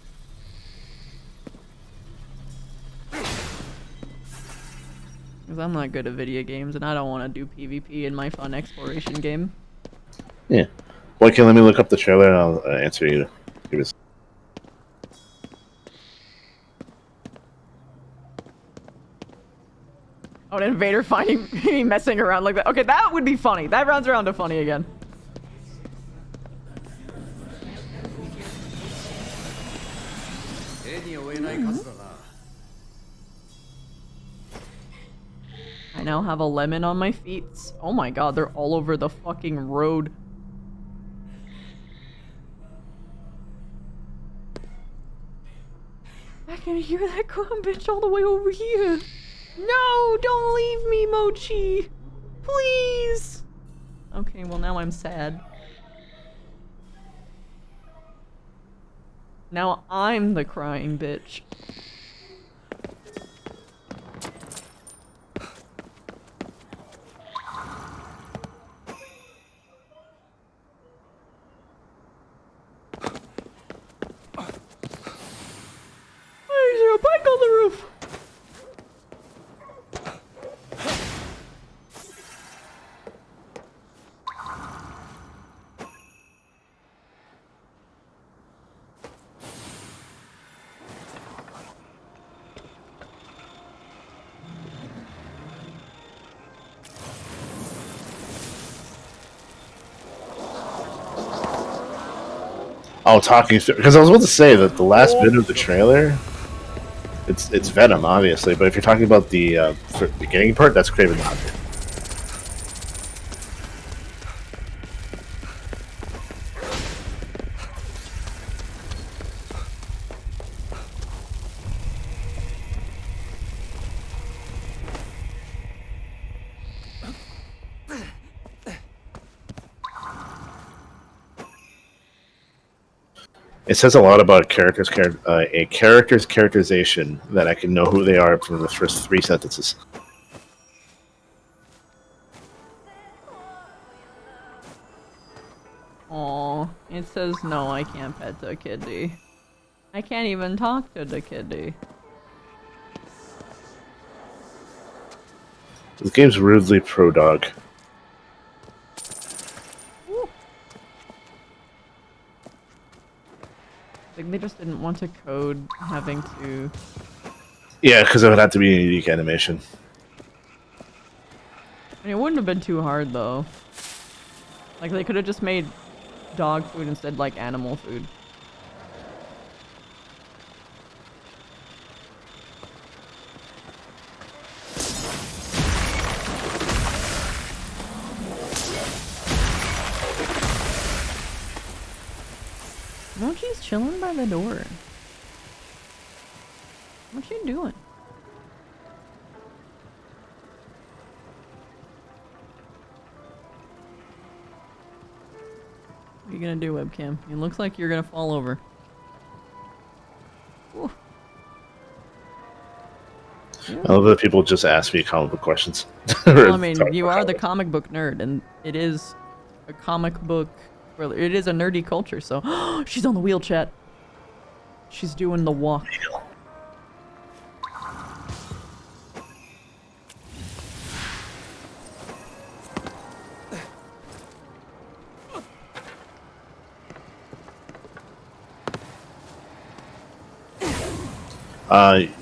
Because I'm not good at video games and I don't want to do PvP in my fun exploration game. Yeah. Well, okay, let me look up the trailer and I'll answer you. Give us. Oh, an invader finding me messing around like that. Okay, that would be funny. That rounds around to funny again. I now have a lemon on my feet. Oh my god, they're all over the fucking road. I can hear that clown bitch all the way over here. No, don't leave me, Mochi. Please. Okay, well now I'm sad. Now I'm the crying bitch. Is there a bike on the roof? Oh, talking because I was about to say that the last bit of the trailer, it's Venom, obviously, but if you're talking about the beginning part, that's Kraven the Hunter. It says a lot about a character's characterization that I can know who they are from the first 3 sentences. Aw, it says no, I can't pet the kitty. I can't even talk to the kitty. This game's rudely pro-dog. Like, they just didn't want to code having to... Yeah, because it would have to be a unique animation. I mean, it wouldn't have been too hard, though. Like, they could have just made dog food instead, like, animal food. Mochi's chilling by the door. What you doing? What are you gonna do, webcam? It looks like you're gonna fall over. Ooh. I love that people just ask me comic book questions. Well, I mean, you are the comic book nerd, and it is a comic book. Well, it is a nerdy culture, so she's on the wheel, chat. She's doing the walk.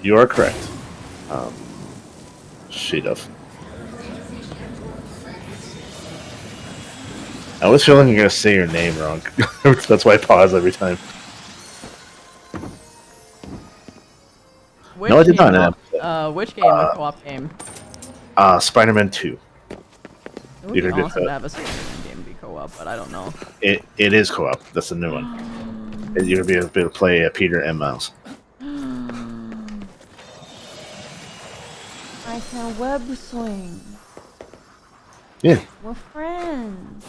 You are correct. Sheet of. I was feeling you're gonna say your name wrong. That's why I pause every time. Which No, I did not. Which game? A co-op game? Spider-Man 2. It would be awesome to have a Spider-Man game be co-op, but I don't know. It is co-op. That's the new one. You're gonna be able to play Peter and Miles. I can web swing. Yeah. We're friends.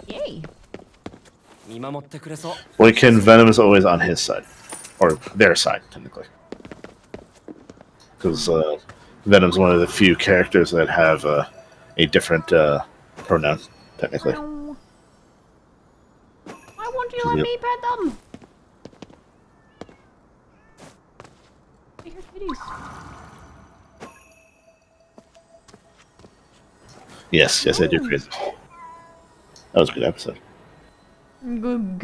Yay. Well, Venom is always on his side. Or their side, technically. Because Venom's one of the few characters that have a different pronoun, technically. Why won't you let me pet them? They are kitties. Yes, I do, Chris. That was a good episode. Good.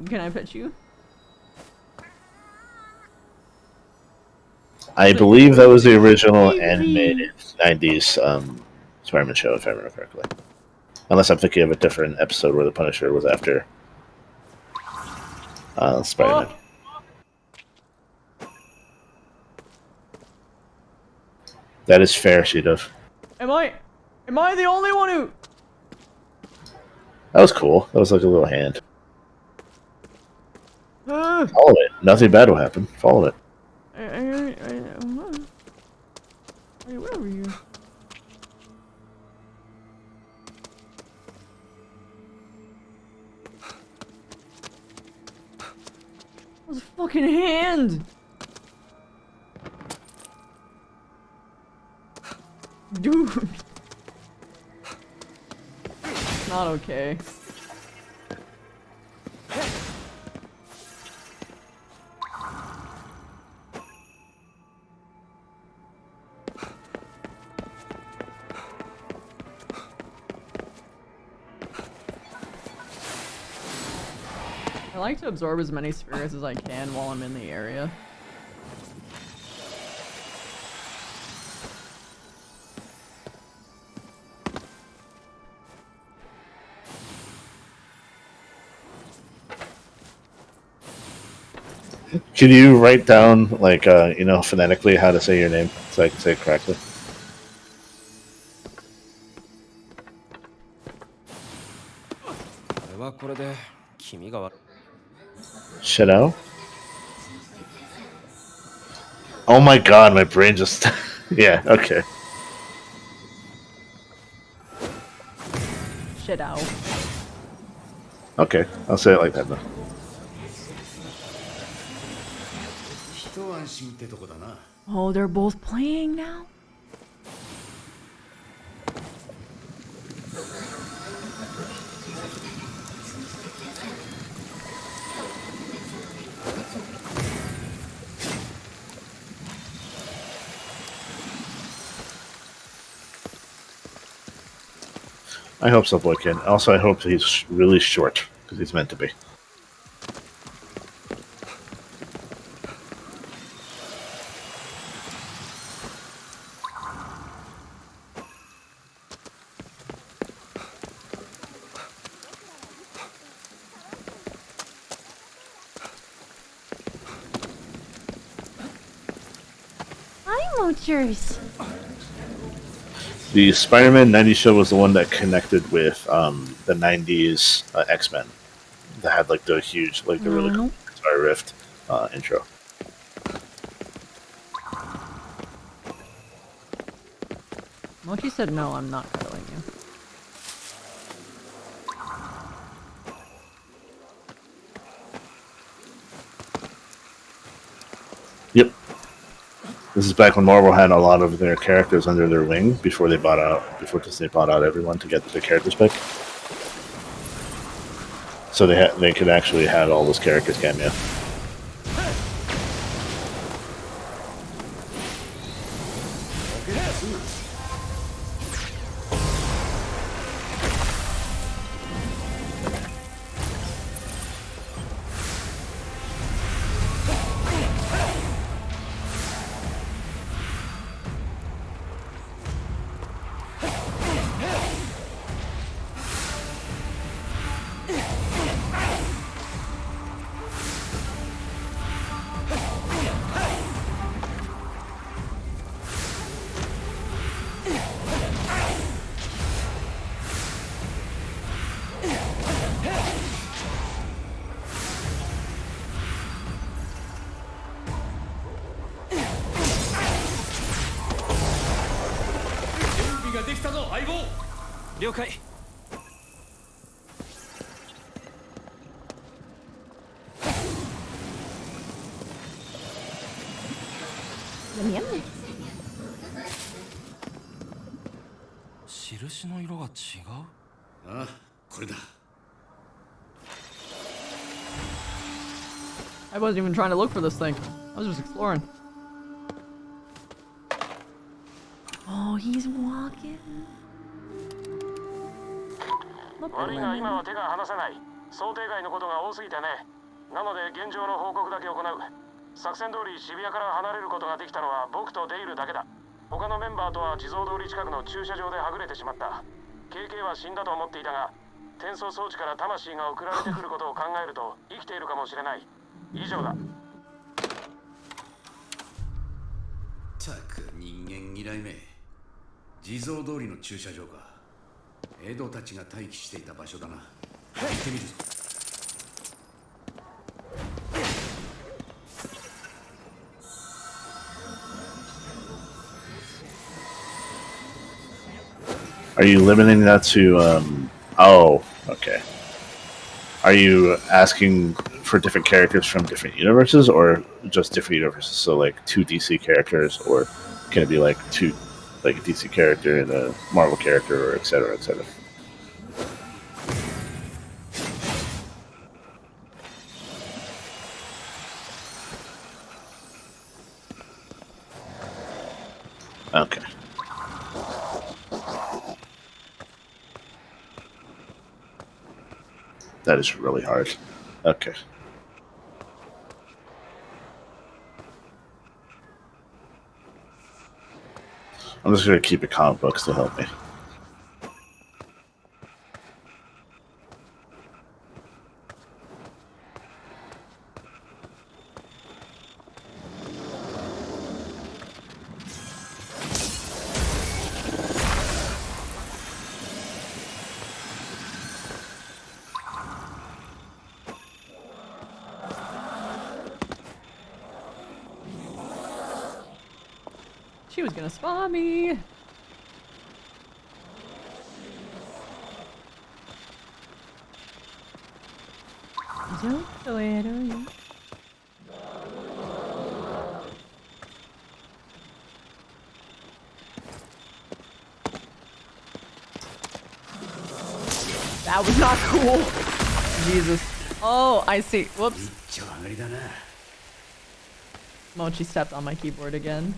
Can I pet you? I believe that was the original animated 90s Spider-Man show, if I remember correctly. Unless I'm thinking of a different episode where the Punisher was after Spider-Man. That is fair, Sheetuff. Am I the only one who... That was cool. That was like a little hand. Follow it. Nothing bad will happen. Follow it. Where were you? That was a fucking hand! Dude! It's not okay. I like to absorb as many spirits as I can while I'm in the area. Can you write down, like, phonetically how to say your name so I can say it correctly? Shadow? Oh my god, my brain just... yeah, okay. Shit out. Okay, I'll say it like that then. Oh, they're both playing now? I hope so, Boykin. Also, I hope he's really short, because he's meant to be. Hi, Moochers. The Spider-Man 90s show was the one that connected with the 90s X-Men. That had, like, the huge, like, the really cool Guitar Rift intro. Mochi said no, I'm not cuddling you. Yep. This is back when Marvel had a lot of their characters under their wing before Disney bought out everyone to get the characters back. So they could actually have all those characters cameo. Yum yum. 印の色が違う。ああ、これだ。 I wasn't even trying to look for this thing. I was just exploring. Oh, he's walking. Look at 悪いが him. 今は手が離せない。想定外のことが多すぎてね。なので現状の報告だけ行う。作戦通り渋谷から離れることができたのは僕とデイルだけだ。他のメンバーとは地蔵通り近くの駐車場ではぐれてしまった。KK は死んだと思っていたが、転送装置から魂が送られてくることを考えると生きているかもしれない。以上だ。たく人間嫌いめ。地蔵通りの駐車場か。エドたちが待機していた場所だな。行ってみるぞ。Are you limiting that to, oh, okay. Are you asking for different characters from different universes, or just different universes? So, like, 2 DC characters, or can it be, like, a DC character and a Marvel character, or et cetera, et cetera? Okay. That is really hard. Okay. I'm just gonna keep the comic books to help me. She was gonna spawn me. That was not cool. Jesus. Oh, I see. Whoops. Mochi stepped on my keyboard again.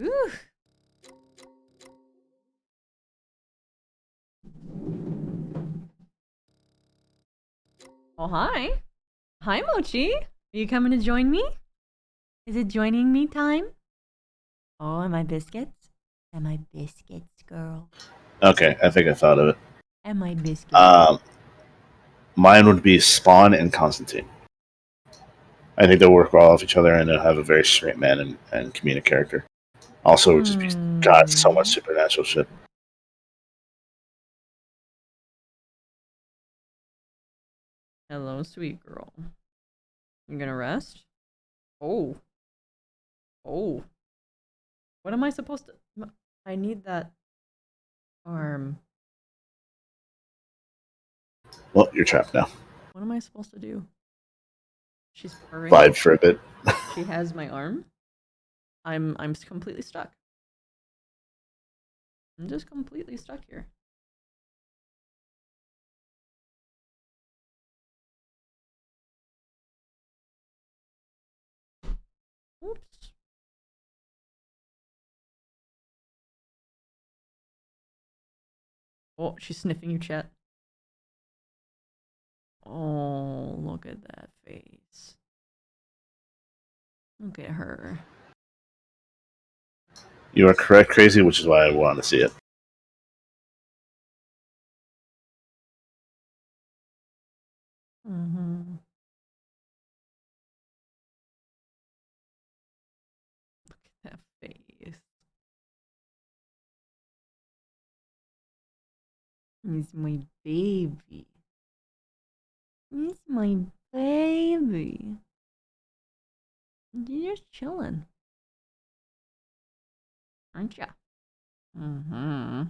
Ooh. Oh, hi. Hi, Mochi. Are you coming to join me? Is it joining me time? Oh, am I biscuits? Am I biscuits, girl? Okay, I think I thought of it. Am I biscuits? Mine would be Spawn and Constantine. I think they'll work well off each other, and they'll have a very straight man and comedic character. Also, it would just be got so much supernatural shit. Hello, sweet girl. You gonna rest? Oh. Oh. What am I supposed to... I need that arm. Well, you're trapped now. What am I supposed to do? She's purring. Vibe for a bit. She has my arm. I'm completely stuck. I'm just completely stuck here. Oops. Oh, she's sniffing your chat. Oh, look at that face. Look at her. You are correct, Crazy, which is why I want to see it. Mm-hmm. Look at that face. He's my baby. He's my baby. You're just chilling. Aren't ya? Mm-hmm.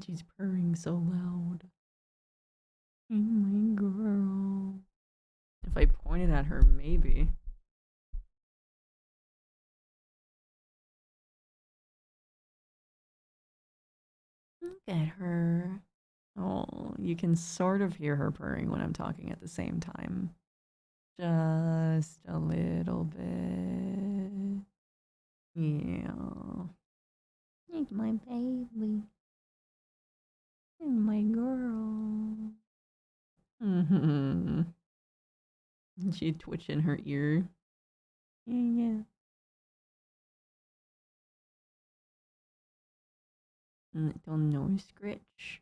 She's purring so loud. Oh my girl. If I pointed at her, maybe. Look at her. Oh, you can sort of hear her purring when I'm talking at the same time. Just a little bit. Yeah. Like my baby. And my girl. Mm-hmm. She twitching her ear. Yeah. Little nose scratch.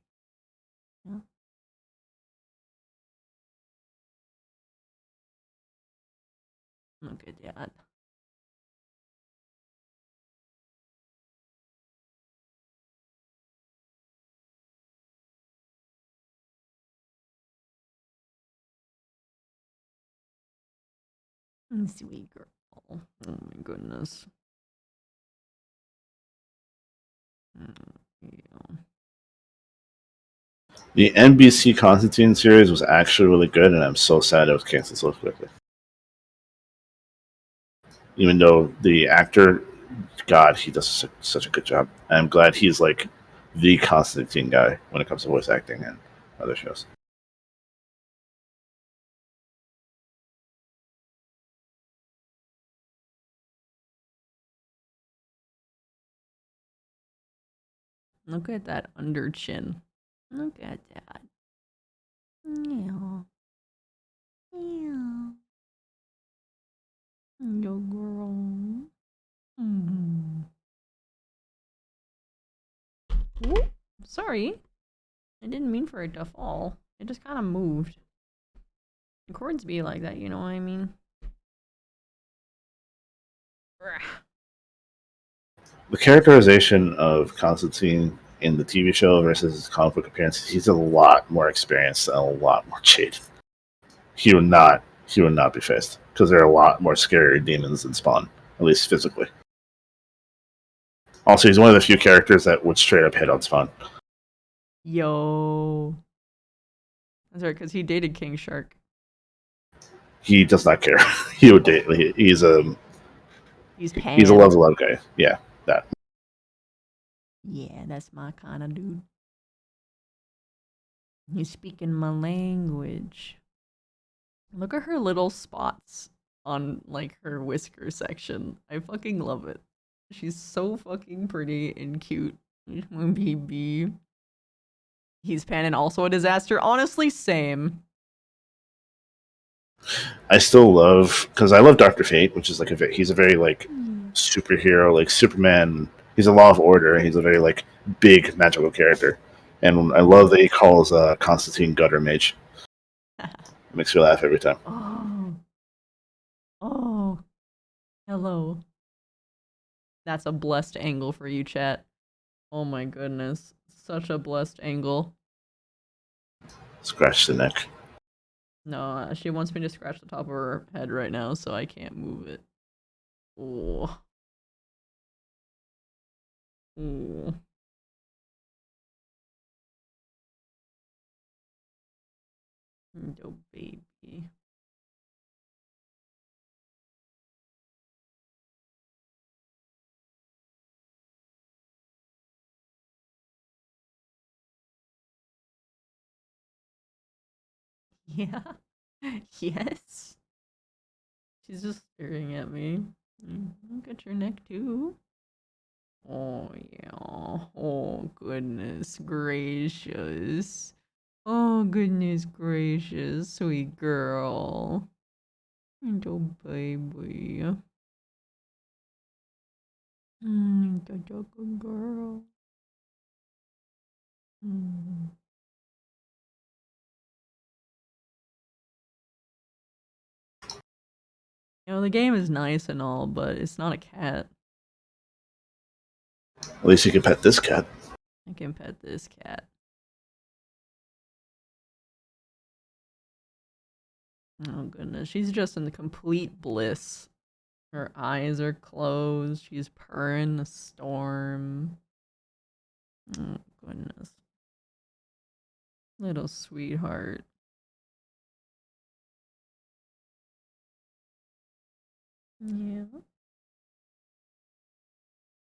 Yeah. Look at that. Sweet girl. Oh my goodness. Yeah. The NBC Constantine series was actually really good, and I'm so sad it was canceled so quickly. Even though the actor, God, he does such a good job. And I'm glad he's like the Constantine guy when it comes to voice acting and other shows. Look at that under chin. Look at that. Yeah. Yeah. Yo, girl. Mm-hmm. Ooh, sorry. I didn't mean for it to fall. It just kind of moved. The chords be like that, you know what I mean? The characterization of Constantine in the TV show versus his comic book appearances, he's a lot more experienced and a lot more jaded. He would not be faced because there are a lot more scary demons than Spawn, at least physically. Also, he's one of the few characters that would straight up hit on Spawn. Yo. That's right, because he dated King Shark. He does not care. He would date. He's a love guy. Yeah, that. Yeah, that's my kind of dude. He's speaking my language. Look at her little spots on like her whisker section. I fucking love it. She's so fucking pretty and cute. My baby. He's Pan and also a disaster. Honestly, same. I still love because I love Dr. Fate, which is like he's a very like superhero, like Superman. He's a Law of Order. He's a very like big magical character, and I love that he calls Constantine Gutter Mage. It makes me laugh every time. Oh, hello. That's a blessed angle for you, chat. Oh my goodness, such a blessed angle. Scratch the neck. No, she wants me to scratch the top of her head right now, so I can't move it. Oh. Oh. No, baby. Yeah. Yes. She's just staring at me. Look at your neck too. Oh yeah. Oh goodness gracious. Oh goodness gracious, sweet girl. Little baby. The good girl. Mm. You know, the game is nice and all, but it's not a cat. At least you can pet this cat. I can pet this cat. Oh goodness, she's just in complete bliss. Her eyes are closed. She's purring a storm. Oh goodness. Little sweetheart. Yeah.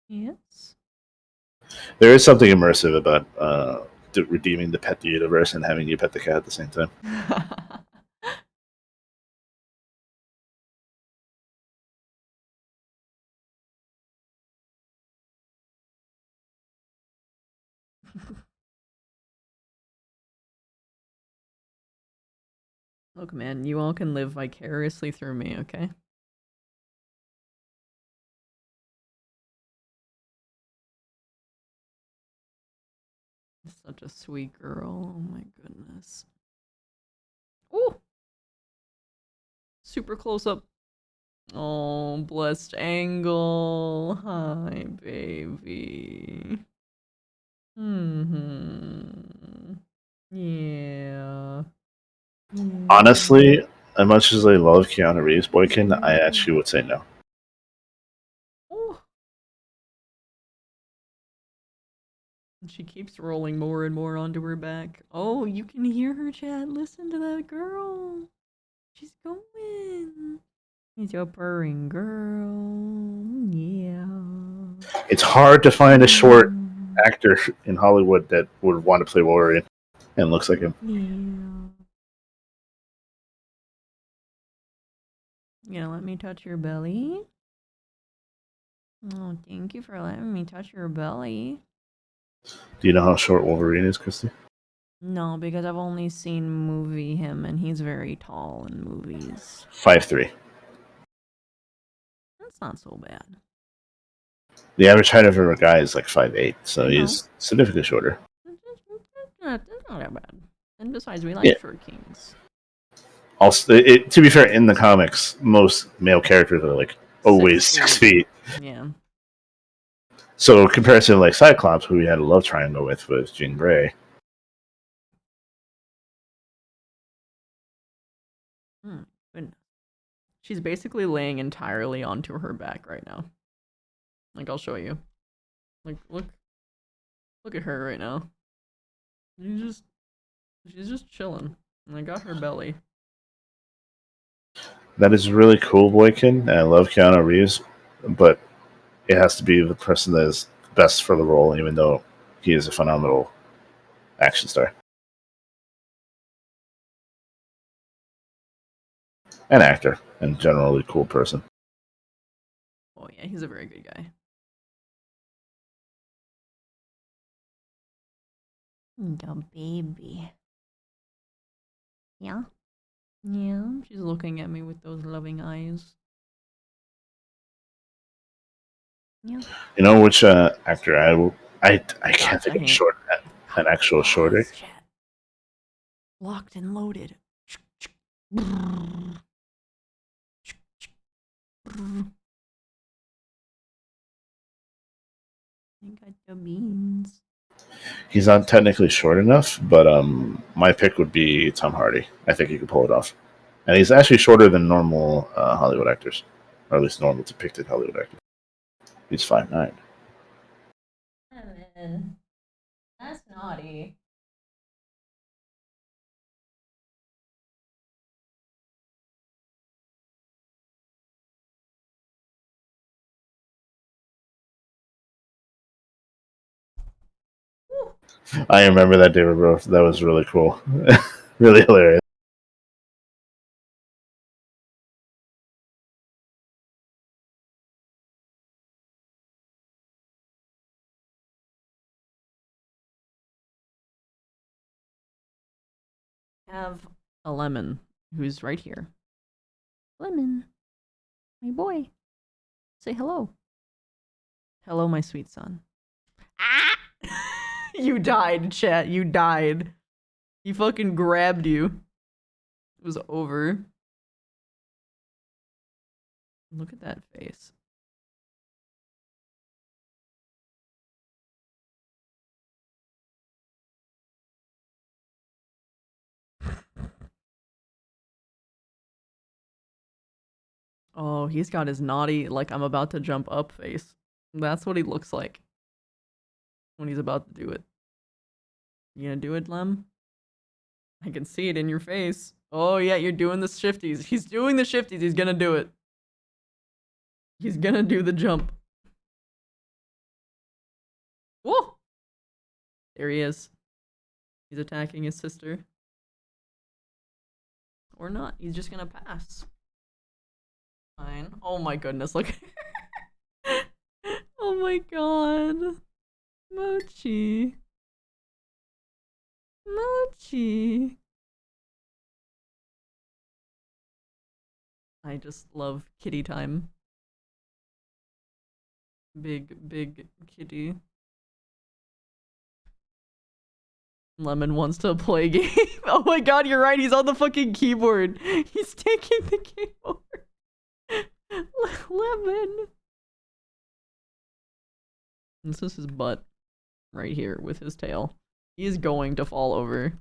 Yes. There is something immersive about redeeming the pet the universe and having you pet the cat at the same time. Look, man, you all can live vicariously through me, okay? Such a sweet girl. Oh my goodness. Ooh! Super close up. Oh, blessed angle. Hi, baby. Mm-hmm. Yeah. Honestly, as much as I love Keanu Reeves Boykin, I actually would say no. Ooh. She keeps rolling more and more onto her back. Oh, you can hear her, chat. Listen to that girl. She's going. She's a purring girl. Yeah. It's hard to find a short actor in Hollywood that would want to play Wolverine and looks like him. Yeah. You gonna let me touch your belly? Oh, thank you for letting me touch your belly. Do you know how short Wolverine is, Christy? No, because I've only seen movie him, and he's very tall in movies. 5'3". That's not so bad. The average height of a guy is like 5'8", so he's significantly shorter. That's not that bad. And besides, we like short kings. Also, to be fair, in the comics, most male characters are like always 6 feet. Yeah. So, in comparison to like Cyclops, who we had a love triangle with Jean Grey. Goodness. She's basically laying entirely onto her back right now. Like, I'll show you. Like, look at her right now. She's just chilling. And I got her belly. That is really cool, Boykin. And I love Keanu Reeves, but it has to be the person that is best for the role, even though he is a phenomenal action star. An actor, and generally cool person. Oh yeah, he's a very good guy. The baby. Yeah? Yeah, she's looking at me with those loving eyes. Yeah. You know which actor I can't think of a short, an actual shorter. Locked and loaded. I got the beans. He's not technically short enough, but my pick would be Tom Hardy. I think he could pull it off. And he's actually shorter than normal Hollywood actors. Or at least normal depicted Hollywood actors. He's 5'9". That's naughty. I remember that, David, bro. That was really cool. Really hilarious. Have a lemon who's right here. Lemon, my boy. Say hello. Hello, my sweet son. Ah! You died, chat. You died. He fucking grabbed you. It was over. Look at that face. Oh, he's got his naughty, like, I'm about to jump up face. That's what he looks like when he's about to do it. You gonna do it, Lem? I can see it in your face. Oh, yeah, you're doing the shifties. He's doing the shifties. He's gonna do it. He's gonna do the jump. Whoa! There he is. He's attacking his sister. Or not. He's just gonna pass. Fine. Oh my goodness, look. Oh my god. Mochi. Mochi. I just love kitty time. Big kitty. Lemon wants to play a game. Oh my god, you're right. He's on the fucking keyboard. He's taking the keyboard. Lemon. This is his butt right here with his tail. He is going to fall over.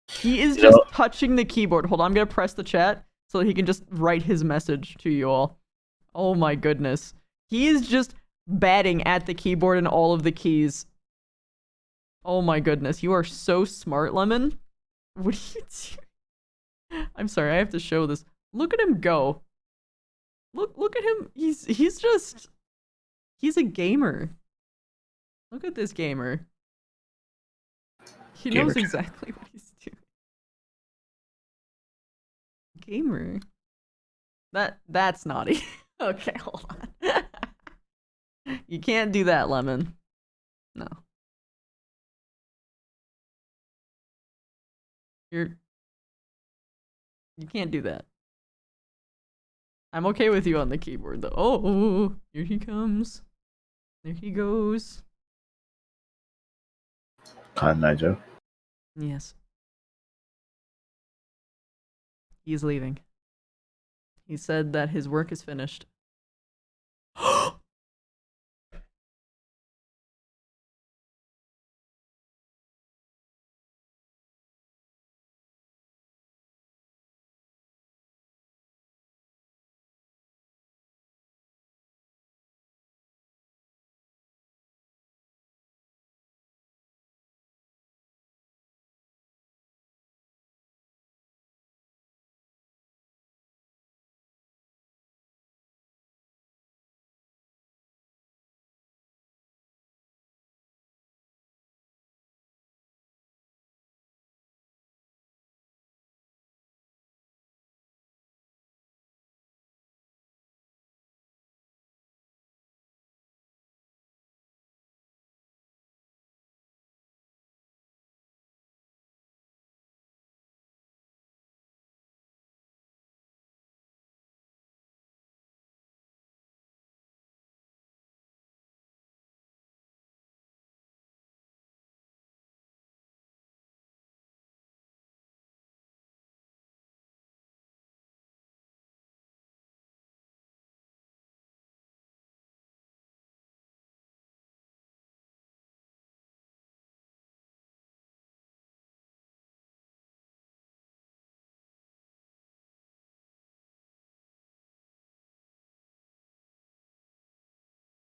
He is just touching the keyboard. Hold on, I'm gonna press the chat so that he can just write his message to you all. Oh my goodness. He is just batting at the keyboard and all of the keys. Oh my goodness, you are so smart, Lemon. What are you doing? I'm sorry, I have to show this. Look at him go. Look at him. He's a gamer. Look at this gamer. He knows exactly what he's doing. Gamer. That's naughty. Okay, hold on. You can't do that, Lemon. No. You can't do that. I'm okay with you on the keyboard though. Oh, here he comes. There he goes. Nigel. Yes. He's leaving. He said that his work is finished.